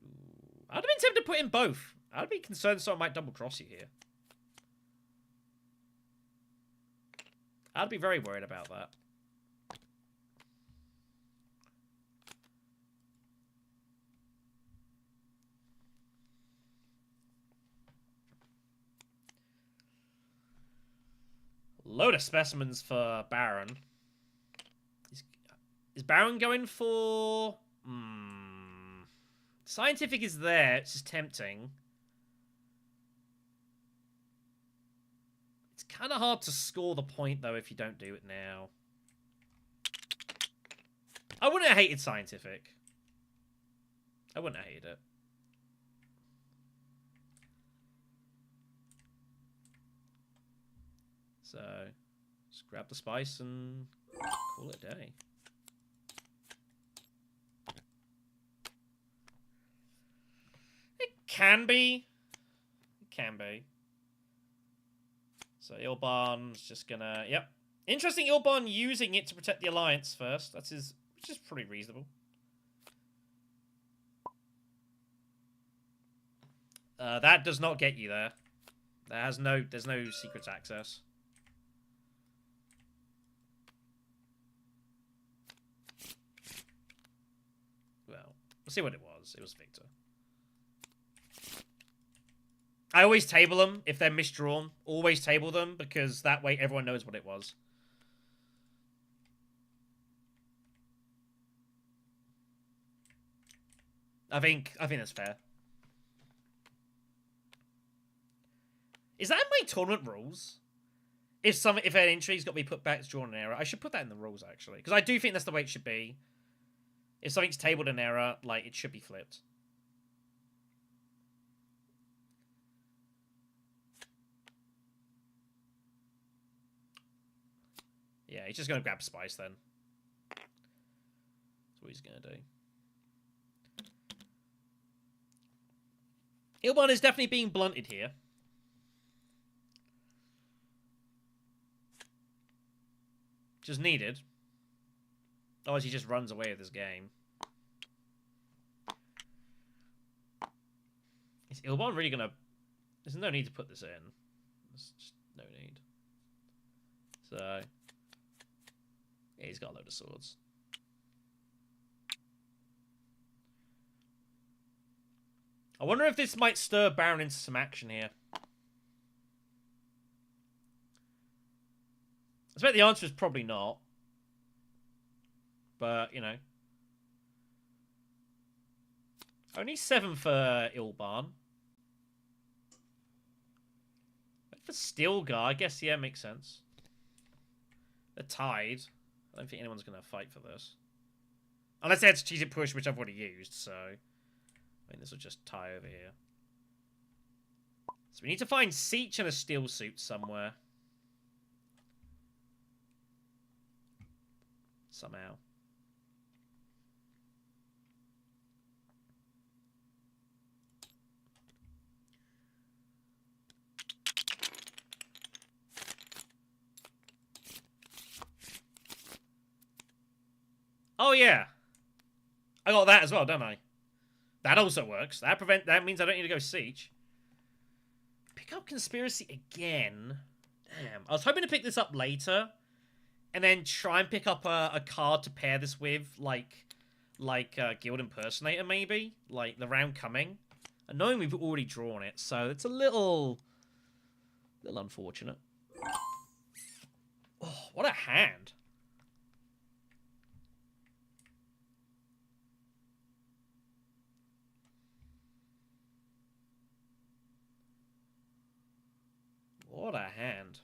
A: Ooh. I'd have been tempted to put in both. I'd be concerned someone might double cross you here. I'd be very worried about that. Load of specimens for Baron. Is Baron going for... Scientific is there. It's just tempting. It's kind of hard to score the point, though, if you don't do it now. I wouldn't have hated Scientific. I wouldn't have hated it. So, just grab the spice and call it a day. It can be. It can be. So, Ilban's just gonna... Yep. Interesting, Ilban using it to protect the Alliance first. That's his... Which is pretty reasonable. That does not get you there. There's no secret access. Well, we'll see what it was. It was Victor. I always table them if they're misdrawn. Always table them because that way everyone knows what it was. I think that's fair. Is that in my tournament rules? If an entry's got to be put back, it's drawn an error. I should put that in the rules actually, because I do think that's the way it should be. If something's tabled an error, like it should be flipped. Yeah, he's just gonna grab spice then. That's what he's gonna do. Ilban is definitely being blunted here. Which is needed. Otherwise he just runs away with this game. Is Ilban really gonna... There's no need to put this in. There's just no need. So... Yeah, he's got a load of swords. I wonder if this might stir Baron into some action here. I bet the answer is probably not. But, you know. Only 7 for Ilban. For Stilgar, I guess, yeah, makes sense. They're tied. I don't think anyone's going to fight for this. Unless they had strategic push, which I've already used, so... I mean, this will just tie over here. So we need to find Seach and a steel suit somewhere. Somehow. Oh yeah. I got that as well, don't I? That also works. That means I don't need to go Siege. Pick up Conspiracy again. Damn. I was hoping to pick this up later. And then try and pick up a card to pair this with, like Guild Impersonator, maybe? Like, the round coming. And knowing we've already drawn it, so it's a little unfortunate. Oh, what a hand. What a hand.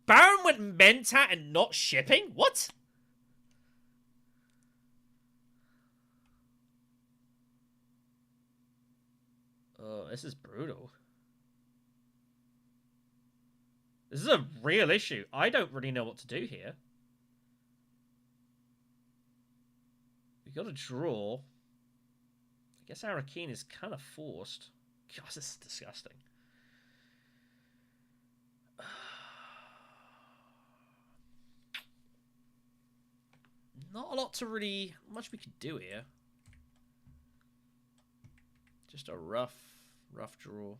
A: Baron went Mentat and not shipping? What? Oh, this is brutal. This is a real issue. I don't really know what to do here. We got to draw. I guess Arakeen is kind of forced. Gosh, this is disgusting. Not a lot to really... much we could do here. Just a rough draw.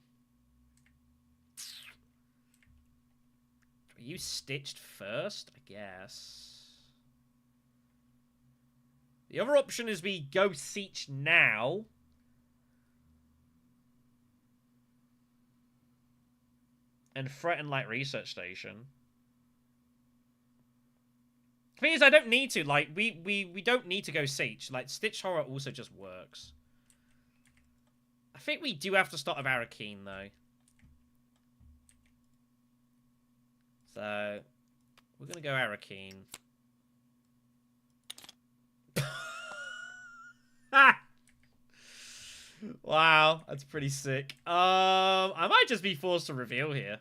A: Are you stitched first? I guess. The other option is we go Siege now. And threaten like Research Station. The thing is, I don't need to. Like, we don't need to go Siege. Like, Stitch Horror also just works. I think we do have to start with Arakeen, though. So, we're going to go Arakeen. Wow, that's pretty sick. I might just be forced to reveal here.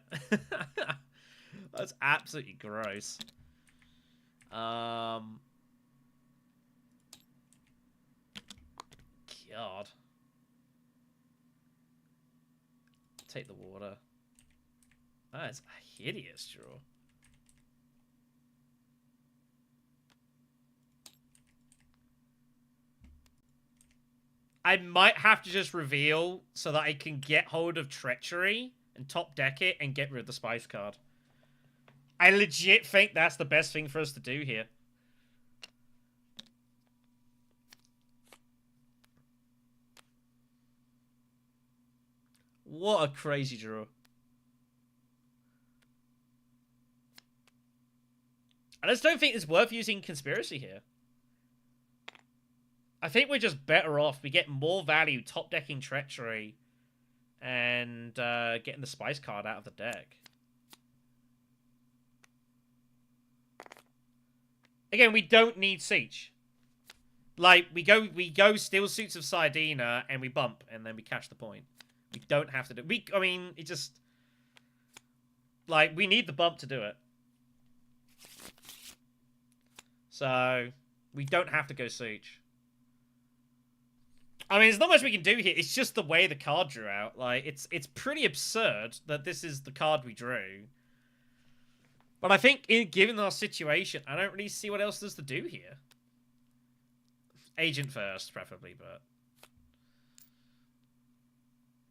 A: That's absolutely gross. God. Take the water. That is a hideous draw. I might have to just reveal so that I can get hold of Treachery and top deck it and get rid of the Spice card. I legit think that's the best thing for us to do here. What a crazy draw. I just don't think it's worth using Conspiracy here. I think we're just better off. We get more value top decking Treachery and getting the Spice card out of the deck. Again, we don't need Siege. Like, we go Steel Suits of Sardina and we bump and then we catch the point. We don't have to do... I mean, it just... Like, we need the bump to do it. So, we don't have to go Siege. I mean, there's not much we can do here. It's just the way the card drew out. Like, it's pretty absurd that this is the card we drew. But I think, given our situation, I don't really see what else there's to do here. Agent first, preferably, but...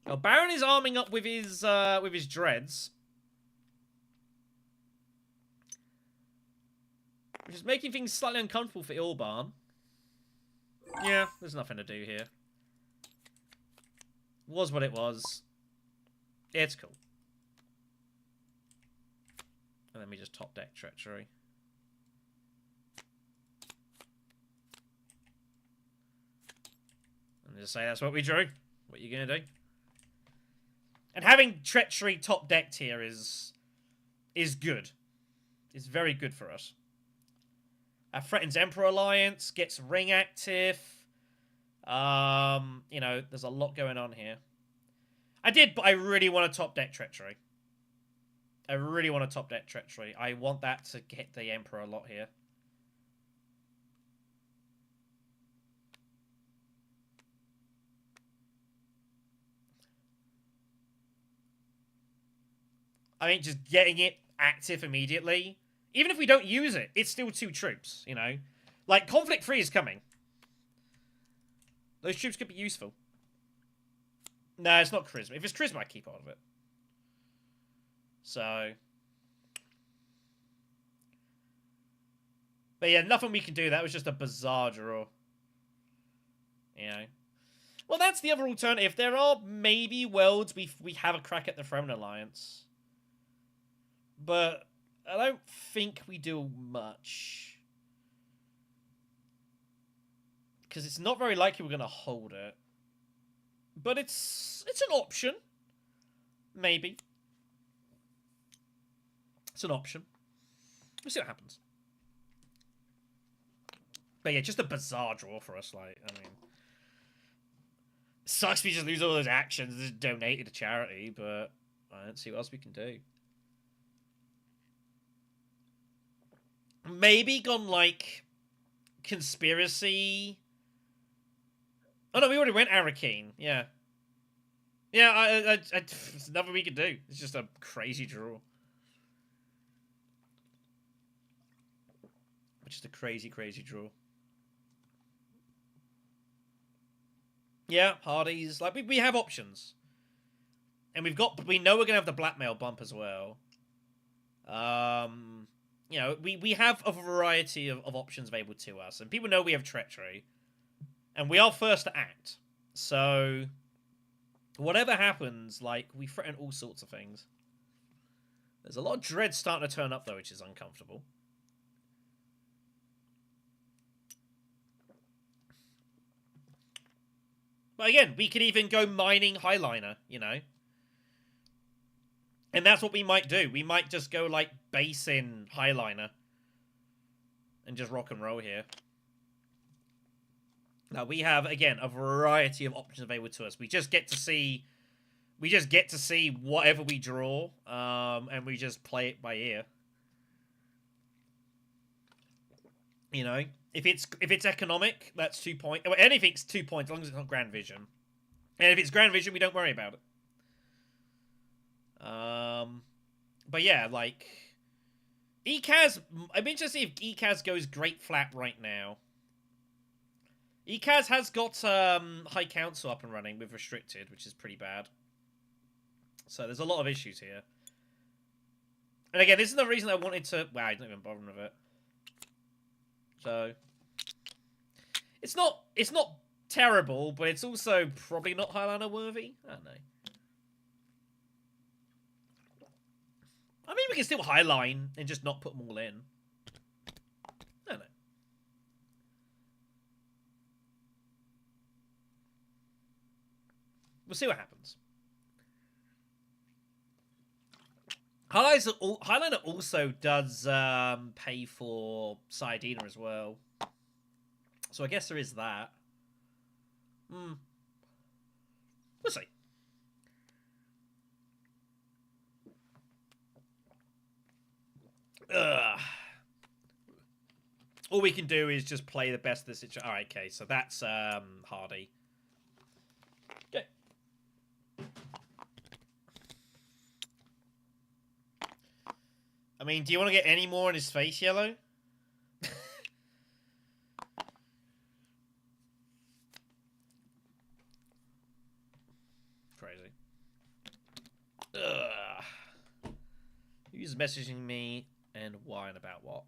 A: Well, Baron is arming up with his dreads. Which is making things slightly uncomfortable for Ilbarn. Yeah, there's nothing to do here. Was what it was. It's cool. And then we just top deck Treachery. And just say that's what we drew. What are you going to do? And having Treachery top decked here is good. It's very good for us. Threatens Emperor Alliance, gets Ring active. You know, there's a lot going on here. I did, but I really want to top deck Treachery. I really want to top deck Treachery. I want that to get the Emperor a lot here. I mean, just getting it active immediately. Even if we don't use it, it's still 2 troops, you know? Like, Conflict Free is coming. Those troops could be useful. No, it's not Charisma. If it's Charisma, I keep hold of it. So... But yeah, nothing we can do. That was just a bizarre draw. You know? Well, that's the other alternative. There are maybe worlds we have a crack at the Throne Alliance. But I don't think we do much. Because it's not very likely we're going to hold it. But it's an option. Maybe. It's an option. We'll see what happens. But yeah, just a bizarre draw for us. Like, I mean, sucks we just lose all those actions and donate it to charity, but I don't see what else we can do. Maybe gone like conspiracy. Oh no, we already went Arakeen. Yeah, yeah. There's nothing we can do. It's just a crazy draw. Just a crazy, crazy draw. Yeah, Hardy's. Like, we have options. And we know we're going to have the blackmail bump as well. You know, we have a variety of options available to us. And people know we have Treachery. And we are first to act. So, whatever happens, like, we threaten all sorts of things. There's a lot of dread starting to turn up, though, which is uncomfortable. But again, we could even go mining Highliner, you know? And that's what we might do. We might just go, like, base in Highliner. And just rock and roll here. Now, we have, again, a variety of options available to us. We just get to see... We just get to see whatever we draw. And we just play it by ear. You know? If it's economic, that's 2 points. Anything's 2 points, as long as it's not Grand Vision. And if it's Grand Vision, we don't worry about it. But yeah, like... ECAS... I'm interested if ECAS goes Great Flat right now. ECAS has got High Council up and running with Restricted, which is pretty bad. So there's a lot of issues here. And again, this is the reason I wanted to... Wow, I don't even bother with it. So... It's not terrible, but it's also probably not Highliner worthy. I don't know. I mean, we can still Highline and just not put them all in. I don't know. We'll see what happens. Highliner also does pay for Saiyadina as well. So I guess there is that. We'll see. Ugh. All we can do is just play the best of the situation. Alright, okay, so that's Hardy. Okay. I mean, do you want to get any more in his face, Yellow? Crazy. Ugh. Who's messaging me and why and about what?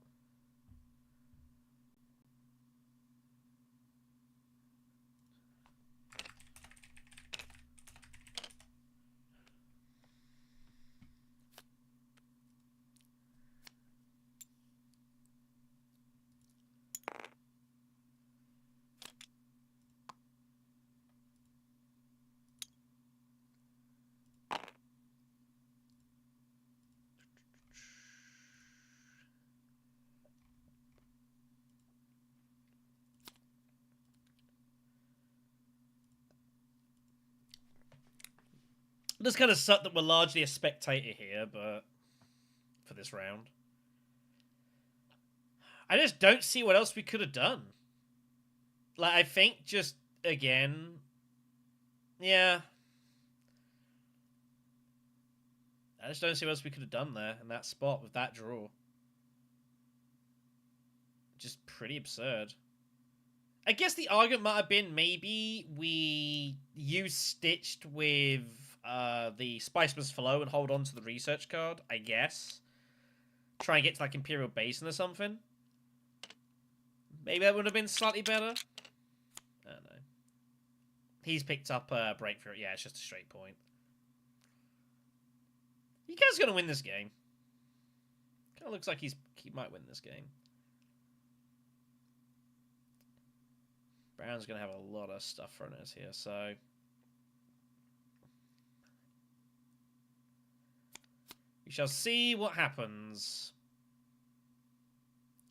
A: It does kind of suck that we're largely a spectator here, but for this round. I just don't see what else we could have done. Like, I think just, again... Yeah. I just don't see what else we could have done there in that spot with that draw. Just pretty absurd. I guess the argument might have been maybe we use Stitched with the Spiceman's Flow and hold on to the research card, I guess. Try and get to like Imperial Basin or something. Maybe that would have been slightly better. I don't know. He's picked up Breakthrough. Yeah, it's just a straight point. You guys going to win this game. Kind of looks like he might win this game. Brown's going to have a lot of stuff thrown at us here, so... We shall see what happens.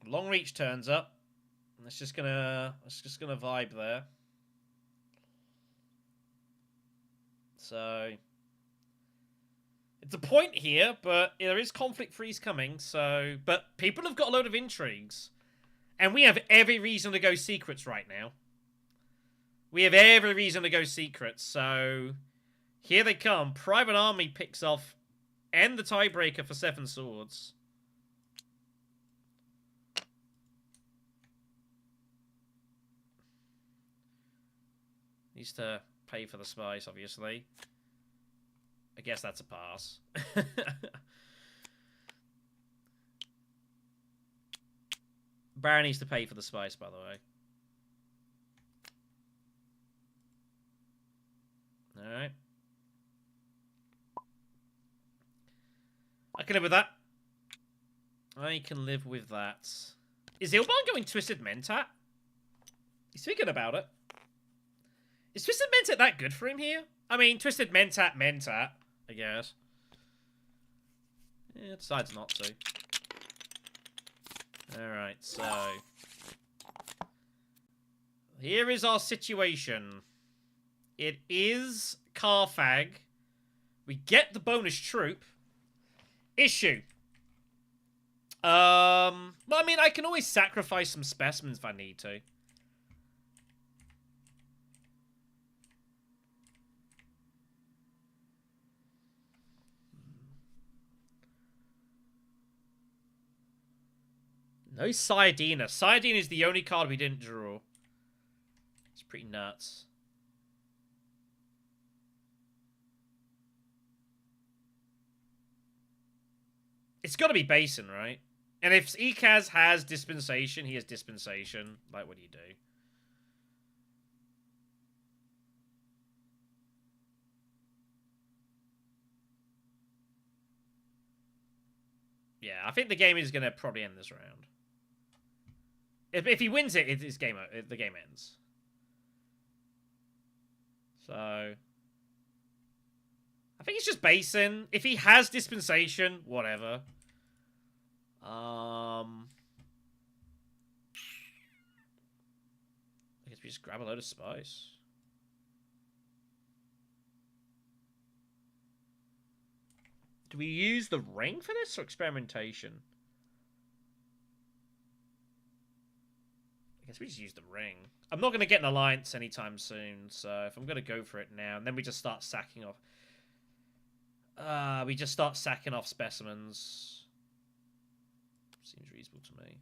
A: Long Reach turns up. It's just gonna vibe there. So... It's a point here, but there is conflict freeze coming, so... But people have got a load of intrigues. And we have every reason to go secrets right now. We have every reason to go secrets, so... Here they come. Private Army picks off and the tiebreaker for 7 swords. Needs to pay for the spice, obviously. I guess that's a pass. Baron needs to pay for the spice, by the way. Alright. I can live with that. I can live with that. Is Ilban going Twisted Mentat? He's thinking about it. Is Twisted Mentat that good for him here? I mean, Twisted Mentat, I guess. Yeah, decides not to. Alright, so... Here is our situation. It is Carfag. We get the bonus troop. Issue. Well, I mean, I can always sacrifice some specimens if I need to. No Sayadina. Sayadina is the only card we didn't draw. It's pretty nuts. It's got to be Basin, right? And if Ekaz has Dispensation, he has Dispensation. Like, what do you do? Yeah, I think the game is going to probably end this round. If he wins it, the game ends. So... I think it's just Basin. If he has Dispensation, whatever. I guess we just grab a load of spice. Do we use the ring for this or experimentation? I guess we just use the ring. I'm not going to get an alliance anytime soon, so if I'm going to go for it now, and then we just start sacking off... we just start sacking off specimens. Seems reasonable to me.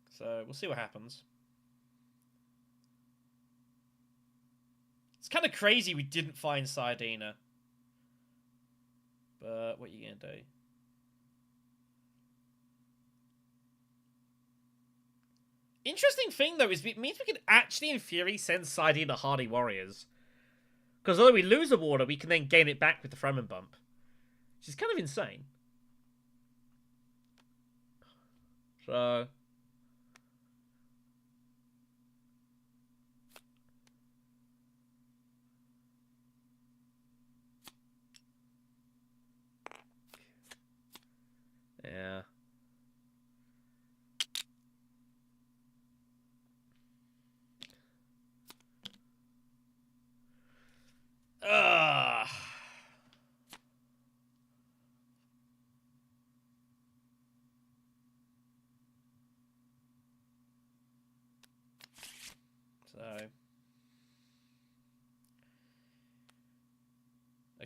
A: So, we'll see what happens. It's kind of crazy we didn't find Sayadina. But, what are you going to do? Interesting thing, though, is it means we can actually, in theory, send Sayadina Hardy Warriors. Because although we lose a water, we can then gain it back with the Fremen bump. Which is kind of insane. So...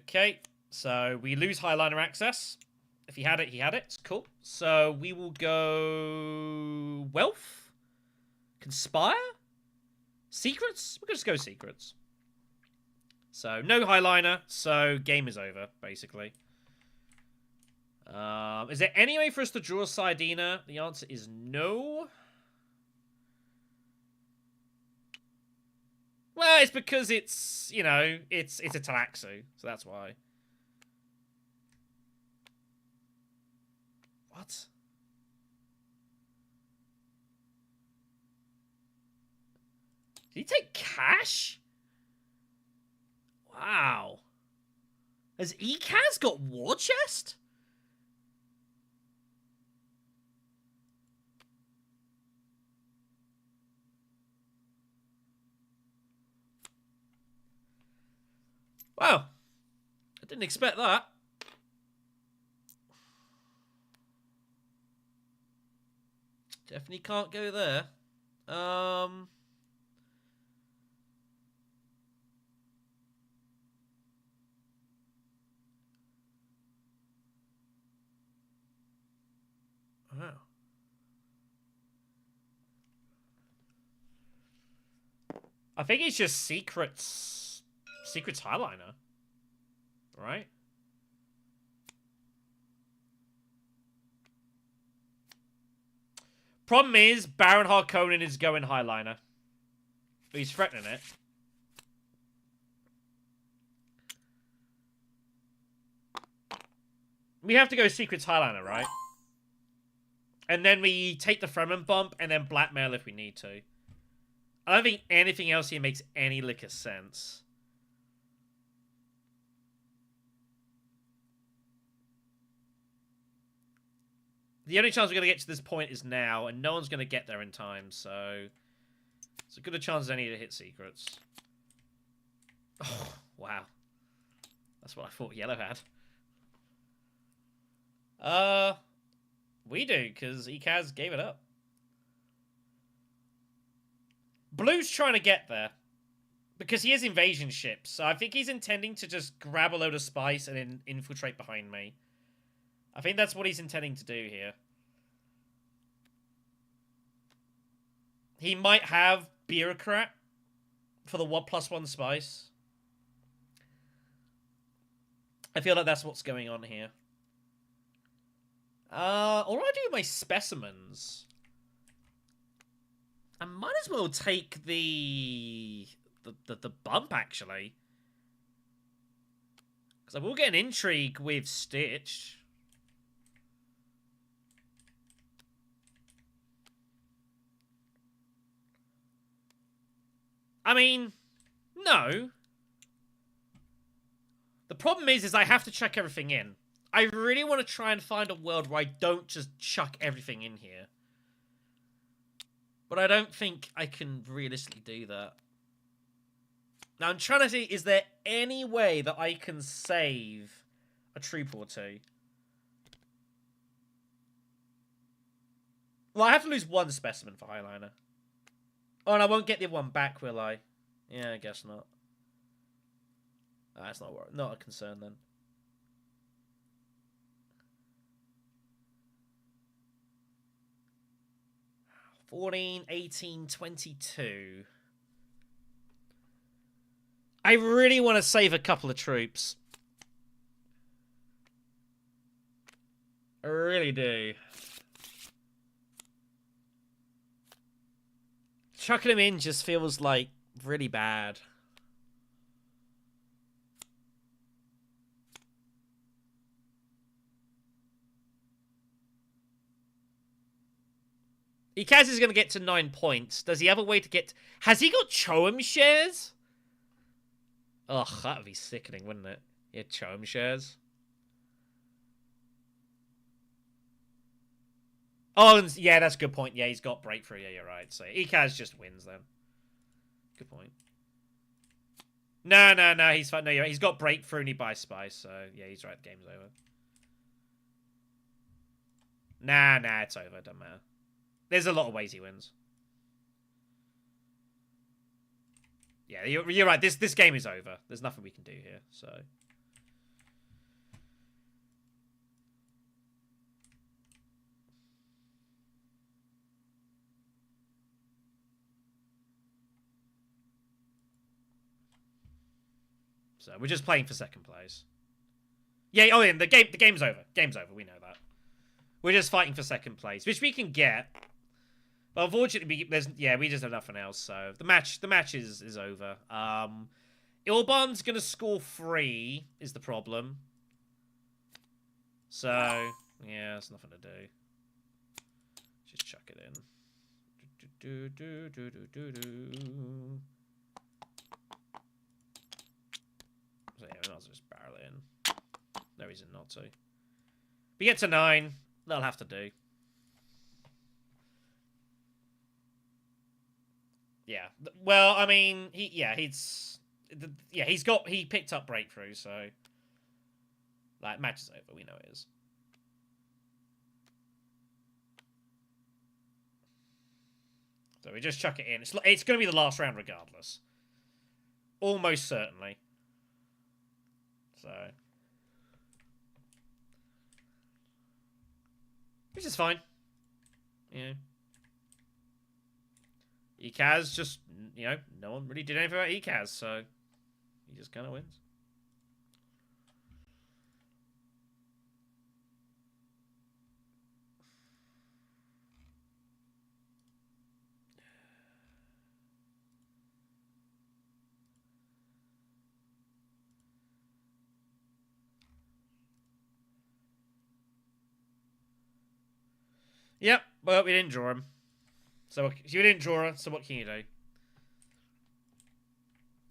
A: Okay, so we lose Highliner access. If he had it, he had it. It's cool. So we will go... Wealth? Conspire? Secrets? We're going to just go secrets. So, no Highliner, so game is over, basically. Is there any way for us to draw a Sardina? The answer is no. Well, it's because it's, you know, it's a Talaxu, so that's why. What? Did he take cash? Wow. Has Ekaz got War Chest? Wow. I didn't expect that. Definitely can't go there. Oh. I think it's just Secrets Highliner. Right? Problem is, Baron Harkonnen is going Highliner. But he's threatening it. We have to go Secrets Highliner, right? And then we take the Fremen bump and then blackmail if we need to. I don't think anything else here makes any lick of sense. The only chance we're going to get to this point is now, and no one's going to get there in time, so... It's as good a chance as any to hit secrets. Oh, wow. That's what I thought yellow had. We do, because Ekaz gave it up. Blue's trying to get there. Because he has invasion ships, so I think he's intending to just grab a load of spice and then infiltrate behind me. I think that's what he's intending to do here. He might have Bureaucrat for the 1+1 spice. I feel like that's what's going on here. What do I do with my specimens? I might as well take the bump, actually. Because I will get an intrigue with Stitch. I mean, no. The problem is I have to chuck everything in. I really want to try and find a world where I don't just chuck everything in here. But I don't think I can realistically do that. Now, I'm trying to see, is there any way that I can save a troop or two? Well, I have to lose one specimen for Highliner. Oh, and I won't get the one back, will I? Yeah, I guess not. That's not a concern, then. $14, $18, $22. I really want to save a couple of troops. I really do. Chucking him in just feels like really bad. Ekaz is going to get to 9 points. Does he have a way to get... Has he got Choam shares? Ugh, that would be sickening, wouldn't it? He had Choam shares. Oh, yeah, that's a good point. Yeah, he's got Breakthrough. Yeah, you're right. So Ekaz just wins then. Good point. No, he's fine. No, you're right. He's got Breakthrough and he buys Spice. So, yeah, he's right. The game's over. Nah, it's over. Doesn't matter. There's a lot of ways he wins. Yeah, you're right. This game is over. There's nothing we can do here. So, So we're just playing for second place. Yeah, oh, and the game's over. Game's over, we know that. We're just fighting for second place, which we can get. But unfortunately, we just have nothing else, so the match is over. Ilbon's gonna score 3 is the problem. So, yeah, there's nothing to do. Just chuck it in. So yeah, we might as well just barrel it in. No reason not to. We get to 9, that'll have to do. Yeah. Well, I mean, he picked up breakthrough, so like match is over. We know it is. So we just chuck it in. It's going to be the last round regardless. Almost certainly. So, which is fine. Yeah. Ekaz just, no one really did anything about Ekaz, so he just kind of wins. Yep, well, we didn't draw him. So you didn't draw her, so what can you do?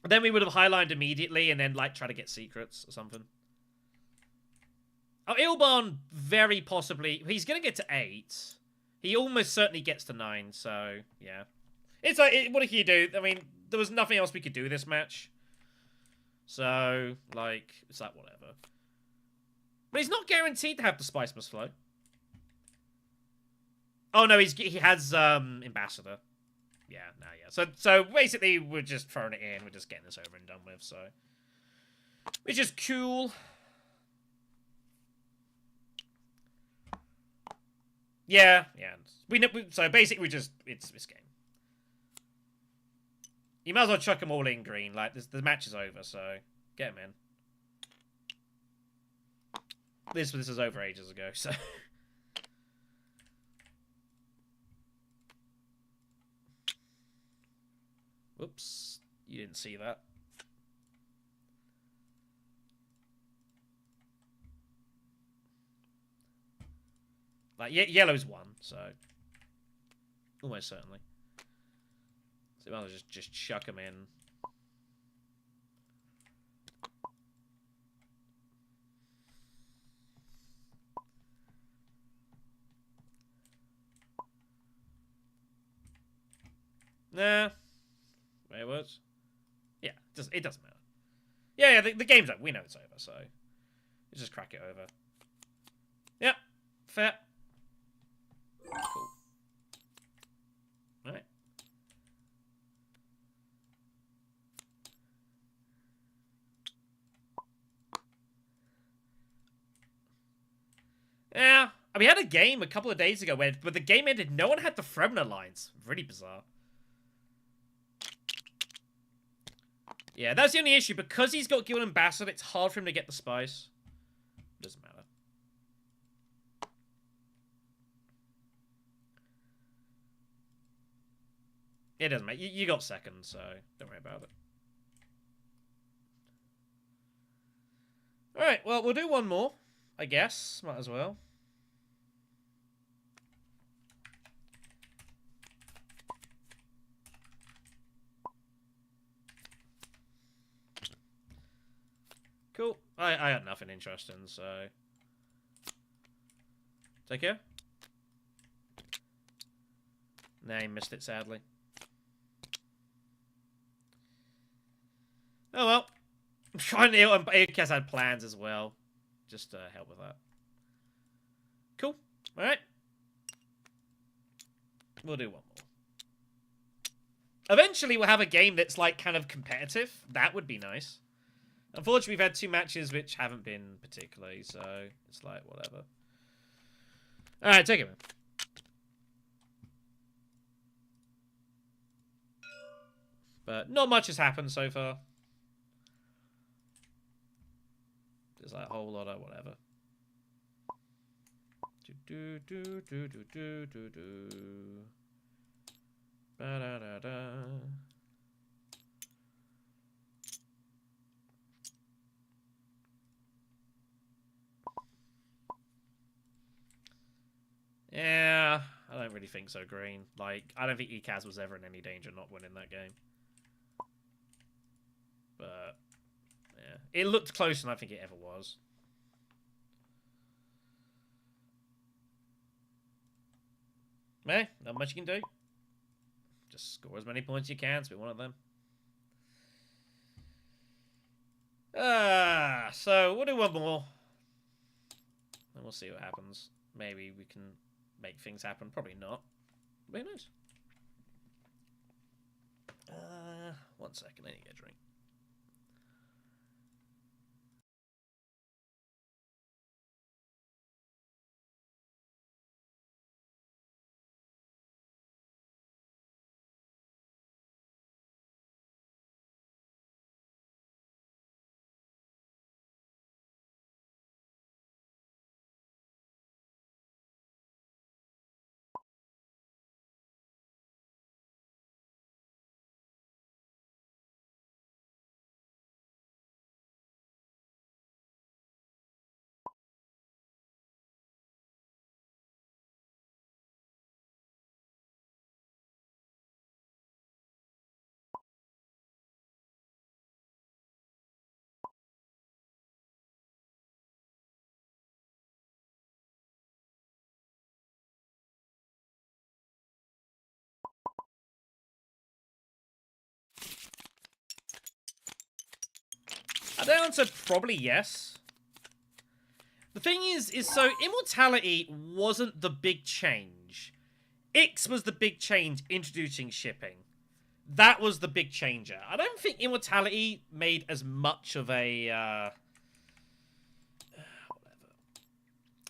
A: Then we would have highlined immediately and then, like, try to get secrets or something. Oh, Ilbon, very possibly. He's going to get to 8. He almost certainly gets to 9, so, yeah. It's like, what can you do? I mean, there was nothing else we could do this match. So, like, it's like, whatever. But he's not guaranteed to have the Spice Must Flow. Oh, no, he has, Ambassador. Yeah, no, yeah. So basically, we're just throwing it in. We're just getting this over and done with, so. Which is cool. Yeah. So basically, it's this game. You might as well chuck them all in green. Like, the match is over, so get them in. This was over ages ago, so. Whoops. You didn't see that. Like, yellow's 1, so. Almost certainly. So you might as well just chuck them in. Nah. Wait, it was? Yeah, it doesn't matter. Yeah, the game's over. We know it's over, so. Let's just crack it over. Yep. Fair. Cool. Alright. Yeah. We had a game a couple of days ago where the game ended, no one had the Fremner lines. Really bizarre. Yeah, that's the only issue. Because he's got Guild Ambassador, it's hard for him to get the spice. Doesn't matter. It doesn't matter. You got second, so don't worry about it. Alright, well, we'll do one more, I guess. Might as well. Cool. I got nothing interesting, so. Take care. Nah, he missed it, sadly. Oh well. I'm trying to. I guess I had plans as well. Just to help with that. Cool. Alright. We'll do one more. Eventually, we'll have a game that's, like, kind of competitive. That would be nice. Unfortunately, we've had 2 matches which haven't been particularly, so it's like, whatever. Alright, take it, man. But not much has happened so far. There's like a whole lot of whatever. Do do do do do do do do. Ba da da da. Yeah, I don't really think so, Green. Like, I don't think ECAS was ever in any danger not winning that game. But, yeah. It looked closer than I think it ever was. Eh, not much you can do. Just score as many points as you can to be one of them. So we'll do one more. And we'll see what happens. Maybe we can make things happen. Probably not. But who knows? 1 second. I need to get a drink. I'd answer probably yes. The thing is so immortality wasn't the big change. Ix was the big change, introducing shipping. That was the big changer. I don't think immortality made as much of a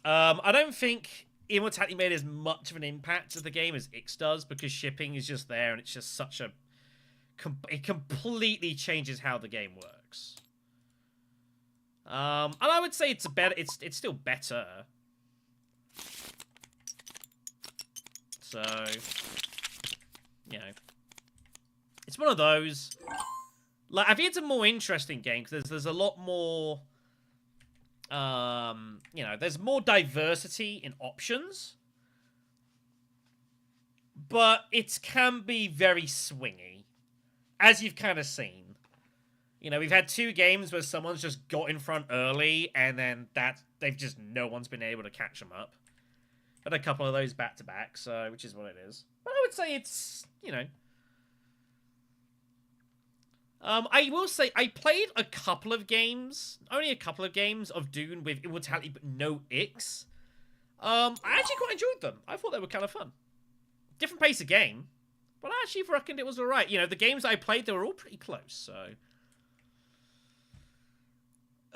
A: whatever. I don't think immortality made as much of an impact to the game as Ix does, because shipping is just there and it's just such a it completely changes how the game works. And I would say it's better. It's still better. So, you know, it's one of those. Like, I think it's a more interesting game because there's a lot more. You know, there's more diversity in options, but it can be very swingy, as you've kind of seen. You know, we've had 2 games where someone's just got in front early, and then no one's been able to catch them up. Had a couple of those back to back, so which is what it is. But I would say it's, you know. I will say I played a couple of games, only a couple of games of Dune with immortality but no Ix. I actually quite enjoyed them. I thought they were kind of fun. Different pace of game, but I actually reckoned it was alright. You know, the games I played, they were all pretty close, so.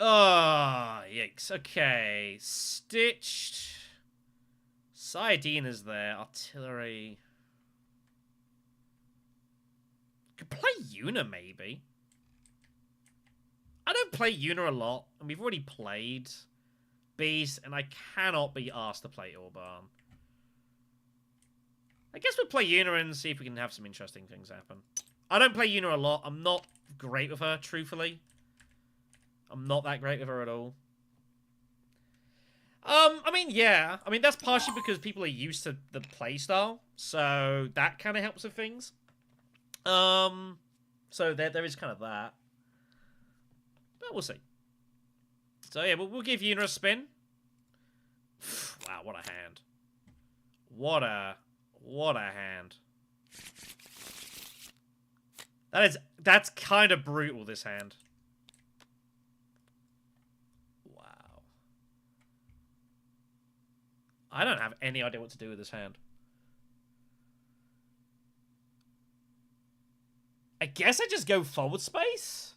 A: Oh, yikes. Okay. Stitched. Sardine is there. Artillery. Could play Una, maybe. I don't play Una a lot, and we've already played Beast, and I cannot be asked to play Orban. I guess we'll play Una and see if we can have some interesting things happen. I don't play Una a lot. I'm not great with her, truthfully. I'm not that great with her at all. I mean, yeah. I mean, that's partially because people are used to the playstyle, so that kind of helps with things. So there is kind of that. But we'll see. So yeah, we'll give Una a spin. Wow, what a hand. What a hand. That's kind of brutal, this hand. Wow. I don't have any idea what to do with this hand. I guess I just go forward space?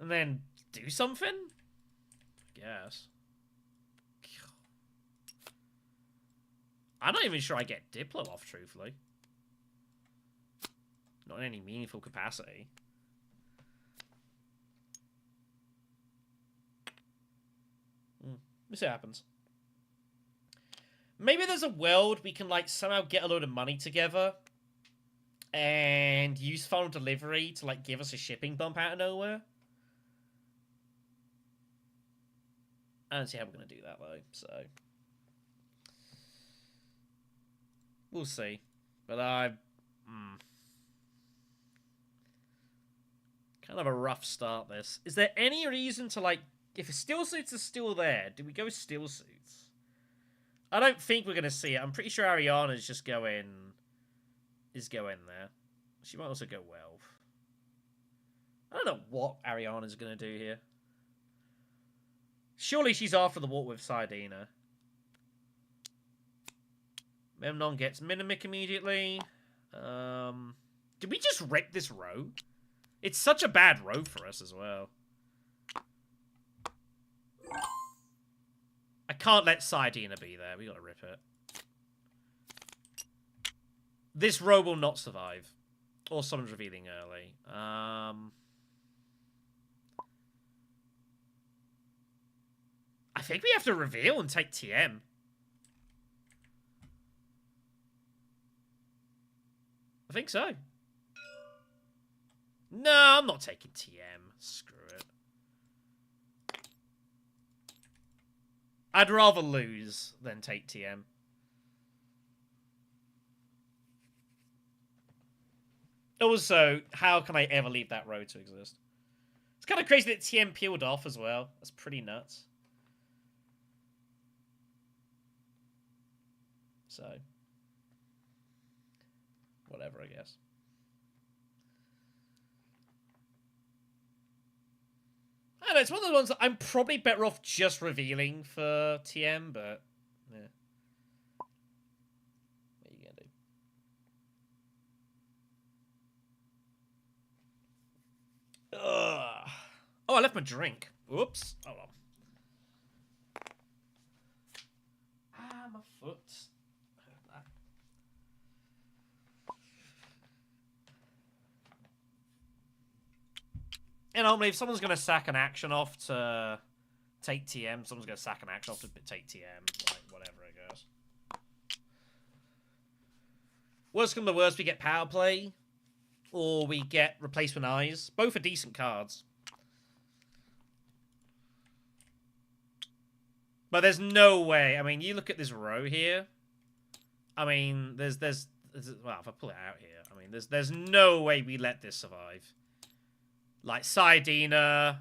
A: And then do something? I guess. I'm not even sure I get Diplo off, truthfully. Not in any meaningful capacity. We'll see what happens. Maybe there's a world we can, like, somehow get a load of money together and use final delivery to, like, give us a shipping bump out of nowhere. I don't see how we're going to do that, though, so... We'll see. But kind of a rough start, this. Is there any reason to, like... If still suits are still there, do we go still suits? I don't think we're going to see it. I'm pretty sure Ariana's just going... Is going there. She might also go Wealth. I don't know what Ariana's going to do here. Surely she's after the walk with Sardina. Memnon gets Minimic immediately. Did we just wreck this row? It's such a bad row for us as well. I can't let Sardina be there. We gotta rip it. This row will not survive. Or someone's revealing early. I think we have to reveal and take TM. I think so. No, I'm not taking TM. Screw it. I'd rather lose than take TM. Also, how can I ever leave that row to exist? It's kind of crazy that TM peeled off as well. That's pretty nuts. So, whatever, I guess. I don't know, it's one of the ones that I'm probably better off just revealing for TM, but, yeah. What are you gonna do? Ugh. Oh, I left my drink. Whoops. Hold on. Ah, my foot. And normally, if someone's going to sack an action off to take TM, someone's going to sack an action off to take TM. Like, whatever it goes. Worst come to worst, we get power play. Or we get replacement eyes. Both are decent cards. But there's no way. I mean, you look at this row here. I mean, there's well, if I pull it out here. I mean, there's no way we let this survive. Like, Sardina.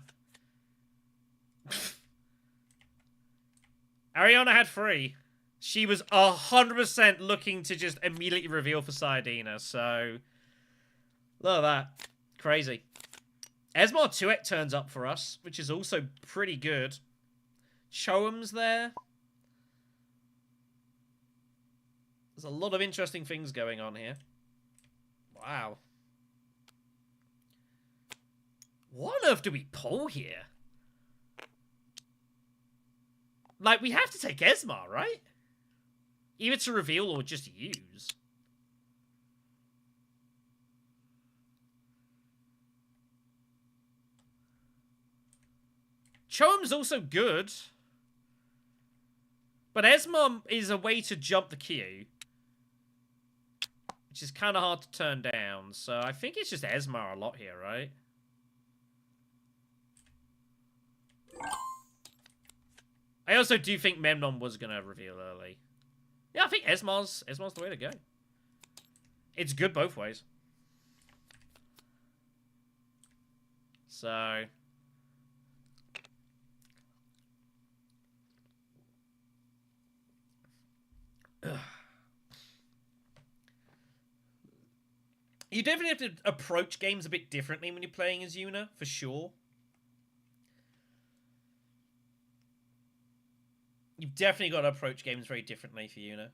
A: Ariana had 3. She was 100% looking to just immediately reveal for Sardina, so... Look at that. Crazy. Esmar 2-Ek turns up for us, which is also pretty good. Choem's there. There's a lot of interesting things going on here. Wow. What on earth do we pull here? Like, we have to take Esmar, right? Either to reveal or just use. Choem's also good. But Esmar is a way to jump the queue. Which is kind of hard to turn down. So I think it's just Esmar a lot here, right? I also do think Memnon was going to reveal early. Yeah, I think Esmar's the way to go. It's good both ways. So... You definitely have to approach games a bit differently when you're playing as Yuna, for sure. You've definitely got to approach games very differently for Yuna.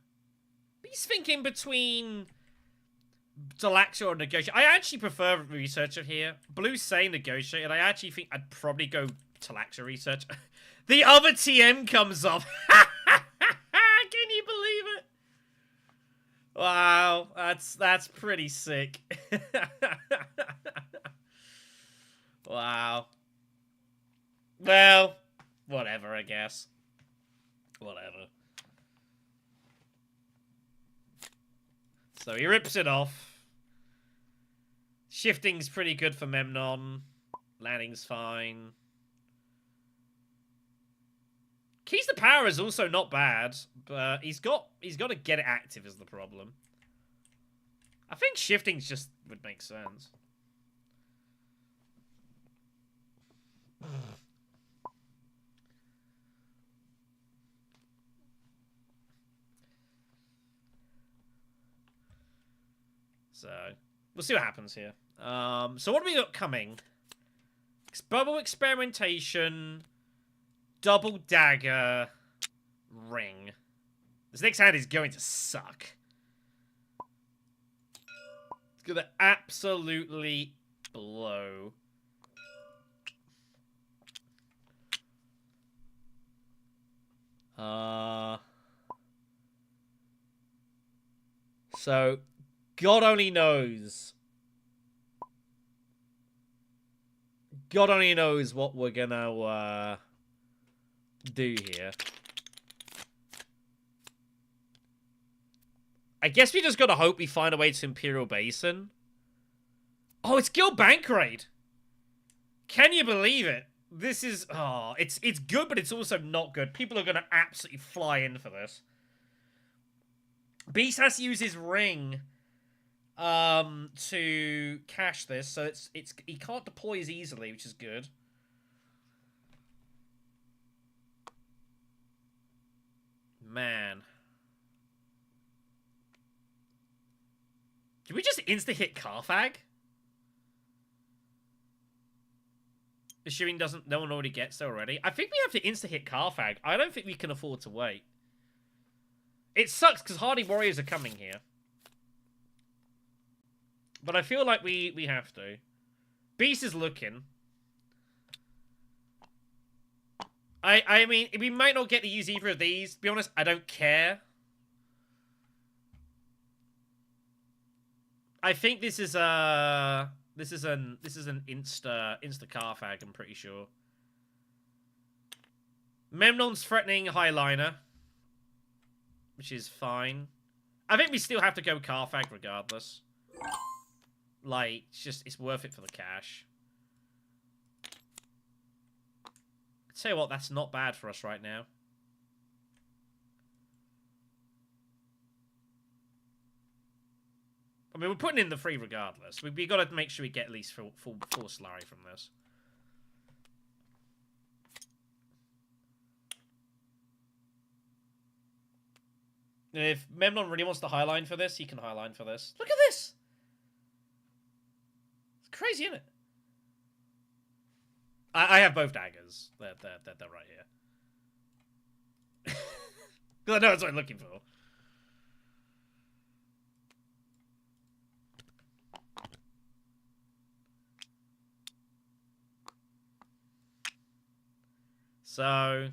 A: But he's thinking between Talaxia or Negotiate. I actually prefer Researcher here. Blue's saying Negotiate, and I actually think I'd probably go Talaxia Research. The other TM comes off. Can you believe it? Wow, that's pretty sick. Wow. Well, whatever, I guess. Whatever. So he rips it off. Shifting's pretty good for Memnon. Landing's fine. Keys to power is also not bad, but he's got to get it active is the problem. I think shifting just would make sense. So we'll see what happens here. So what do we got coming? Bubble experimentation, double dagger, ring. This next hand is going to suck. It's gonna absolutely blow. So God only knows. God only knows what we're gonna do here. I guess we just gotta hope we find a way to Imperial Basin. Oh, it's Guild Bank Raid. Can you believe it? This is... Oh, it's good, but it's also not good. People are gonna absolutely fly in for this. Beast has to use his ring to cash this, so it's he can't deploy as easily, which is good. Man. Can we just insta-hit Carthag? Assuming no one already gets there already. I think we have to insta-hit Carthag. I don't think we can afford to wait. It sucks because Hardy Warriors are coming here. But I feel like we have to. Beast is looking. I mean, we might not get to use either of these. To be honest, I don't care. I think this is an insta Carthag, I'm pretty sure. Memnon's threatening Highliner, which is fine. I think we still have to go Carthag regardless. Like, it's worth it for the cash. I tell you what, that's not bad for us right now. I mean, we're putting in the free regardless. We got to make sure we get at least full slurry from this. And if Memnon really wants to highline for this, he can highline for this. Look at this! It's crazy, isn't it? I have both daggers. They're right here. Because I know that's what I'm looking for. So,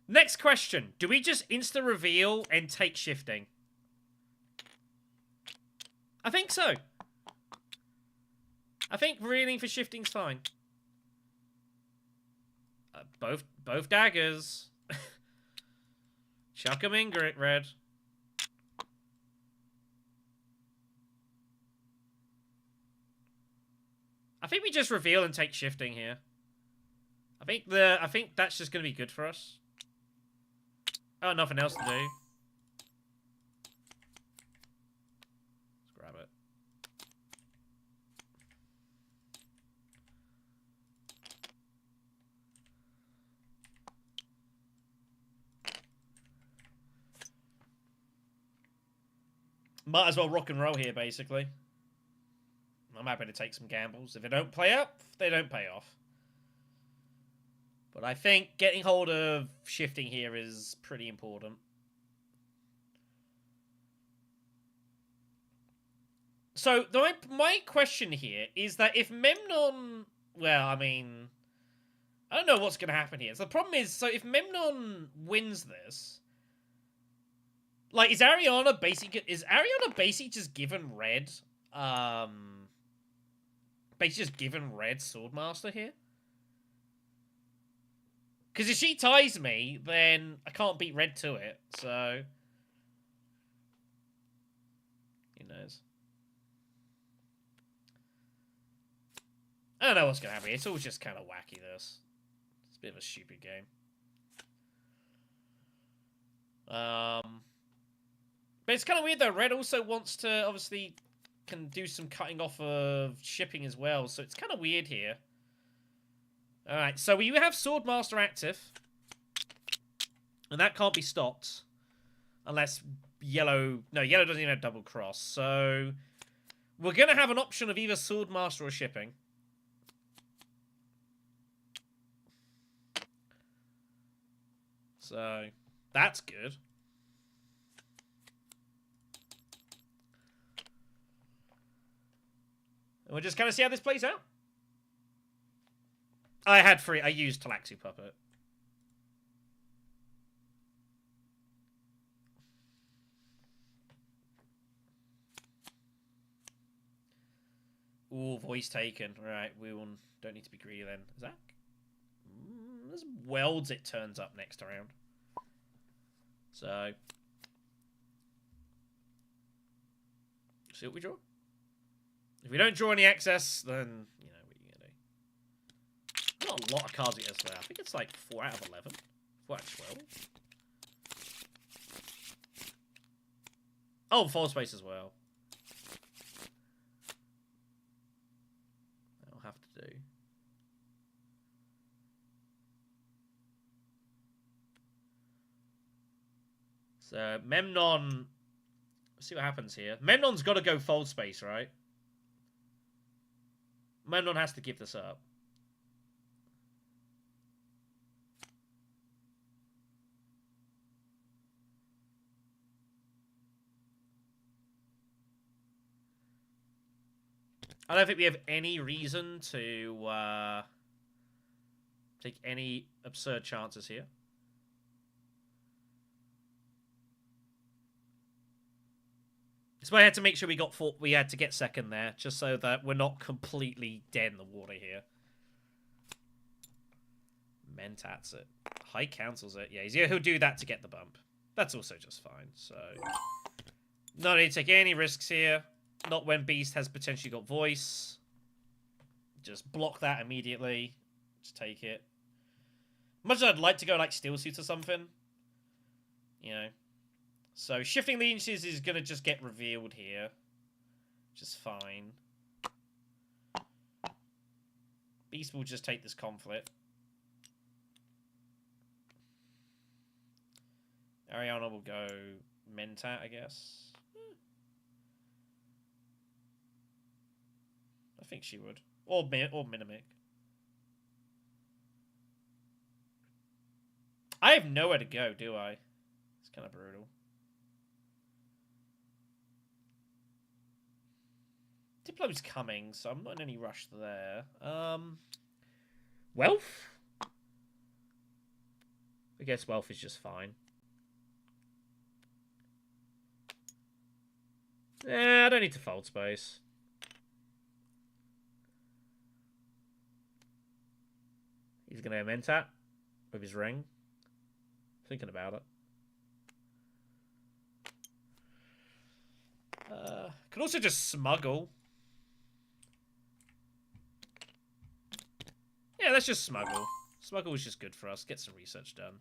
A: next question. Do we just insta-reveal and take shifting? I think so. I think reeling for shifting's fine. Both daggers. Chuck them in, Grit Red. I think we just reveal and take shifting here. I think that's just gonna be good for us. Oh, nothing else to do. Let's grab it. Might as well rock and roll here, basically. I'm happy to take some gambles. If they don't play up, they don't pay off. But I think getting hold of shifting here is pretty important. So, my question here is that if Memnon... Well, I mean... I don't know what's going to happen here. So the problem is, so if Memnon wins this... Like, is Ariana basically just given red... Basically just given red Swordmaster here? Because if she ties me, then I can't beat red to it, so... Who knows? I don't know what's going to happen. It's all just kind of wacky, this. It's a bit of a stupid game. But it's kind of weird, though. Red also wants to, obviously, can do some cutting off of shipping as well, so it's kind of weird here. Alright, so we have Swordmaster active. And that can't be stopped. Unless yellow... No, yellow doesn't even have double cross. So we're going to have an option of either Swordmaster or shipping. So that's good. And we'll just kind of see how this plays out. I used Talaxu Puppet. Ooh, voice taken. Right, we don't need to be greedy then. Is that? There's welds it turns up next round. So. See what we draw? If we don't draw any excess, then, you know, what are you going to do? Not a lot of cards against there. I think it's like 4 out of 11. 4 out of 12. Oh, full space as well. That'll have to do. So, Memnon... Let's see what happens here. Memnon's got to go fold space, right? Memnon has to give this up. I don't think we have any reason to take any absurd chances here. That's why I had to make sure we had to get second there, just so that we're not completely dead in the water here. Mentats it. High cancels it. Yeah, he'll do that to get the bump. That's also just fine, so... Not need to take any risks here. Not when Beast has potentially got voice. Just block that immediately. Just take it. Much as I'd like to go like Steel Suit or something. You know. So Shifting Leeches is going to just get revealed here. Which is fine. Beast will just take this conflict. Ariana will go Mentat, I guess. I think she would. Or Minimic. I have nowhere to go, do I? It's kind of brutal. Diplo's coming, so I'm not in any rush there. Wealth? I guess Wealth is just fine. I don't need to fold space. He's going to Mentat with his ring. Thinking about it. Could also just smuggle. Yeah, let's just smuggle. Smuggle is just good for us. Get some research done.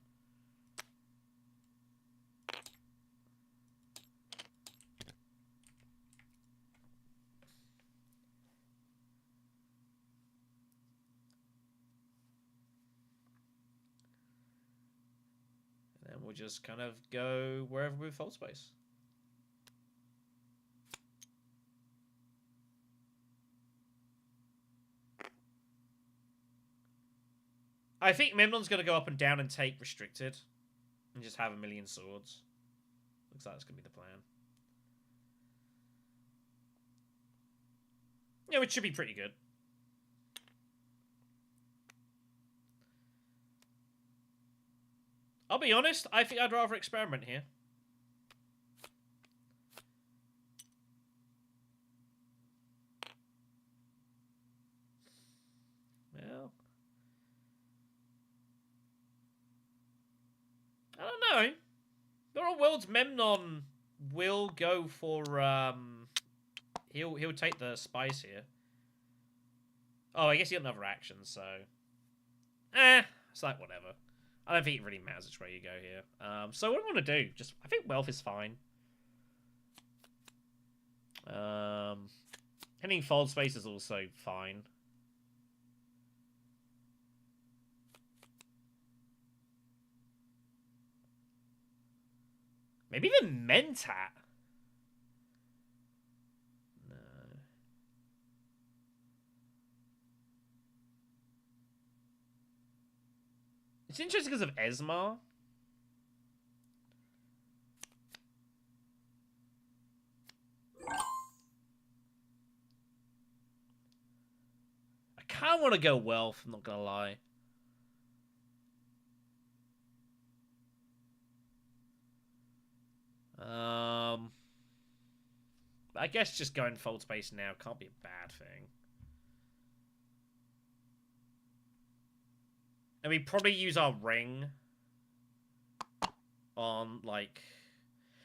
A: And then we'll just kind of go wherever we fold space. I think Memnon's going to go up and down and take Restricted. And just have a million swords. Looks like that's going to be the plan. Yeah, which should be pretty good. I'll be honest, I think I'd rather experiment here. Well... odds Memnon will go for he'll take the spice here. Oh, I guess he got another action, so it's like whatever. I don't think it really matters which way you go here. So what do I want to do? Just I think wealth is fine. Hitting fold space is also fine. Maybe even Mentat. No. It's interesting because of Esmar. I kind of want to go wealth, I'm not going to lie. I guess just going fold space now can't be a bad thing. And we probably use our ring on, like...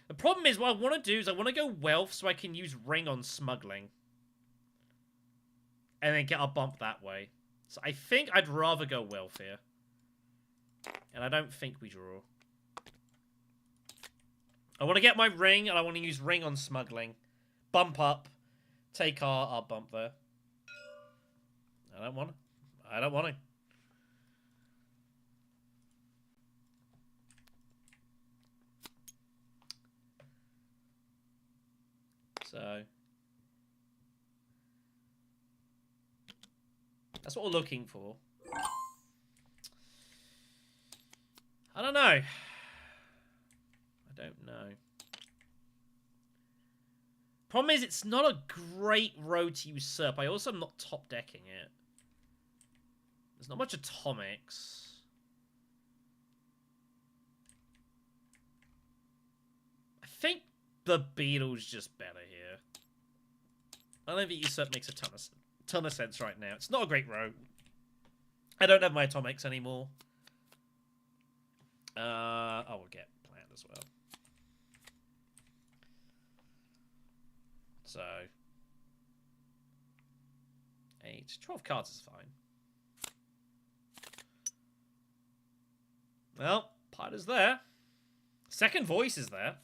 A: The problem is, what I want to do is I want to go wealth so I can use ring on smuggling. And then get our bump that way. So I think I'd rather go wealth here. And I don't think we draw. I want to get my ring, and I want to use ring on smuggling. Bump up. Take our bump there. I don't want to. I don't want to. So... That's what we're looking for. I don't know. I don't know. Problem is, it's not a great road to usurp. I also am not top decking it. There's not much atomics. I think the Beetle's just better here. I don't think usurp makes a ton of sense right now. It's not a great row. I don't have my atomics anymore. I will get planned as well. So 8, 12 cards is fine. Well, Pider's there. Second voice is there,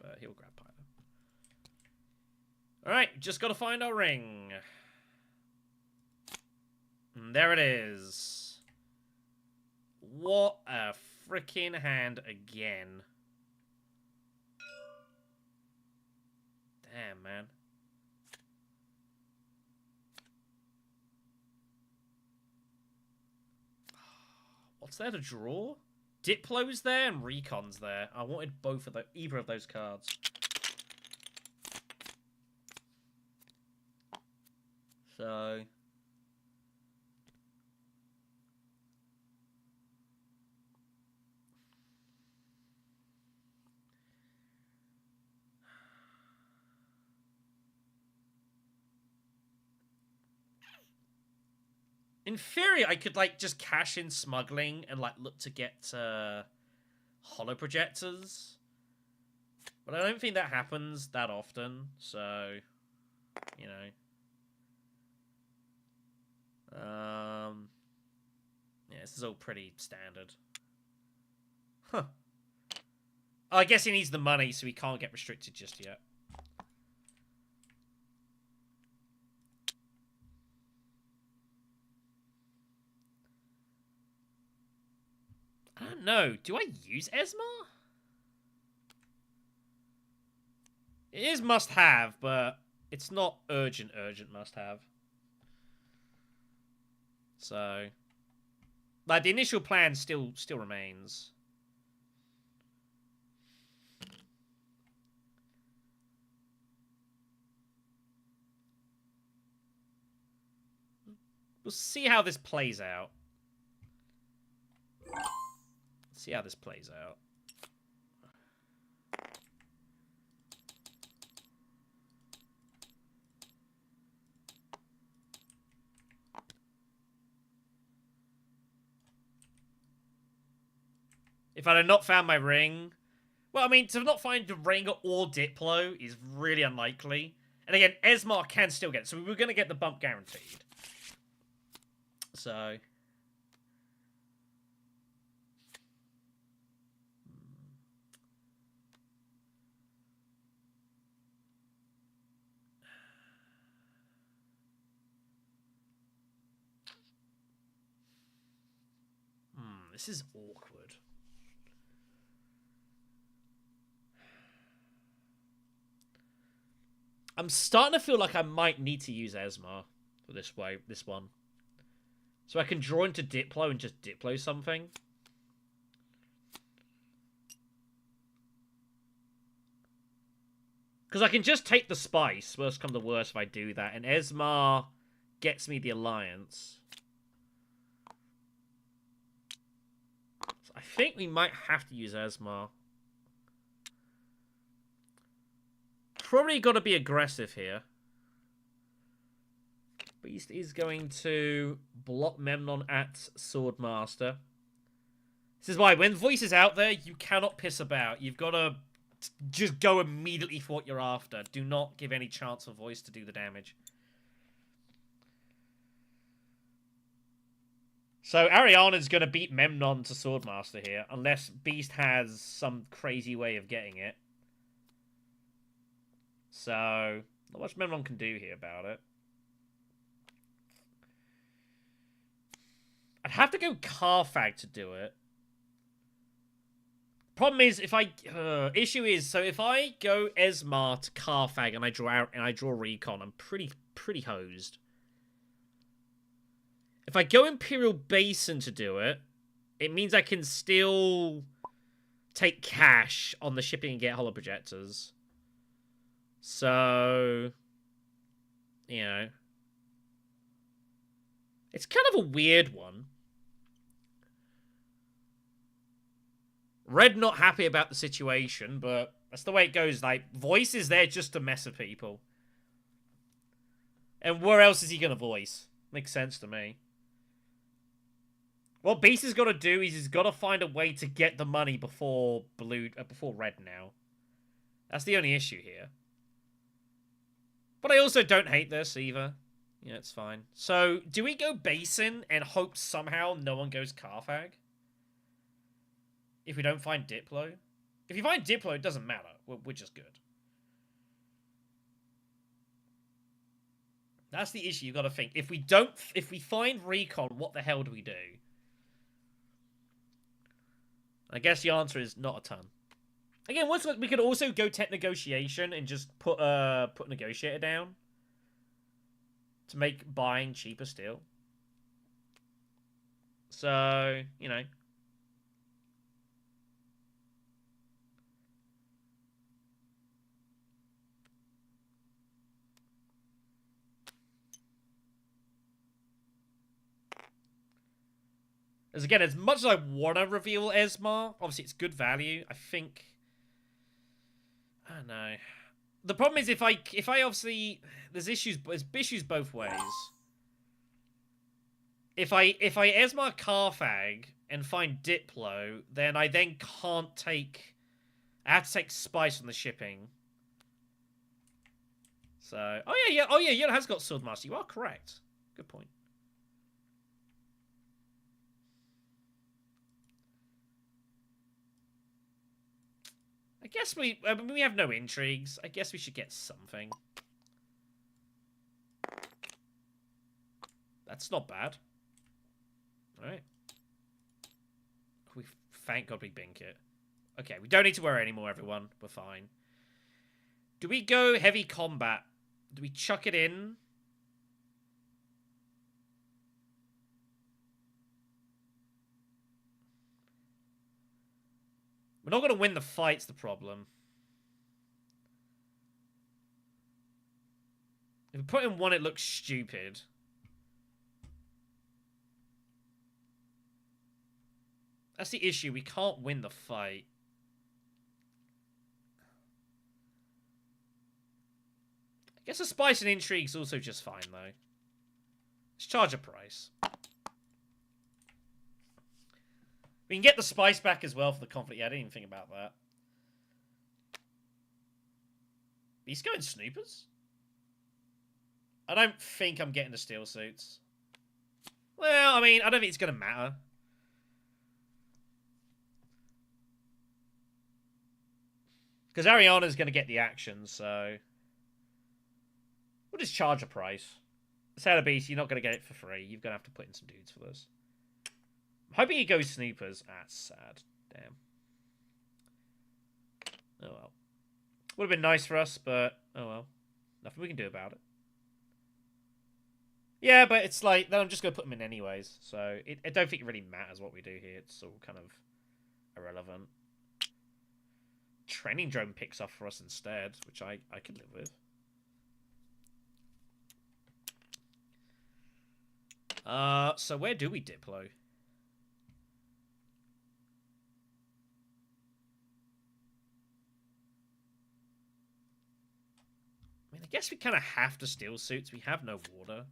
A: but he'll grab Pider. All right, just got to find our ring. And there it is. What a freaking hand again. Damn, man. What's there to draw? Diplo's there and Recon's there. I wanted both of either of those cards. So... In theory, I could, like, just cash in smuggling and, like, look to get, holo projectors. But I don't think that happens that often, so, you know. Yeah, this is all pretty standard. Huh. Oh, I guess he needs the money, so he can't get restricted just yet. I don't know. Do I use Esmar? It is must-have, but it's not urgent must-have. So, like, the initial plan still remains. We'll see how this plays out. See how this plays out. If I had not found my ring, Well, I mean, to not find Ranger or Diplo is really unlikely. And again, Esmar can still get it, so we were going to get the bump guaranteed. So... this is awkward. I'm starting to feel like I might need to use Esmar for this one. So I can draw into Diplo and just Diplo something. Because I can just take the spice, worst come to worst if I do that, and Esmar gets me the alliance. So I think we might have to use Esmar. Probably got to be aggressive here. Beast is going to block Memnon at Swordmaster. This is why, when Voice is out there, you cannot piss about. You've got to just go immediately for what you're after. Do not give any chance for Voice to do the damage. So Ariana's going to beat Memnon to Swordmaster here, unless Beast has some crazy way of getting it. So, not much Memnon can do here about it. I'd have to go Carfag to do it. Problem is, if I issue is, so if I go Esmar to Carfag and I draw Recon, I'm pretty hosed. If I go Imperial Basin to do it, it means I can still take cash on the shipping and get holo projectors. So, you know, it's kind of a weird one. Red not happy about the situation, but that's the way it goes. Like, Voice is there just to mess with people. And where else is he going to voice? Makes sense to me. What Beast has got to do is he's got to find a way to get the money before Red now. That's the only issue here. But I also don't hate this either. Yeah, it's fine. So, do we go Basin and hope somehow no one goes Carfag? If we don't find Diplo? If you find Diplo, it doesn't matter. We're just good. That's the issue you've got to think. If we find Recon, what the hell do we do? I guess the answer is not a ton. Again, we could also go Tech Negotiation and just put Negotiator down to make buying cheaper still. So, you know. As again, as much as I want to reveal Esmar, obviously it's good value. I think... I don't know. The problem is if I obviously... There's issues both ways. If I Esmar Carfag and find Diplo, then I can't take... I have to take Spice on the shipping. So... Oh yeah, Yellow has got Swordmaster. You are correct. Good point. I guess we have no intrigues. I guess we should get something. That's not bad. Alright. Thank God we bink it. Okay, we don't need to worry anymore, everyone. We're fine. Do we go heavy combat? Do we chuck it in? We're not going to win the fight's the problem. If we put in one, it looks stupid. That's the issue. We can't win the fight. I guess a spice and intrigue is also just fine, though. Let's charge a price. We can get the spice back as well for the conflict. Yeah, I didn't even think about that. He's going snoopers? I don't think I'm getting the steel suits. Well, I mean, I don't think it's going to matter. Because Ariana's going to get the action, so... We'll just charge a price. Sailor Beast, you're not going to get it for free. You're going to have to put in some dudes for this. I'm hoping he goes snoopers. That's sad. Damn. Oh well. Would have been nice for us, but... Oh well. Nothing we can do about it. Yeah, but it's like... Then I'm just going to put them in anyways. So, I don't think it really matters what we do here. It's all kind of irrelevant. Training drone picks up for us instead, which I could live with. So where do we Diplo? I mean, I guess we kind of have to steal suits. We have no water.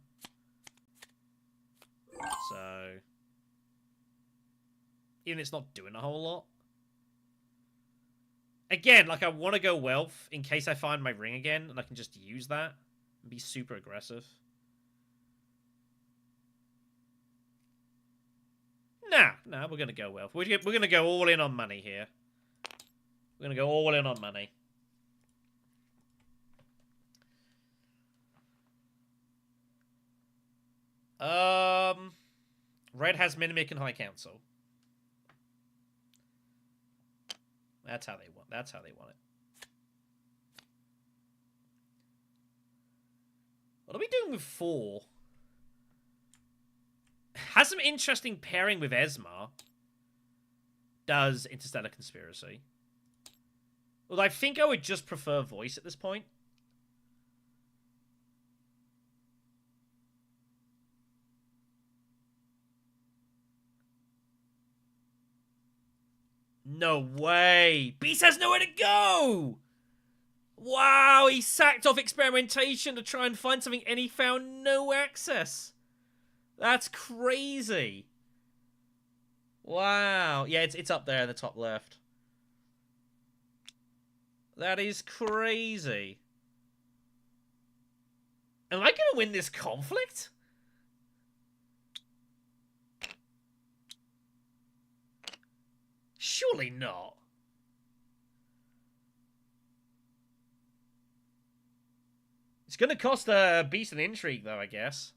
A: So... Even it's not doing a whole lot. Again, like, I want to go wealth in case I find my ring again, and I can just use that and be super aggressive. Nah, we're going to go wealth. We're going to go all in on money here. We're going to go all in on money. Red has Mimic and High Council. That's how they want. That's how they want it. What are we doing with 4? Has some interesting pairing with Esma. Does Interstellar Conspiracy. Although I think I would just prefer voice at this point. No way! Beast has nowhere to go! Wow, he sacked off experimentation to try and find something and he found no access. That's crazy. Wow. Yeah, it's up there in the top left. That is crazy. Am I going to win this conflict? Surely not. It's going to cost a Beast and Intrigue, though, I guess.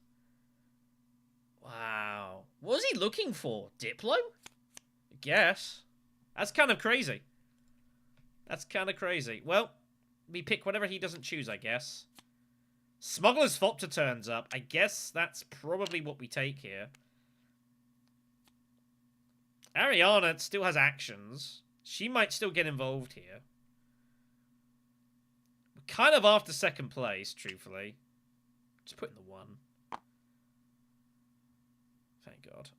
A: Wow. What was he looking for? Diplo? I guess. That's kind of crazy. That's kind of crazy. Well, we pick whatever he doesn't choose, I guess. Smuggler's Fopter turns up. I guess that's probably what we take here. Ariana still has actions. She might still get involved here. We're kind of after second place, truthfully. Just put in the 1. Thank God.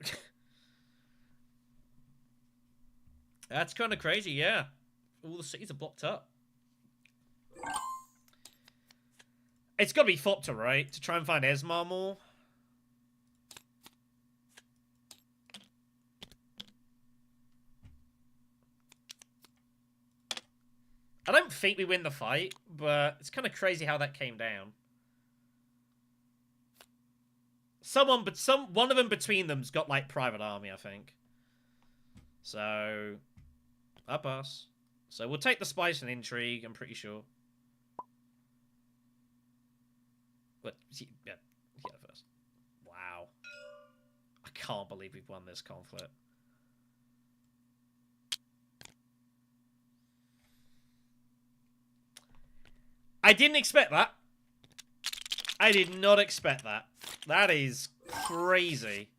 A: That's kind of crazy, yeah. All the cities are blocked up. It's got to be Fopter, right? To try and find Esmar more. I don't think we win the fight, but it's kind of crazy how that came down. One of them between them's got like private army, I think. So, I pass. So we'll take the spice and intrigue. I'm pretty sure. But yeah, first. Wow, I can't believe we've won this conflict. I didn't expect that. I did not expect that. That is crazy.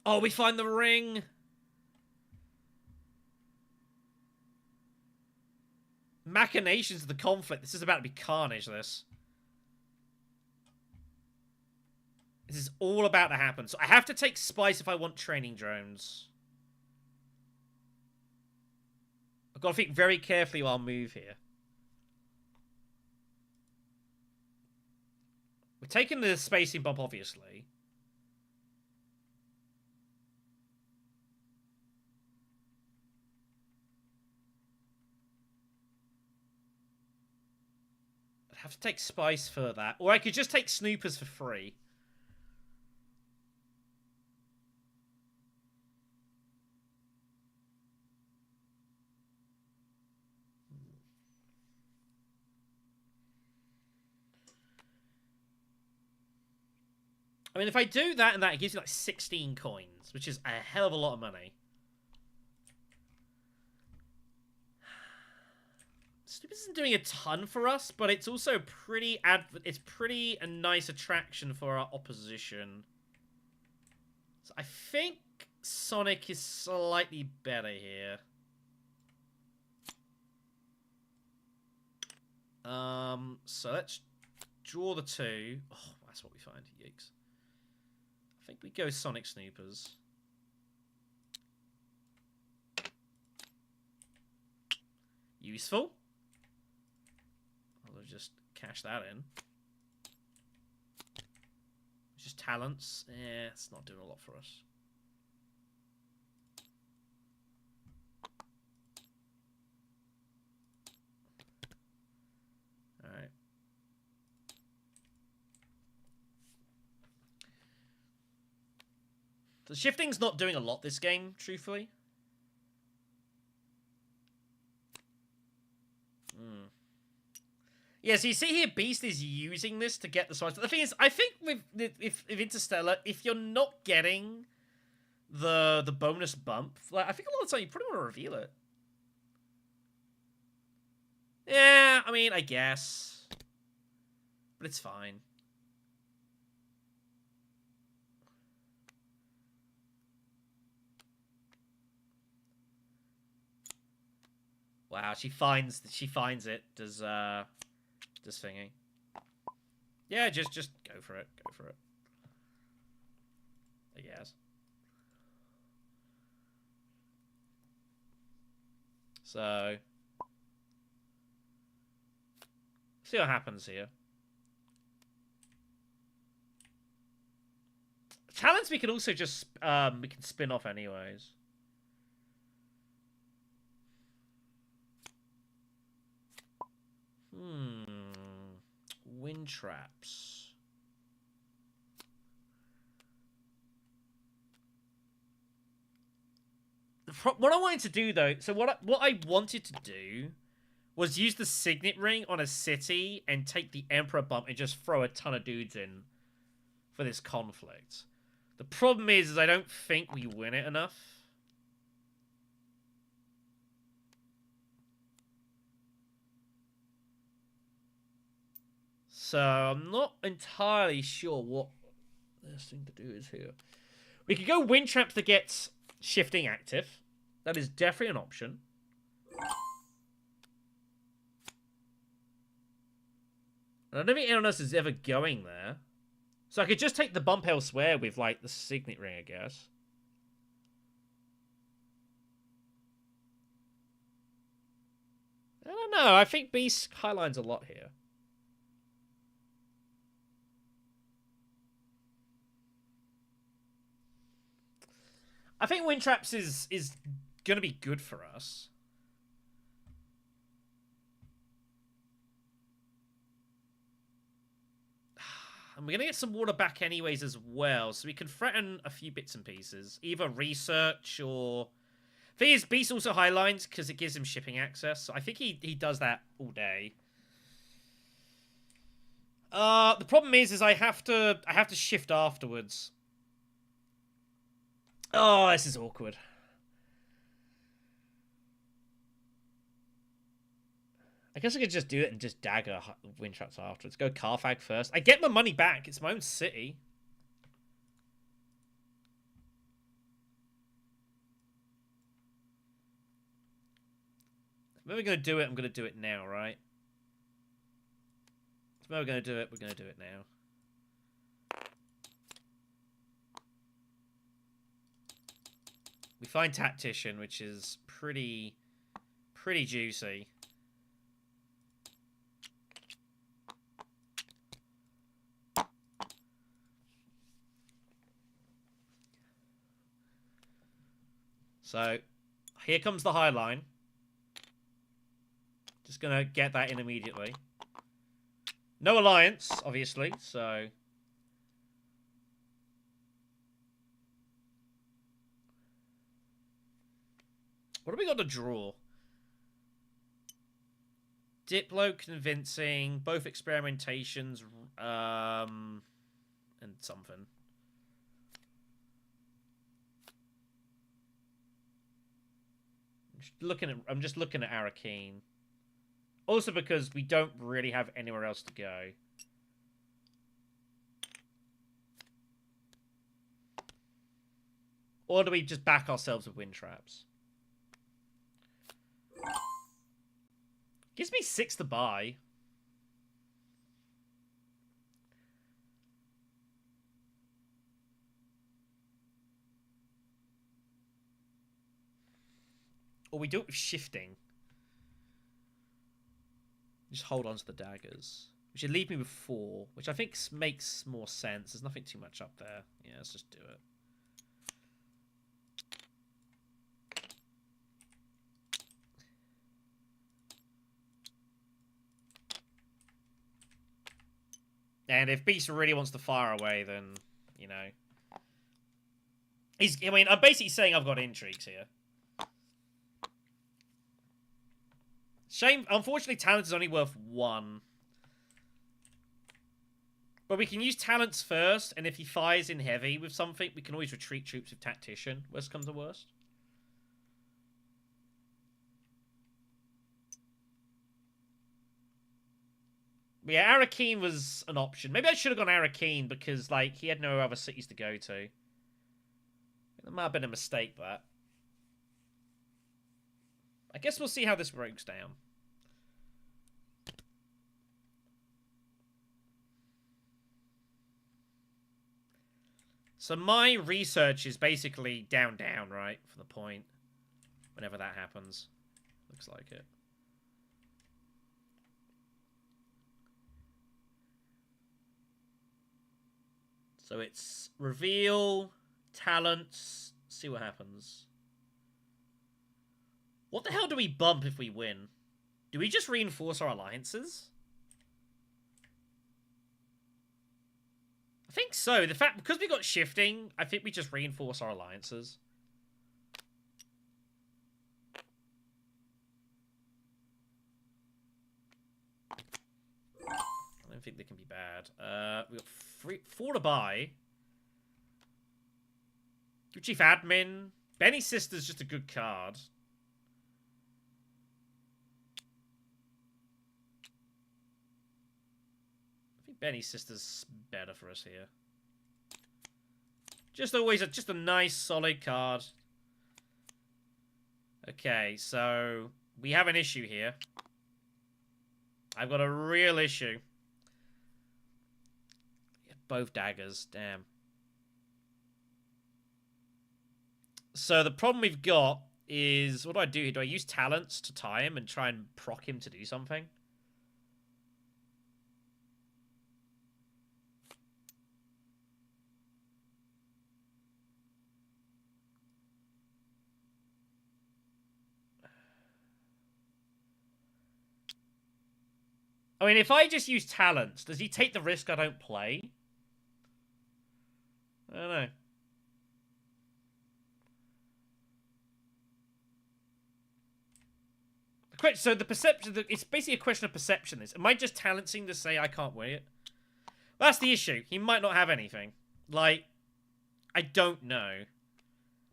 A: Oh, we find the ring. Machinations of the conflict. This is about to be carnage, this. This is all about to happen. So I have to take spice if I want training drones. I've got to think very carefully while I move here. We're taking the spacing bump, obviously. have to take Spice for that. Or I could just take Snoopers for free. I mean, if I do that and that, it gives you like 16 coins, which is a hell of a lot of money. Snoopers isn't doing a ton for us, but it's also pretty a nice attraction for our opposition. So I think Sonic is slightly better here. So let's draw the two. Oh, that's what we find. Yikes. I think we go Sonic Snoopers. Useful. I'll just cash that in. Just talents. Yeah, it's not doing a lot for us. Alright. The shifting's not doing a lot this game, truthfully. Yeah, so you see here, Beast is using this to get the swipes. But the thing is, I think with if Interstellar, if you're not getting the bonus bump, like I think a lot of the time you probably want to reveal it. Yeah, I mean, I guess, but it's fine. Wow, she finds it. Does thingy. Yeah, just go for it. Go for it. I guess. So see what happens here. Talents we can also just we can spin off anyways. Wind traps. What I wanted to do though, so what I wanted to do was use the signet ring on a city and take the Emperor bump and just throw a ton of dudes in for this conflict. The problem is I don't think we win it enough. So I'm not entirely sure what this thing to do is here. We could go wind traps to get shifting active. That is definitely an option. And I don't think anyone else is ever going there. So I could just take the bump elsewhere with, like, the signet ring, I guess. I don't know. I think Beast highlines a lot here. I think wind traps is going to be good for us. And we're going to get some water back anyways as well, so we can threaten a few bits and pieces. Either research or... Thing is, Beast also highlines because it gives him shipping access. So I think he does that all day. The problem is I have to shift afterwards. Oh, this is awkward. I guess I could just do it and just dagger wind traps afterwards. Go Carthag first. I get my money back. It's my own city. If we're going to do it, I'm going to do it now, right? If we're going to do it, we're going to do it now. We find Tactician, which is pretty juicy. So, here comes the high line. Just gonna get that in immediately. No alliance, obviously, so... What do we got to draw? Diplo, convincing, both experimentations, and something. I'm just looking at Arakeen. Also because we don't really have anywhere else to go. Or do we just back ourselves with wind traps? Gives me 6 to buy. Or we do it with shifting. Just hold on to the daggers. Which should leave me with 4, which I think makes more sense. There's nothing too much up there. Yeah, let's just do it. And if Beast really wants to fire away, then, you know. I mean, I'm basically saying I've got intrigues here. Shame, unfortunately, talent is only worth 1. But we can use talents first, and if he fires in heavy with something, we can always retreat troops with tactician. Worst comes to worst. But yeah, Arakeen was an option. Maybe I should have gone Arakeen because, like, he had no other cities to go to. That might have been a mistake, that. I guess we'll see how this breaks down. So my research is basically down, right? For the point. Whenever that happens. Looks like it. So it's reveal, talents, see what happens. What the hell do we bump if we win? Do we just reinforce our alliances? I think so. The fact, because we got shifting, I think we just reinforce our alliances. I don't think they can be bad. We got 4 to buy. Good Chief Admin. Benny's Sister's just a good card. I think Benny's Sister's better for us here. Just always just a nice, solid card. Okay, so we have an issue here. I've got a real issue. Both daggers, damn. So the problem we've got is, what do I do? Do I use talents to tie him and try and proc him to do something? I mean, if I just use talents, does he take the risk I don't play? I don't know. So the perception, it's basically a question of perception. Am I just talenting to say I can't win it? Well, that's the issue. He might not have anything. Like, I don't know.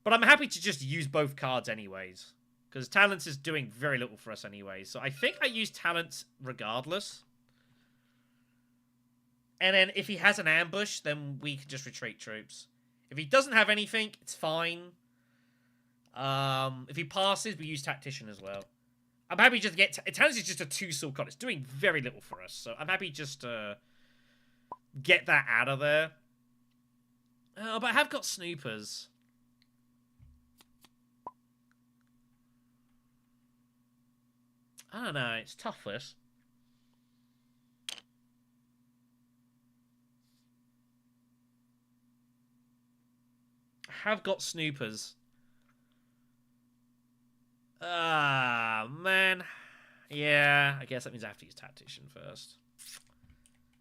A: But I'm happy to just use both cards anyways. Because talents is doing very little for us anyways. So I think I use talents regardless. And then if he has an ambush, then we can just retreat troops. If he doesn't have anything, it's fine. If he passes, we use tactician as well. I'm happy just to get... Talents is just a 2-sword card. It's doing very little for us. So I'm happy just to get that out of there. Oh, but I have got snoopers. I don't know. It's tough, this. I have got snoopers. Ah, man. Yeah, I guess that means I have to use tactician first.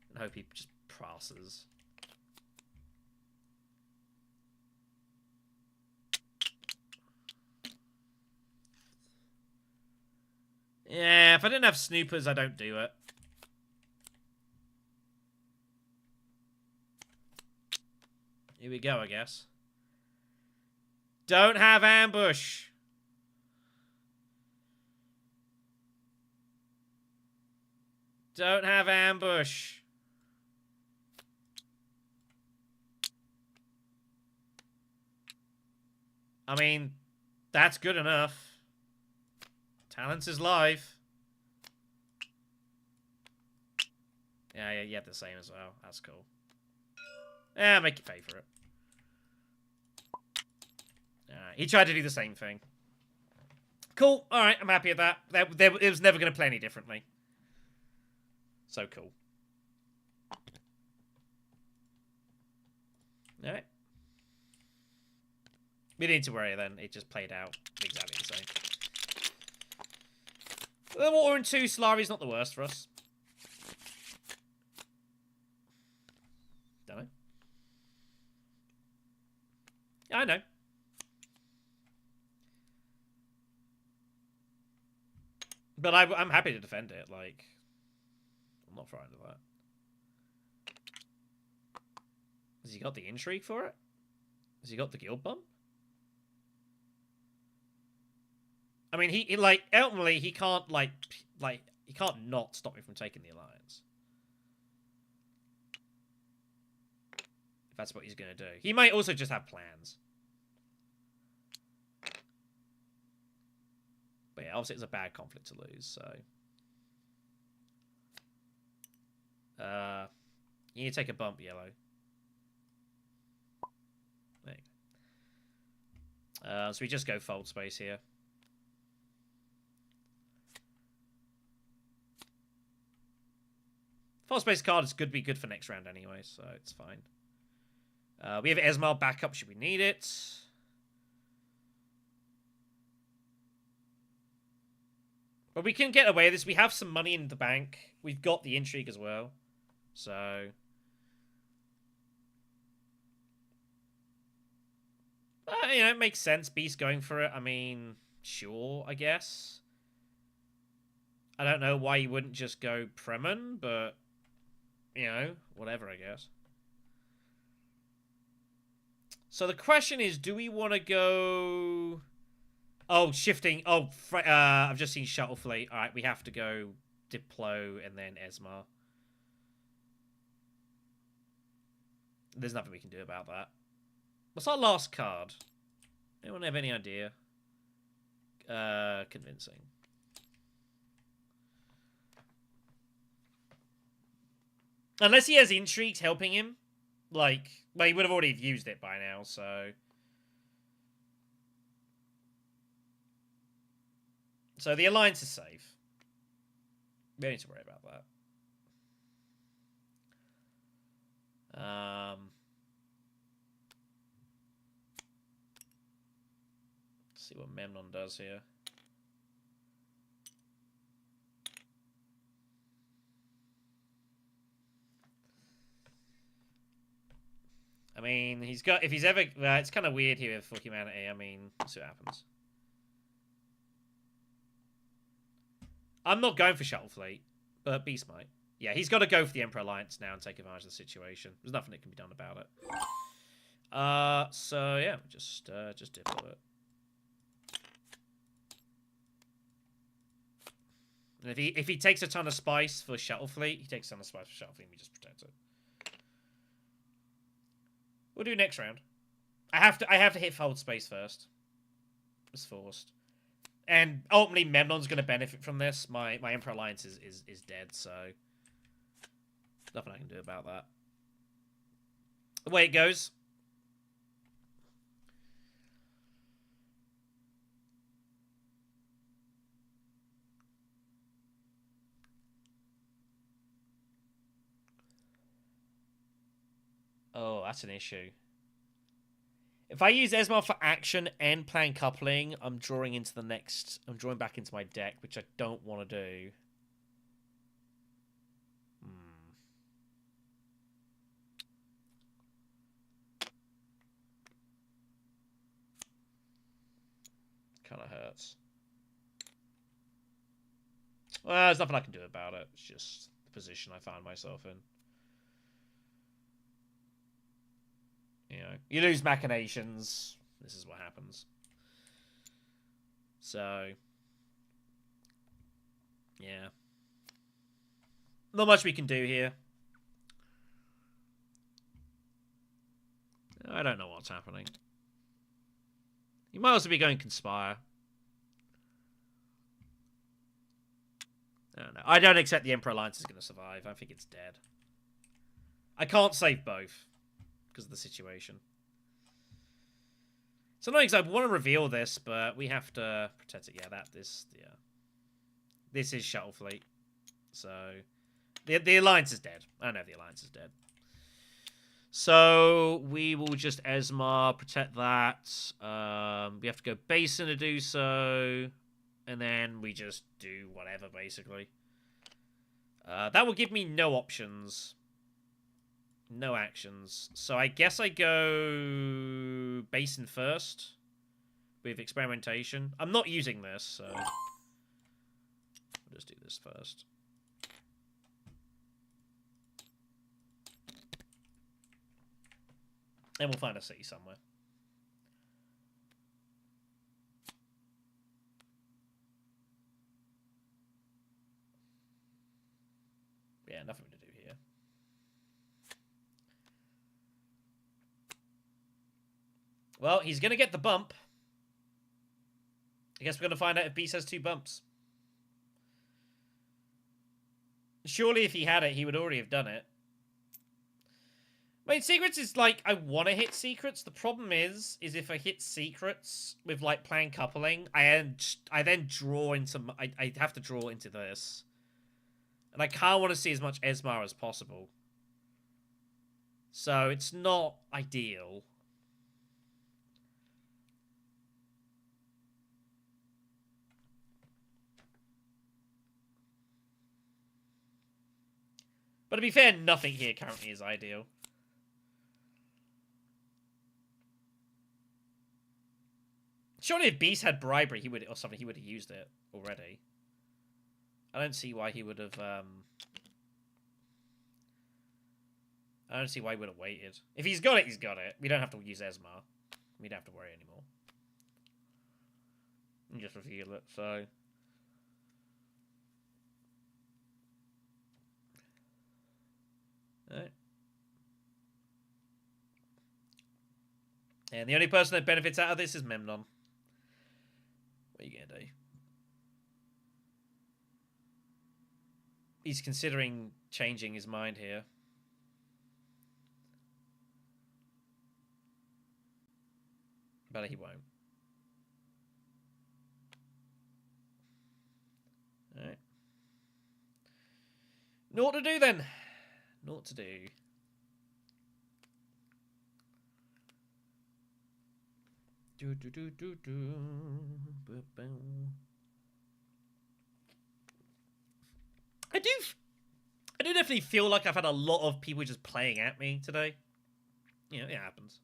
A: and hope he just passes. Yeah, if I didn't have snoopers, I don't do it. Here we go, I guess. Don't have ambush. Don't have ambush. I mean, that's good enough. Talents is live. Yeah, you have the same as well. That's cool. Yeah, make you pay for it. He tried to do the same thing. Cool. All right, I'm happy with that. It was never going to play any differently. So cool. All right. We didn't need to worry then. It just played out exactly the same. The Water and 2 Solari's not the worst for us. Don't know. Yeah, I know. But I'm happy to defend it. Like, I'm not frightened of that. Has he got the intrigue for it? Has he got the guild bump? I mean, he like ultimately he can't like he can't not stop me from taking the alliance. If that's what he's gonna do, he might also just have plans. But yeah, obviously it's a bad conflict to lose. So, you need to take a bump, yellow. There you go. So we just go fold space here. Fold space card is good. Be good for next round anyway, so it's fine. We have Esmar backup should we need it. But we can get away with this. We have some money in the bank. We've got the intrigue as well. So... you know, it makes sense. Beast going for it. I mean, sure, I guess. I don't know why you wouldn't just go Fremen, but... you know, whatever, I guess. So the question is, do we want to go... oh, shifting. Oh, I've just seen Shuttle Fleet. All right, we have to go Diplo and then Esmar. There's nothing we can do about that. What's our last card? Anyone have any idea? Convincing. Unless he has intrigues helping him. Like, well, he would have already used it by now, so... so the alliance is safe. We don't need to worry about that. Let's see what Memnon does here. I mean, he's got... if he's ever... it's kind of weird here with For Humanity. I mean, let's see what happens. I'm not going for Shuttle Fleet, but Beast might. Yeah, he's got to go for the Emperor Alliance now and take advantage of the situation. There's nothing that can be done about it. So yeah, just dip it. And if he takes a ton of spice for Shuttle Fleet, he takes a ton of spice for Shuttle Fleet, and we just protect it. We'll do next round. I have to hit fold space first. It's forced. And ultimately, Memnon's going to benefit from this. My Emperor Alliance is dead, so... nothing I can do about that. Away it goes. Oh, that's an issue. If I use Esmar for action and plan coupling, I'm drawing into the next... I'm drawing back into my deck, which I don't want to do. kind of hurts. Well, there's nothing I can do about it. It's just the position I find myself in. You know, you lose machinations. This is what happens. So, yeah. Not much we can do here. I don't know what's happening. You might also be going Conspire. I don't know. I don't accept the Emperor Alliance is going to survive. I think it's dead. I can't save both because of the situation. So annoying because I want to reveal this, but we have to protect it. Yeah, this is Shuttle Fleet. So the Alliance is dead. I know the Alliance is dead. So we will just Esmar, protect that. We have to go Basin to do so. And then we just do whatever, basically. That will give me no options. No actions. So I guess I go Basin first. With experimentation. I'm not using this, so... We'll just do this first. And we'll find a city somewhere. Yeah, nothing to do here. Well, he's going to get the bump. I guess we're going to find out if Beast has 2 bumps. Surely if he had it, he would already have done it. I mean, secrets is like, I want to hit secrets. The problem is if I hit secrets with, like, plan coupling, I then draw into... I have to draw into this. And I kind of want to see as much Esmar as possible. So, it's not ideal. But to be fair, nothing here currently is ideal. Surely if Beast had bribery, he would, or something, he would have used it already. I don't see why he would have, I don't see why he would have waited. If he's got it, he's got it. We don't have to use Esmar. We don't have to worry anymore. And just reveal it, so... Alright. And the only person that benefits out of this is Memnon. What are you gonna do? He's considering changing his mind here. But he won't. Alright. Naught to do then. Naught to do. I do definitely feel like I've had a lot of people just playing at me today. You know, it happens.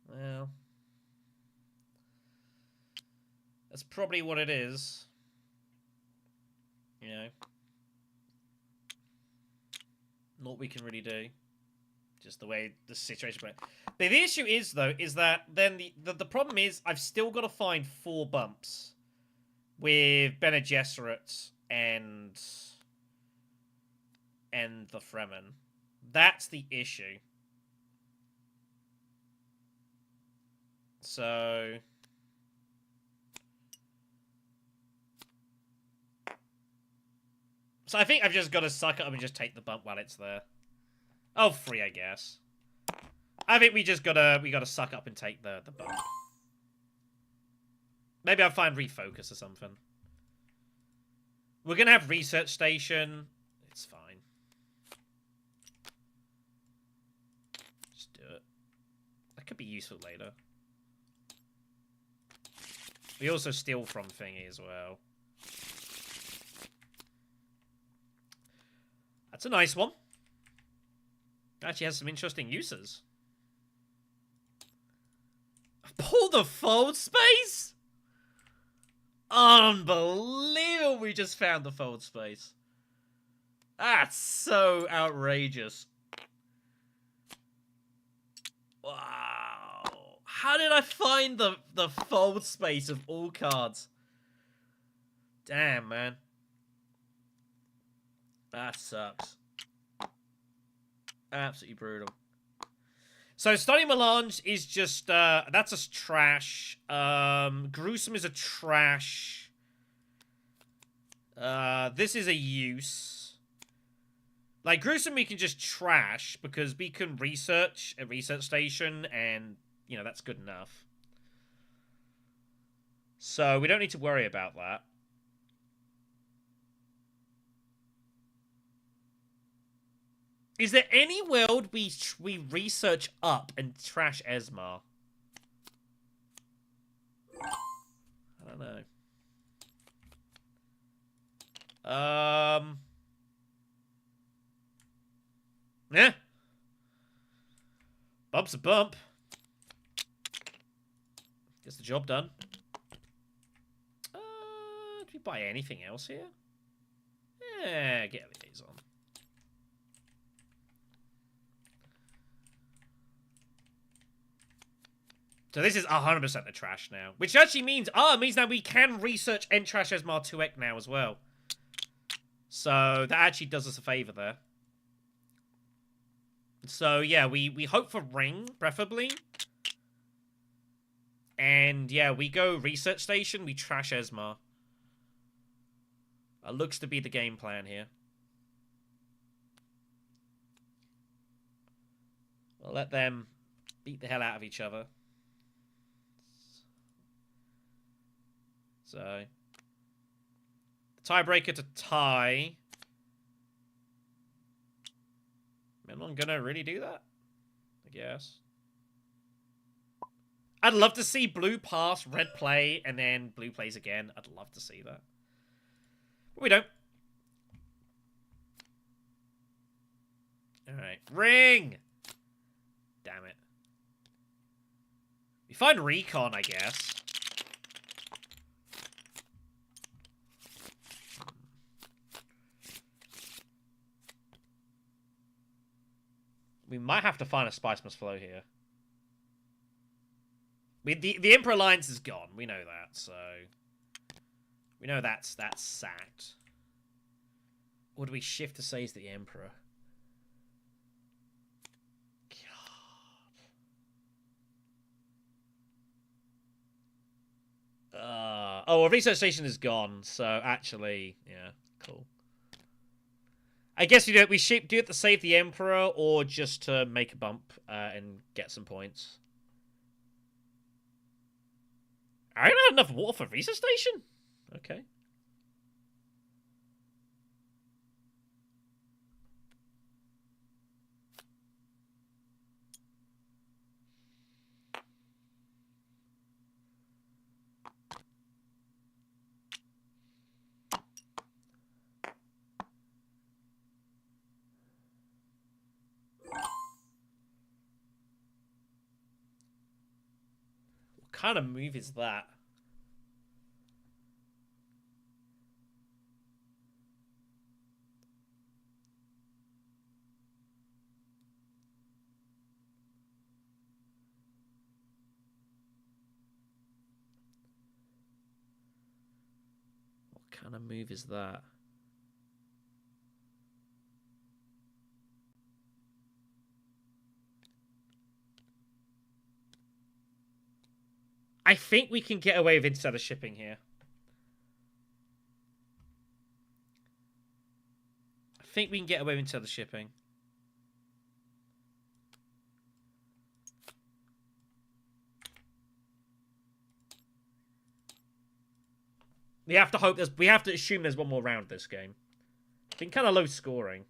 A: Well, that's probably what it is. You know, not what we can really do. Just the way the situation went. But the issue is, though, is that then the problem is I've still got to find 4 bumps with Bene Gesserit and the Fremen. That's the issue. So I think I've just got to suck it up and just take the bump while it's there. Oh, free, I guess. I think we gotta suck up and take the bump. Maybe I'll find refocus or something. We're gonna have research station. It's fine. Just do it. That could be useful later. We also steal from thingy as well. That's a nice one. Actually has some interesting uses. Pull the fold space? Unbelievable, we just found the fold space. That's so outrageous. Wow. How did I find the fold space of all cards? Damn, man. That sucks. Absolutely brutal. So, Stunning Melange is just, that's a trash. Gruesome is a trash. This is a use. Like, Gruesome we can just trash, because we can research a research station, and, you know, that's good enough. So, we don't need to worry about that. Is there any world we research up and trash Esmar? I don't know. Yeah. Bump's a bump. Gets the job done. Do we buy anything else here? Yeah, get liaison. So this is 100% the trash now. Which actually means, it means that we can research and trash Esmar 2Ek now as well. So that actually does us a favor there. So yeah, we hope for Ring, preferably. And yeah, we go research station, we trash Esmar. Looks to be the game plan here. We'll let them beat the hell out of each other. So, tiebreaker to tie. Am I gonna really do that? I guess. I'd love to see blue pass, red play, and then blue plays again. I'd love to see that. But we don't. Alright. Ring! Damn it. We find Recon, I guess. We might have to find a Spice Must Flow here. The Emperor Alliance is gone. We know that, so... We know that's sacked. Or do we shift to say is the Emperor? God. Oh, a research station is gone, so actually, yeah, cool. I guess we do it to save the Emperor or just to make a bump and get some points. I don't have enough water for research station? Okay. What kind of move is that? What kind of move is that? I think we can get away with Interstellar shipping here. I think we can get away with Interstellar shipping. We have to hope there's. We have to assume there's one more round this game. Been kind of low scoring.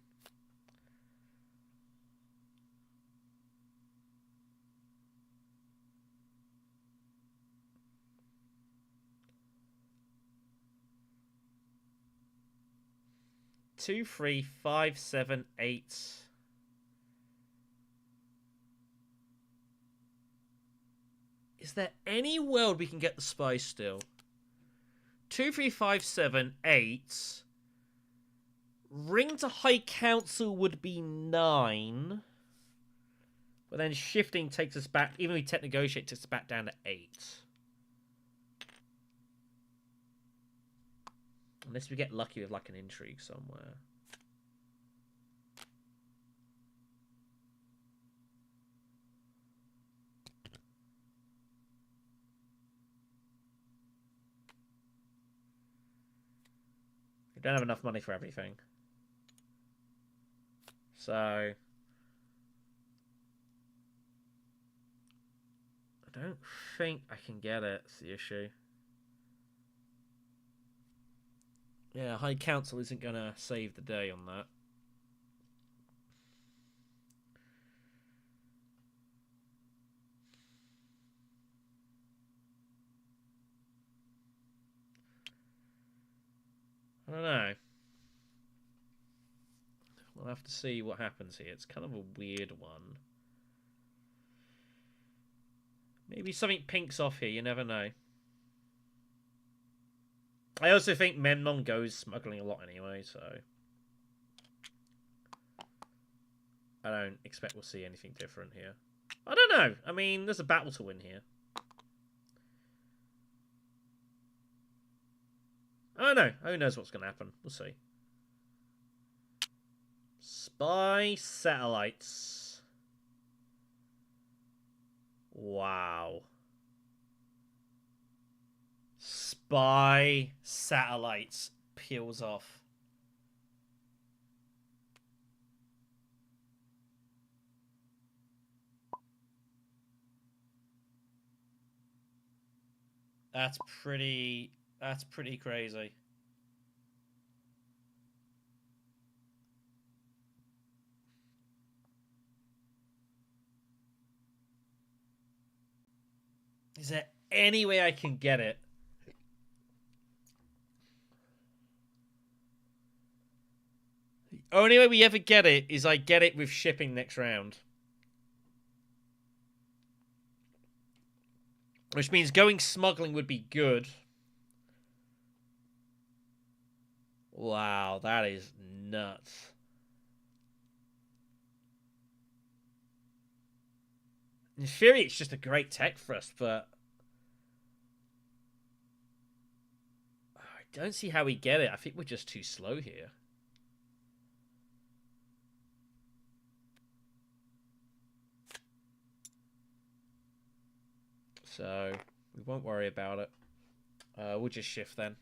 A: Two, 3, 5, 7, 8. Is there any world we can get the spy still? 2, 3, 5, 7, 8. Ring to High Council would be 9. But then shifting takes us back, even if we tech negotiate, takes us back down to 8. Unless we get lucky with like an intrigue somewhere. We don't have enough money for everything. So I don't think I can get it. It's the issue. Yeah, High Council isn't going to save the day on that. I don't know. We'll have to see what happens here. It's kind of a weird one. Maybe something pinks off here. You never know. I also think Memnon goes smuggling a lot anyway, so I don't expect we'll see anything different here. I don't know. I mean, there's a battle to win here. I don't know. Who knows what's going to happen? We'll see. Spy satellites. Wow. Spy satellites peels off. That's pretty crazy. Is there any way I can get it? The only way we ever get it is I get it with shipping next round. Which means going smuggling would be good. Wow, that is nuts. In theory, it's just a great tech for us, but I don't see how we get it. I think we're just too slow here. So we won't worry about it. We'll just shift then.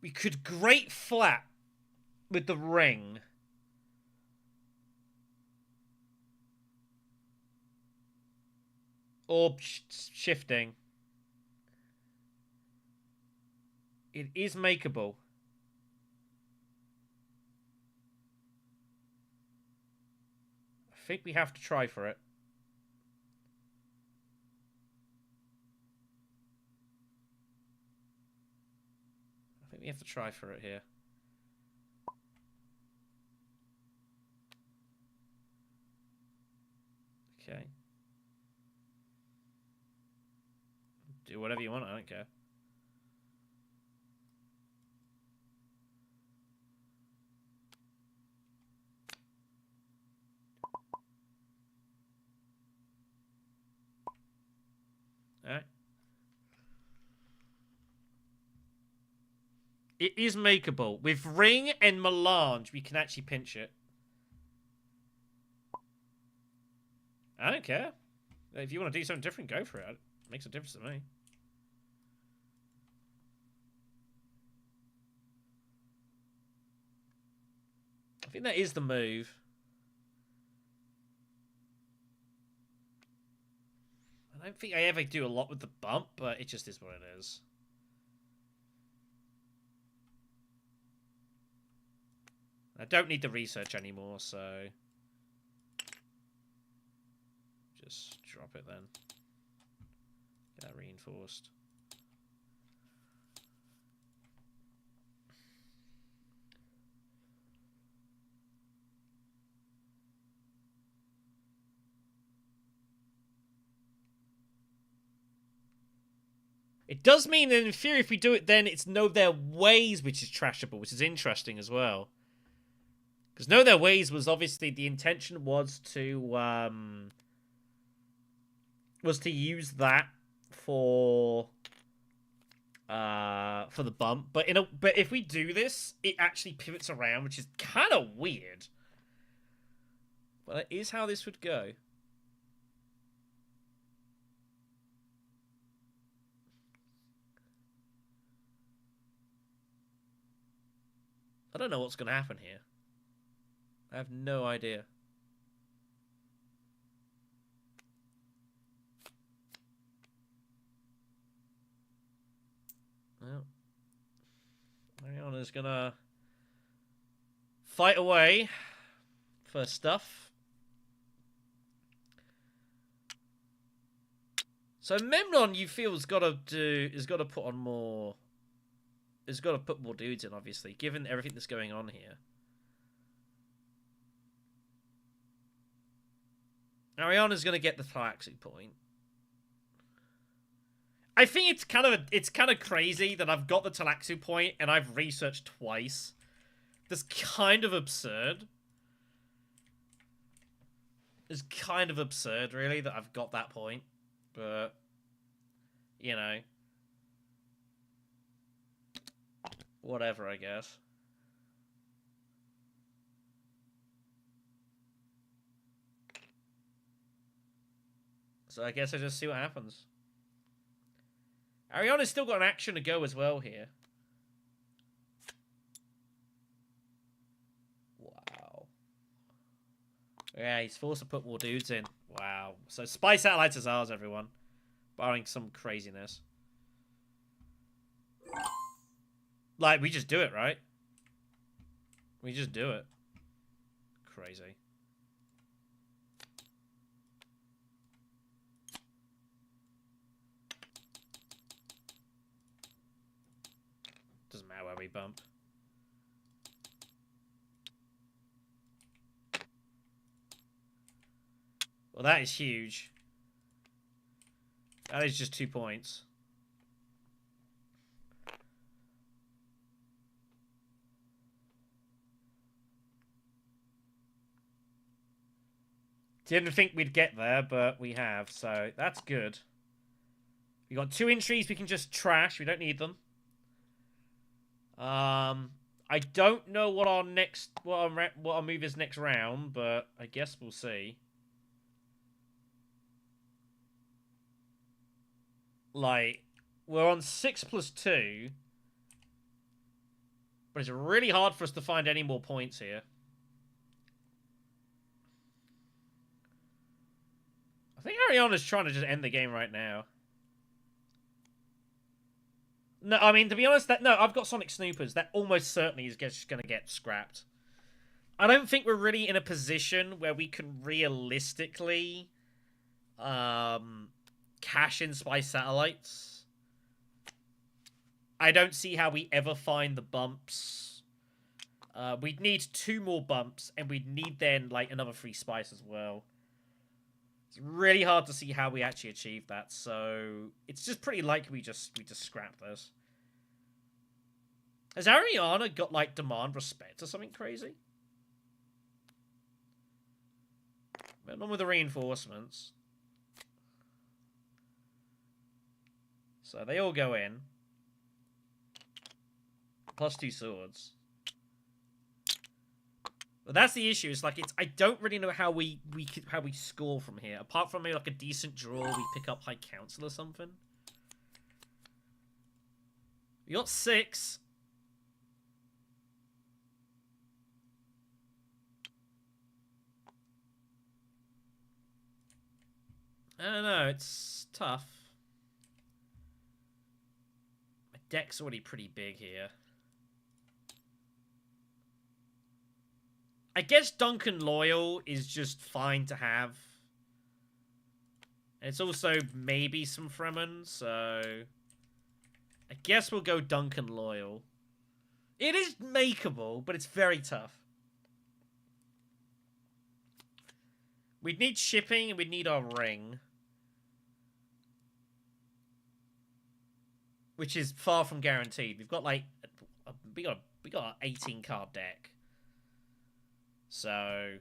A: We could great flat with the ring. Or shifting. It is makeable. I think we have to try for it. I think we have to try for it here. Okay. Do whatever you want, I don't care. Alright. It is makeable. With ring and melange, we can actually pinch it. I don't care. If you want to do something different, go for it. It makes a difference to me. think that is the move. I don't think I ever do a lot with the bump, but it just is what it is. I don't need the research anymore, so... just drop it then. Get that reinforced. It does mean that in theory, if we do it then, it's Know Their Ways, which is trashable, which is interesting as well. Because Know Their Ways was obviously, the intention was to use that for the bump. But but if we do this, it actually pivots around, which is kind of weird. But that is how this would go. I don't know what's going to happen here. I have no idea. Well, Mariana's going to fight away for stuff. So Memnon, you feel, has got to put on more... has got to put more dudes in, obviously, given everything that's going on here. Ariana's going to get the Thalaxi point. I think it's kind of crazy that I've got the Talaxu point and I've researched twice. That's kind of absurd. It's kind of absurd, really, that I've got that point. But, you know. Whatever, I guess. So I guess I just see what happens. Ariana's still got an action to go as well here. Wow. Yeah, he's forced to put more dudes in. Wow. So Spy Satellites is ours, everyone. Barring some craziness. Like, we just do it, right? We just do it. Crazy. Doesn't matter where we bump. Well, that is huge. That is just 2 points. Didn't think we'd get there, but we have, so that's good. We got 2 entries we can just trash. We don't need them. I don't know what our move is next round, but I guess we'll see. Like, we're on 6+2, but it's really hard for us to find any more points here. I think Ariana's trying to just end the game right now. No, I mean, to be honest, I've got Sonic Snoopers. That almost certainly is just going to get scrapped. I don't think we're really in a position where we can realistically cash in Spy Satellites. I don't see how we ever find the bumps. We'd need 2 more bumps, and we'd need then, like, another 3 spies as well. It's really hard to see how we actually achieve that, so it's just pretty likely we just scrap this. Has Ariana got, like, demand respect or something crazy? But not with the reinforcements. So they all go in. +2 swords. But that's the issue. It's like I don't really know how we score from here. Apart from maybe like a decent draw, we pick up High Council or something. We got 6. I don't know, it's tough. My deck's already pretty big here. I guess Duncan Loyal is just fine to have. And it's also maybe some Fremen, so... I guess we'll go Duncan Loyal. It is makeable, but it's very tough. We'd need shipping, and we'd need our ring. Which is far from guaranteed. We've got, like... We got an 18-card deck. So...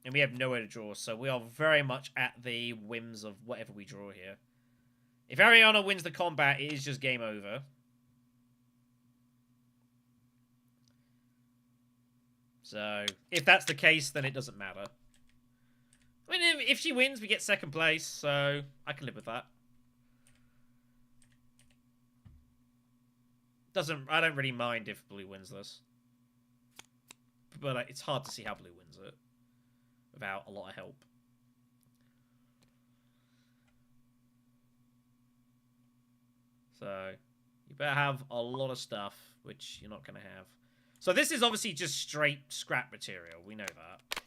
A: And we have nowhere to draw, so we are very much at the whims of whatever we draw here. If Ariana wins the combat, it is just game over. So, if that's the case, then it doesn't matter. I mean, if she wins, we get second place, so I can live with that. I don't really mind if Blue wins this. But it's hard to see how Blue wins it without a lot of help. So, you better have a lot of stuff, which you're not going to have. So this is obviously just straight scrap material. We know that.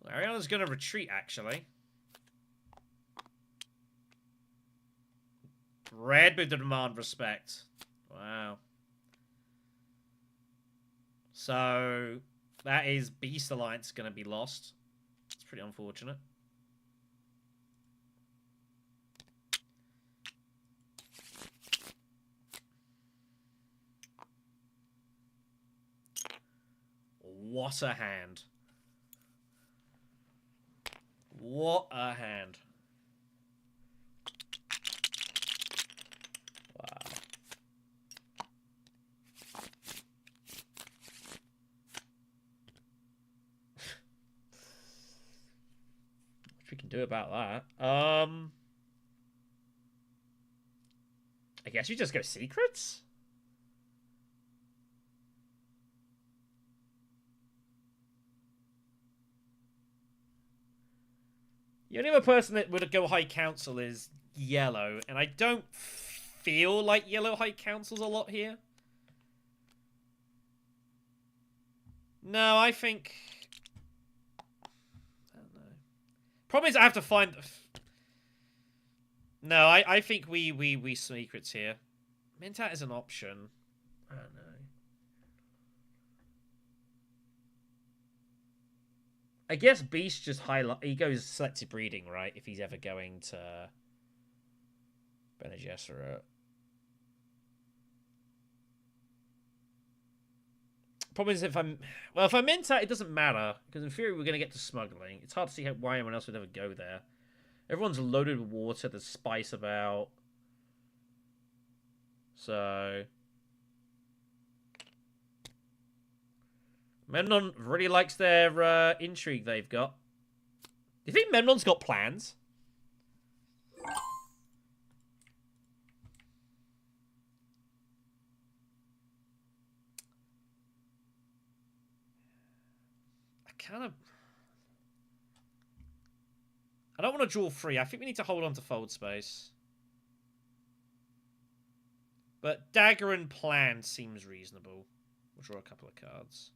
A: Ariana's going to retreat, actually. Red with the demand respect. Wow. So, that is Beast Alliance going to be lost. It's pretty unfortunate. What a hand. What a hand. Wow. What we can do about that? I guess you just go secrets? The only other person that would go High Council is Yellow, and I don't feel like Yellow High Council's a lot here. No, I think... I don't know. Problem is I have to find... No, I think we secrets here. Mentat is an option. I don't know. I guess Beast just he goes selective breeding, right? If he's ever going to Bene Gesserit. Problem is if I'm Mentat, it doesn't matter because in theory we're going to get to smuggling. It's hard to see why anyone else would ever go there. Everyone's loaded with water. There's spice about. So Memnon really likes their intrigue they've got. Do you think Memnon's got plans? I don't want to draw free. I think we need to hold on to fold space. But Dagger and Plan seems reasonable. We'll draw a couple of cards.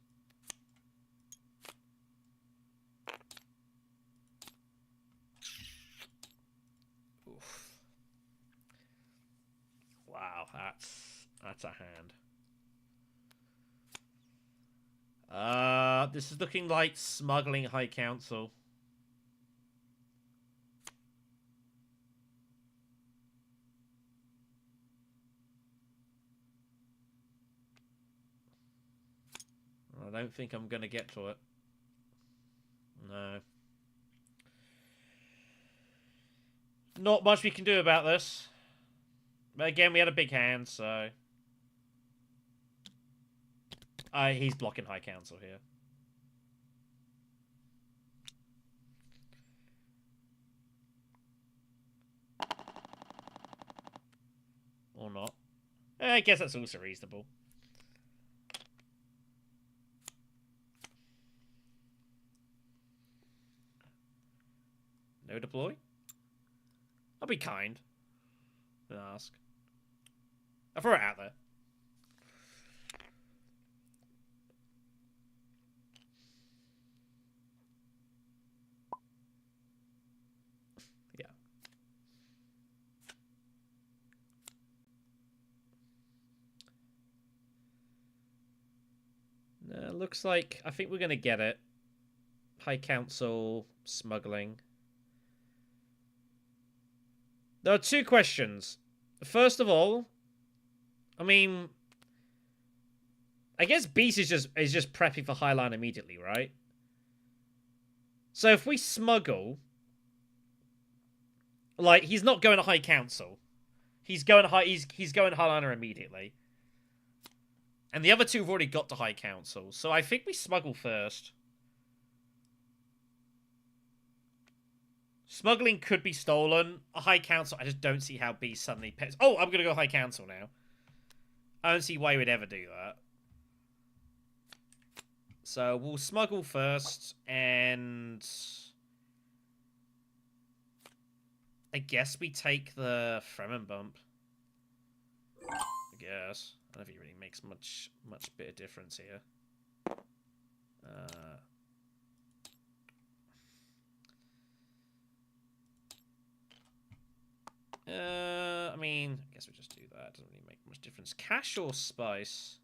A: Oof. Wow, that's a hand. This is looking like smuggling High Council. I don't think I'm going to get to it. No. Not much we can do about this. But again, we had a big hand, so... he's blocking High Council here. Or not. I guess that's also reasonable. No deploy? I'll be kind and ask. I'll throw it out there. Yeah. Looks like I think we're going to get it. High Council, smuggling. There are two questions. First of all, I mean, I guess Beast is just prepping for Highline immediately, right? So if we smuggle, like, he's not going to High Council. He's going to Highliner immediately. And the other two have already got to High Council. So I think we smuggle first. Smuggling could be stolen. A High Council, I just don't see how B suddenly picks. Oh, I'm going to go High Council now. I don't see why you would ever do that. So we'll smuggle first, and I guess we take the Fremen bump. I guess. I don't know if it really makes much bit of difference here. I mean, I guess we just do that. Doesn't really make much difference. Cash or spice?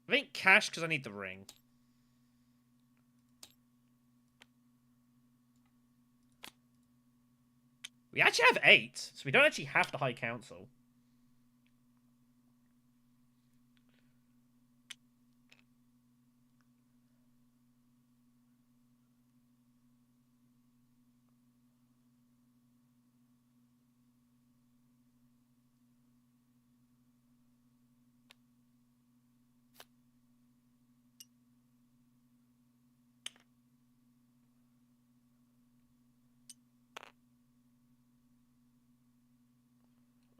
A: I think cash because I need the ring. We actually have 8, so we don't actually have the High Council.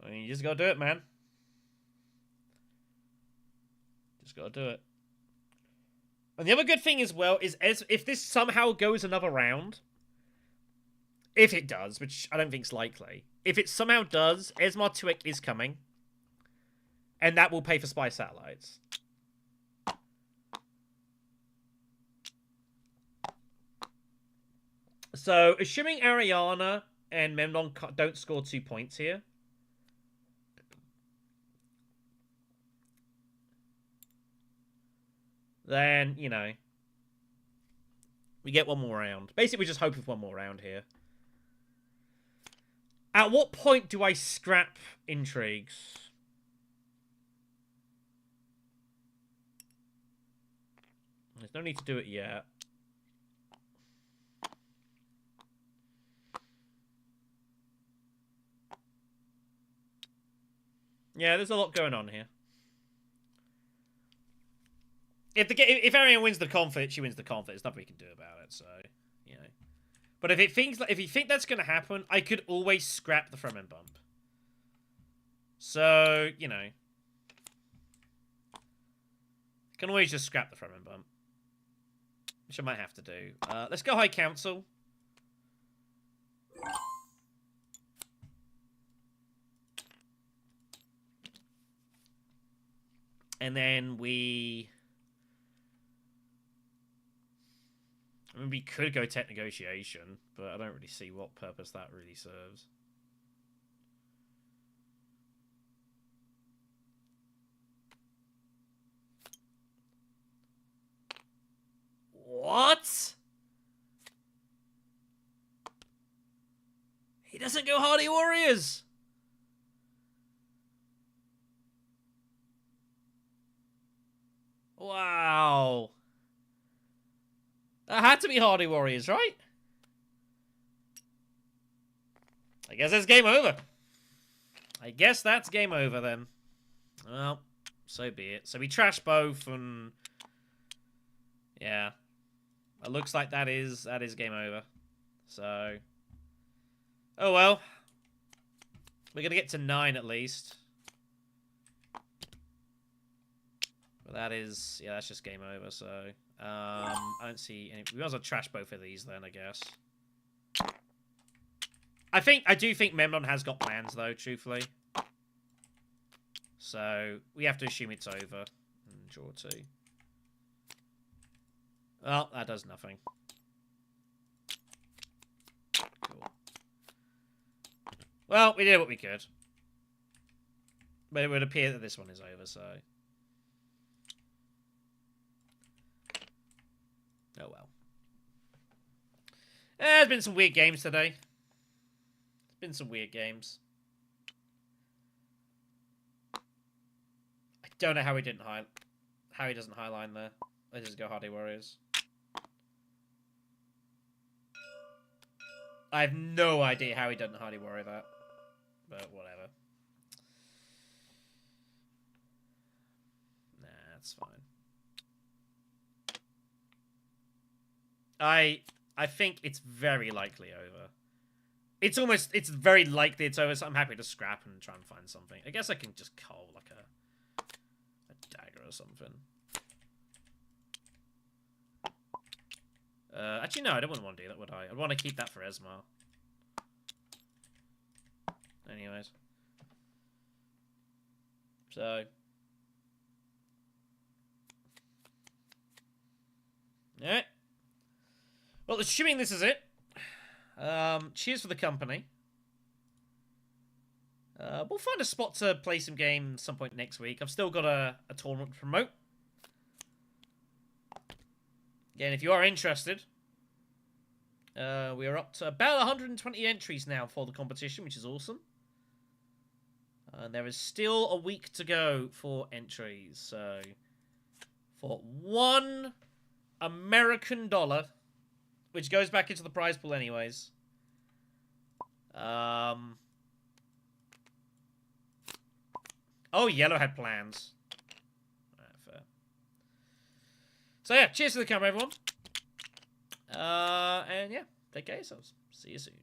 A: I mean, you just gotta do it, man. Just gotta do it. And the other good thing as well is if this somehow goes another round, if it does, which I don't think is likely, if it somehow does, Esmar Tuek is coming. And that will pay for spy satellites. So, assuming Ariana and Memnon don't score 2 points here, then, you know, we get one more round. Basically, we're just hoping for one more round here. At what point do I scrap intrigues? There's no need to do it yet. Yeah, there's a lot going on here. If Ariane wins the conflict, she wins the conflict. There's nothing we can do about it. So, you know. But if you think that's going to happen, I could always scrap the Fremen bump. So, you know, can always just scrap the Fremen bump, which I might have to do. Let's go High Council. And then we could go tech negotiation, but I don't really see what purpose that really serves. What? He doesn't go Hardy Warriors! Wow. That had to be Hardy Warriors, right? I guess that's game over. I guess that's game over then. Well, so be it. So we trash both, and yeah, it looks like that is game over. So, oh well, we're gonna get to 9 at least. But that is, yeah, that's just game over. So I don't see any. We might as well trash both of these then, I guess. I do think Memnon has got plans, though, truthfully. So, we have to assume it's over. And draw 2. Well, that does nothing. Cool. Well, we did what we could. But it would appear that this one is over, so... Oh well. There's been some weird games today. There's been some weird games. I don't know how he didn't how he doesn't highline there. Let's just go Hardy Warriors. I have no idea how he doesn't Hardy Warrior that. But whatever. Nah, that's fine. I think it's very likely over. It's very likely it's over, so I'm happy to scrap and try and find something. I guess I can just call like a dagger or something. Actually, no, I don't want to do that, would I? I'd want to keep that for Esmar. Anyways. So. Alright. Well, assuming this is it. Cheers for the company. We'll find a spot to play some games some point next week. I've still got a tournament to promote. Again, if you are interested, we are up to about 120 entries now for the competition, which is awesome. And there is still a week to go for entries. So, for $1 American, which goes back into the prize pool anyways. Oh, Yellow had plans. Alright, fair. So yeah, cheers to the camera, everyone. And yeah, take care of yourselves. See you soon.